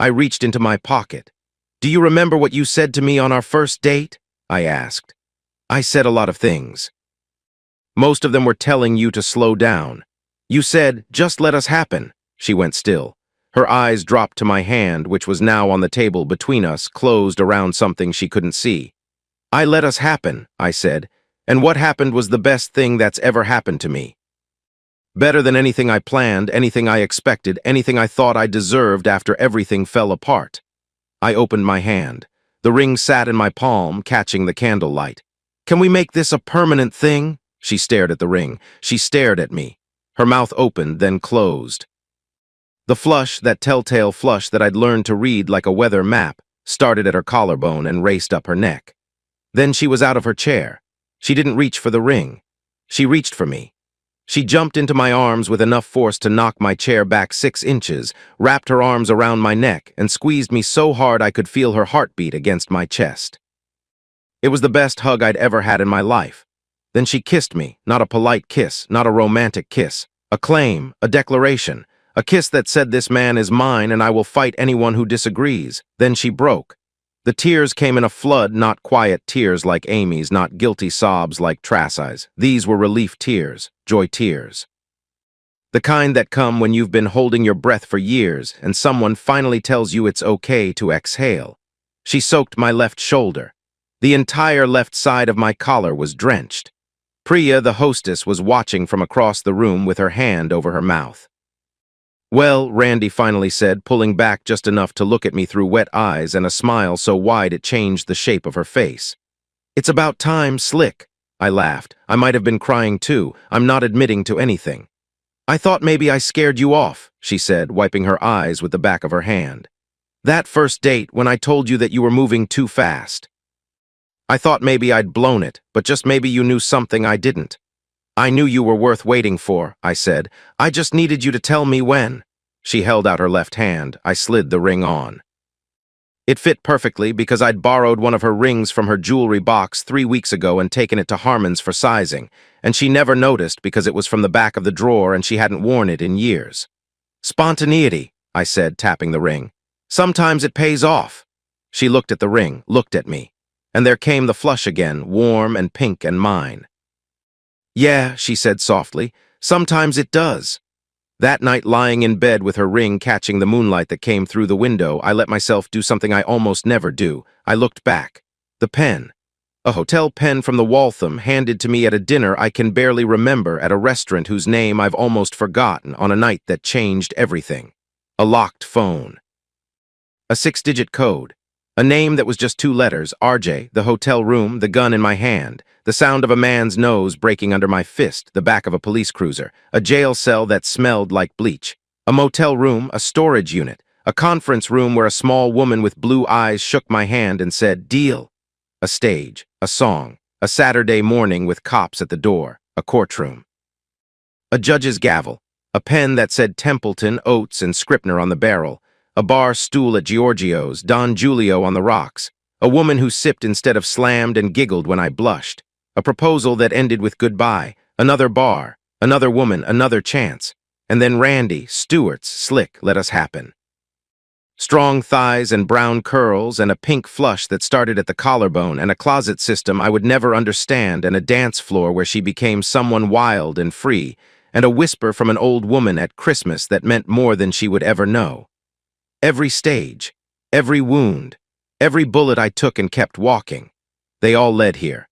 A: I reached into my pocket. "Do you remember what you said to me on our first date?" I asked. "I said a lot of things. Most of them were telling you to slow down. You said, 'Just let us happen.'" She went still. Her eyes dropped to my hand, which was now on the table between us, closed around something she couldn't see. "I let us happen," I said, "and what happened was the best thing that's ever happened to me. Better than anything I planned, anything I expected, anything I thought I deserved after everything fell apart." I opened my hand. The ring sat in my palm, catching the candlelight. "Can we make this a permanent thing?" She stared at the ring. She stared at me. Her mouth opened, then closed. The flush, that telltale flush that I'd learned to read like a weather map, started at her collarbone and raced up her neck. Then she was out of her chair. She didn't reach for the ring. She reached for me. She jumped into my arms with enough force to knock my chair back 6 inches, wrapped her arms around my neck, and squeezed me so hard I could feel her heartbeat against my chest. It was the best hug I'd ever had in my life. Then she kissed me, not a polite kiss, not a romantic kiss, a claim, a declaration, a kiss that said this man is mine and I will fight anyone who disagrees. Then she broke. The tears came in a flood, not quiet tears like Amy's, not guilty sobs like Tracy's. These were relief tears, joy tears. The kind that come when you've been holding your breath for years and someone finally tells you it's okay to exhale. She soaked my left shoulder. The entire left side of my collar was drenched. Priya, the hostess, was watching from across the room with her hand over her mouth. "Well," Randy finally said, pulling back just enough to look at me through wet eyes and a smile so wide it changed the shape of her face. "It's about time, Slick." I laughed. I might have been crying too. I'm not admitting to anything. "I thought maybe I scared you off," she said, wiping her eyes with the back of her hand. "That first date, when I told you that you were moving too fast. I thought maybe I'd blown it, but just maybe you knew something I didn't." "I knew you were worth waiting for," I said. "I just needed you to tell me when." She held out her left hand. I slid the ring on. It fit perfectly because I'd borrowed one of her rings from her jewelry box 3 weeks ago and taken it to Harmon's for sizing, and she never noticed because it was from the back of the drawer and she hadn't worn it in years. "Spontaneity," I said, tapping the ring. "Sometimes it pays off." She looked at the ring, looked at me, and there came the flush again, warm and pink and mine. "Yeah," she said softly, "sometimes it does." That night, lying in bed with her ring catching the moonlight that came through the window, I let myself do something I almost never do. I looked back. The pen. A hotel pen from the Waltham, handed to me at a dinner I can barely remember at a restaurant whose name I've almost forgotten, on a night that changed everything. A locked phone. A 6-digit code. A name that was just 2 letters, RJ, the hotel room, the gun in my hand, the sound of a man's nose breaking under my fist, the back of a police cruiser, a jail cell that smelled like bleach, a motel room, a storage unit, a conference room where a small woman with blue eyes shook my hand and said, "Deal." A stage, a song, a Saturday morning with cops at the door, a courtroom. A judge's gavel, a pen that said Templeton, Oates, and Scribner on the barrel, a bar stool at Giorgio's, Don Julio on the rocks, a woman who sipped instead of slammed and giggled when I blushed, a proposal that ended with goodbye, another bar, another woman, another chance, and then Randy, Stewart's, Slick, let us happen. Strong thighs and brown curls and a pink flush that started at the collarbone and a closet system I would never understand and a dance floor where she became someone wild and free and a whisper from an old woman at Christmas that meant more than she would ever know. Every stage, every wound, every bullet I took and kept walking, they all led here.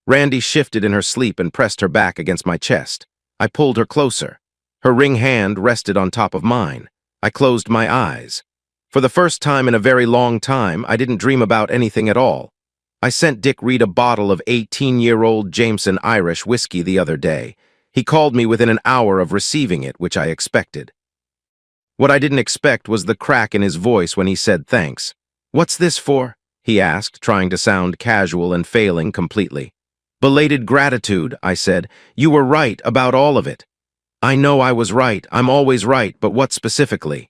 A: Randy shifted in her sleep and pressed her back against my chest. I pulled her closer. Her ring hand rested on top of mine. I closed my eyes. For the first time in a very long time, I didn't dream about anything at all. I sent Dick Reed a bottle of 18-year-old Jameson Irish whiskey the other day. He called me within an hour of receiving it, which I expected. What I didn't expect was the crack in his voice when he said thanks. "What's this for?" he asked, trying to sound casual and failing completely. "Belated gratitude," I said. "You were right about all of it." "I know I was right. I'm always right, but what specifically?"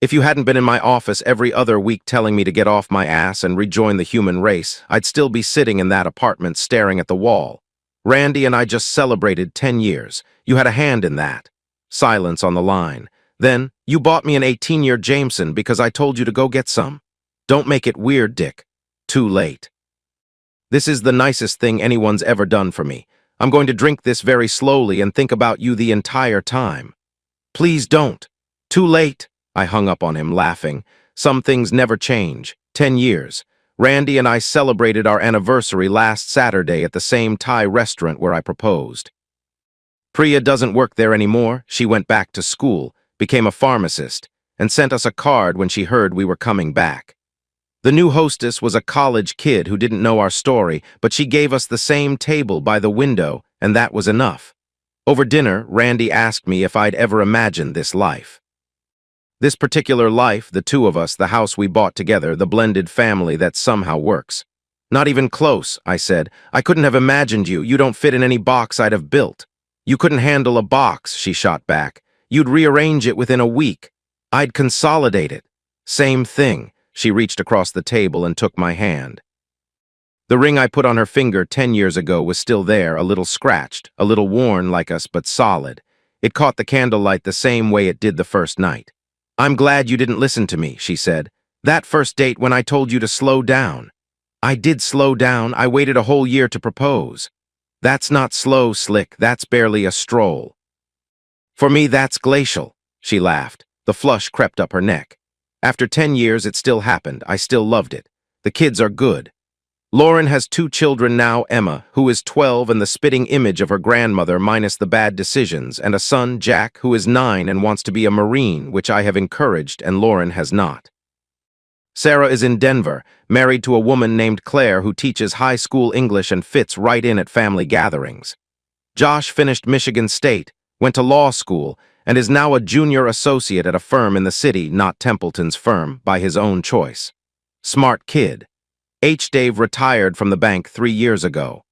A: "If you hadn't been in my office every other week telling me to get off my ass and rejoin the human race, I'd still be sitting in that apartment staring at the wall. Randy and I just celebrated 10 years. You had a hand in that." Silence on the line. Then, "You bought me an 18-year Jameson because I told you to go get some. Don't make it weird, Dick. Too late. This is the nicest thing anyone's ever done for me. I'm going to drink this very slowly and think about you the entire time. Please don't." Too late, I hung up on him, laughing. Some things never change. 10 years. Randy and I celebrated our anniversary last Saturday at the same Thai restaurant where I proposed. Priya doesn't work there anymore. She went back to school, became a pharmacist, and sent us a card when she heard we were coming back. The new hostess was a college kid who didn't know our story, but she gave us the same table by the window, and that was enough. Over dinner, Randy asked me if I'd ever imagined this life. This particular life, the two of us, the house we bought together, the blended family that somehow works. Not even close, I said. I couldn't have imagined you. You don't fit in any box I'd have built. You couldn't handle a box, she shot back. You'd rearrange it within a week. I'd consolidate it. Same thing. She reached across the table and took my hand. The ring I put on her finger 10 years ago was still there, a little scratched, a little worn like us, but solid. It caught the candlelight the same way it did the first night. I'm glad you didn't listen to me, she said. That first date when I told you to slow down. I did slow down. I waited a whole year to propose. That's not slow, Slick. That's barely a stroll. For me, that's glacial, she laughed. The flush crept up her neck. After 10 years, it still happened. I still loved it. The kids are good. Lauren has 2 children now, Emma, who is 12 and the spitting image of her grandmother minus the bad decisions, and a son, Jack, who is 9 and wants to be a Marine, which I have encouraged and Lauren has not. Sarah is in Denver, married to a woman named Claire who teaches high school English and fits right in at family gatherings. Josh finished Michigan State, went to law school, and is now a junior associate at a firm in the city, not Templeton's firm, by his own choice. Smart kid. Dave retired from the bank 3 years ago.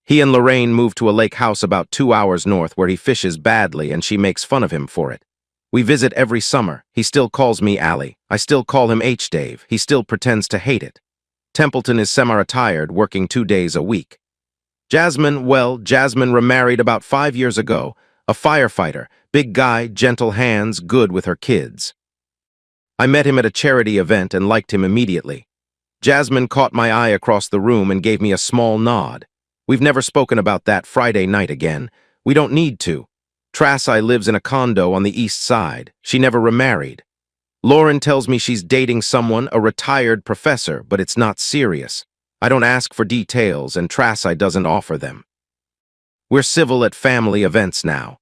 A: He and Lorraine moved to a lake house about 2 hours north where he fishes badly and she makes fun of him for it. We visit every summer. He still calls me Allie. I still call him Dave. He still pretends to hate it. Templeton is semi-retired, working 2 days a week. Jasmine remarried about 5 years ago. A firefighter, big guy, gentle hands, good with her kids. I met him at a charity event and liked him immediately. Jasmine caught my eye across the room and gave me a small nod. We've never spoken about that Friday night again. We don't need to. Trasai lives in a condo on the east side. She never remarried. Lauren tells me she's dating someone, a retired professor, but it's not serious. I don't ask for details, and Trasai doesn't offer them. We're civil at family events now.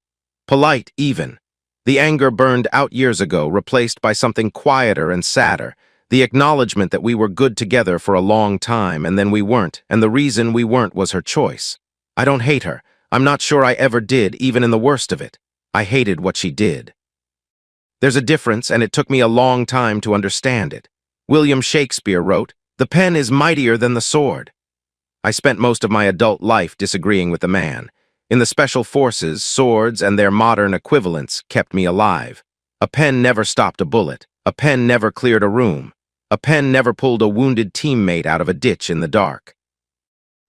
A: Polite, even. The anger burned out years ago, replaced by something quieter and sadder. The acknowledgement that we were good together for a long time, and then we weren't, and the reason we weren't was her choice. I don't hate her. I'm not sure I ever did, even in the worst of it. I hated what she did. There's a difference, and it took me a long time to understand it. William Shakespeare wrote, "The pen is mightier than the sword." I spent most of my adult life disagreeing with the man. In the Special Forces, swords and their modern equivalents kept me alive. A pen never stopped a bullet. A pen never cleared a room. A pen never pulled a wounded teammate out of a ditch in the dark.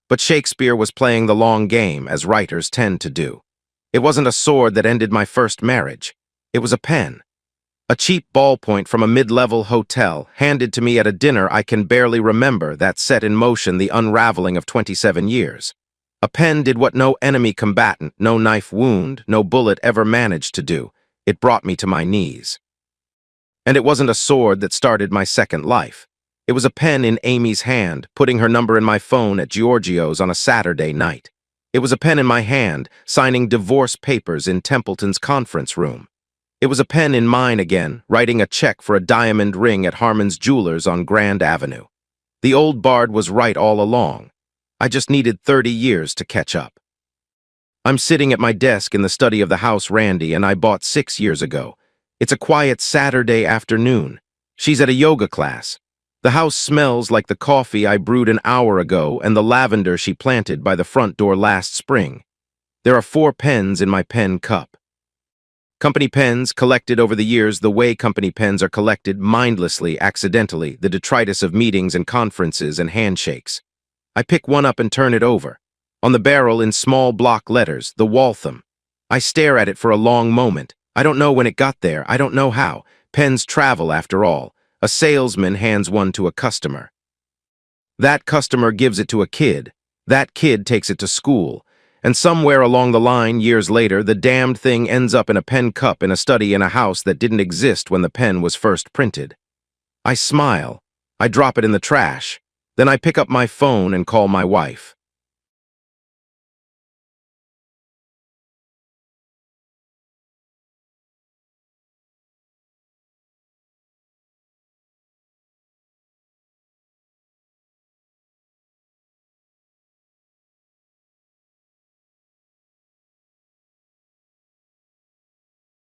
A: But Shakespeare was playing the long game, as writers tend to do. It wasn't a sword that ended my first marriage. It was a pen. A cheap ballpoint from a mid-level hotel, handed to me at a dinner I can barely remember, that set in motion the unraveling of 27 years. A pen did what no enemy combatant, no knife wound, no bullet ever managed to do. It brought me to my knees. And it wasn't a sword that started my second life. It was a pen in Amy's hand, putting her number in my phone at Giorgio's on a Saturday night. It was a pen in my hand, signing divorce papers in Templeton's conference room. It was a pen in mine again, writing a check for a diamond ring at Harmon's Jewelers on Grand Avenue. The old bard was right all along. I just needed 30 years to catch up. I'm sitting at my desk in the study of the house Randy and I bought 6 years ago. It's a quiet Saturday afternoon. She's at a yoga class. The house smells like the coffee I brewed an hour ago and the lavender she planted by the front door last spring. There are 4 pens in my pen cup. Company pens, collected over the years the way company pens are collected, mindlessly, accidentally, the detritus of meetings and conferences and handshakes. I pick one up and turn it over. On the barrel, in small block letters, the Waltham. I stare at it for a long moment. I don't know when it got there. I don't know how. Pens travel, after all. A salesman hands one to a customer. That customer gives it to a kid. That kid takes it to school. And somewhere along the line, years later, the damned thing ends up in a pen cup in a study in a house that didn't exist when the pen was first printed. I smile. I drop it in the trash. Then I pick up my phone and call my wife.